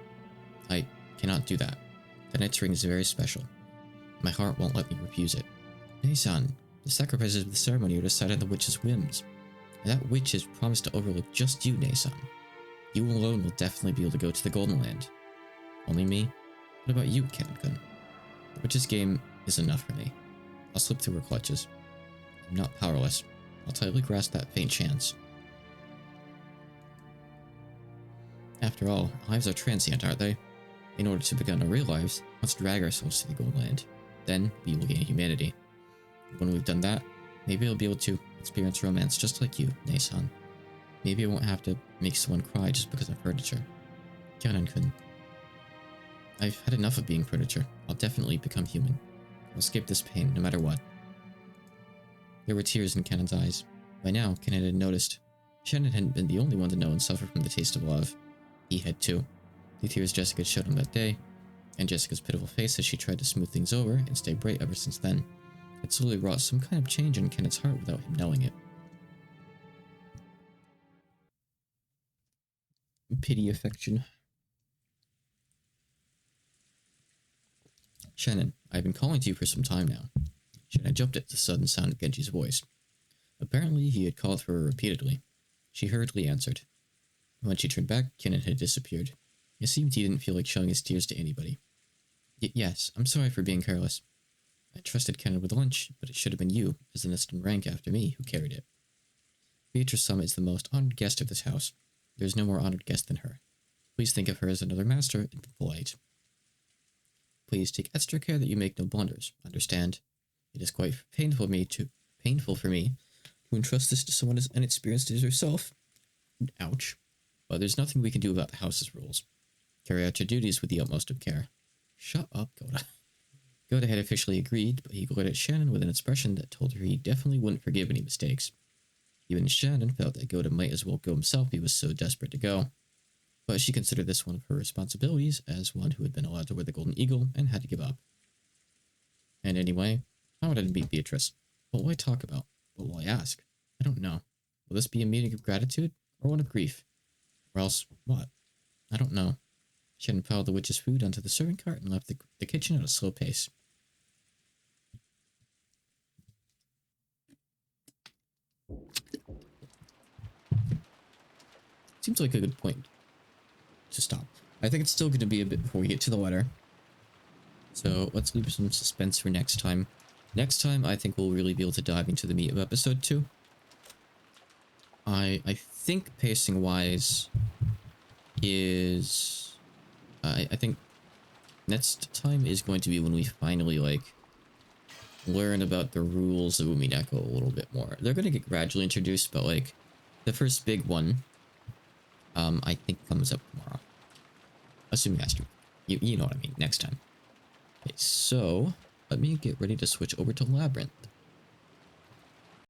I cannot do that. That knight's ring is very special. My heart won't let me refuse it. Nei-san, the sacrifices of the ceremony are decided on the witch's whims. And that witch has promised to overlook just you, Nei-san. You alone will definitely be able to go to the Golden Land. Only me? What about you, Ken-kun? The witch's game is enough for me. I'll slip through her clutches. I'm not powerless. I'll tightly grasp that faint chance. After all, our lives are transient, aren't they? In order to begin our real lives, let's drag ourselves to the Golden Land. Then, we will gain humanity. When we've done that, maybe I'll be able to experience romance just like you, Nei-san. Maybe I won't have to make someone cry just because I'm furniture. Kyanan-kun. I've had enough of being furniture. I'll definitely become human. I'll escape this pain, no matter what. There were tears in Kenan's eyes. By now, Kenan had noticed. Shannon hadn't been the only one to know and suffer from the taste of love. He had too. The tears Jessica had showed him that day, and Jessica's pitiful face as she tried to smooth things over and stay bright ever since then, had slowly wrought some kind of change in Kenneth's heart without him knowing it. Pity affection. Shannon, I've been calling to you for some time now. Shannon jumped at the sudden sound of Genji's voice. Apparently, he had called for her repeatedly. She hurriedly answered. When she turned back, Kenan had disappeared. It seemed he didn't feel like showing his tears to anybody. Yes, I'm sorry for being careless. I trusted Kenan with lunch, but it should have been you, as the next in rank after me, who carried it. Beatrice Summit is the most honored guest of this house. There is no more honored guest than her. Please think of her as another master and be polite. Please take extra care that you make no blunders. Understand? It is quite painful for me to entrust this to someone as inexperienced as yourself. Ouch. But there's nothing we can do about the house's rules. Carry out your duties with the utmost of care. Shut up, Goda. Goda had officially agreed, but he glared at Shannon with an expression that told her he definitely wouldn't forgive any mistakes. Even Shannon felt that Goda might as well go himself, he was so desperate to go. But she considered this one of her responsibilities as one who had been allowed to wear the Golden Eagle and had to give up. And anyway, how would I meet Beatrice? What will I talk about? What will I ask? I don't know. Will this be a meeting of gratitude or one of grief? Or else, what? I don't know. Shannon piled the witch's food onto the serving cart and left the kitchen at a slow pace. Seems like a good point to stop. I think it's still going to be a bit before we get to the letter. So let's leave some suspense for next time. Next time, I think we'll really be able to dive into the meat of episode 2. I think pacing-wise is... I think next time is going to be when we finally, like, learn about the rules of Umineko a little bit more. They're going to get gradually introduced, but, like, the first big one, I think comes up tomorrow. Assuming that's true. You know what I mean, next time. Okay, so, let me get ready to switch over to Labyrinth.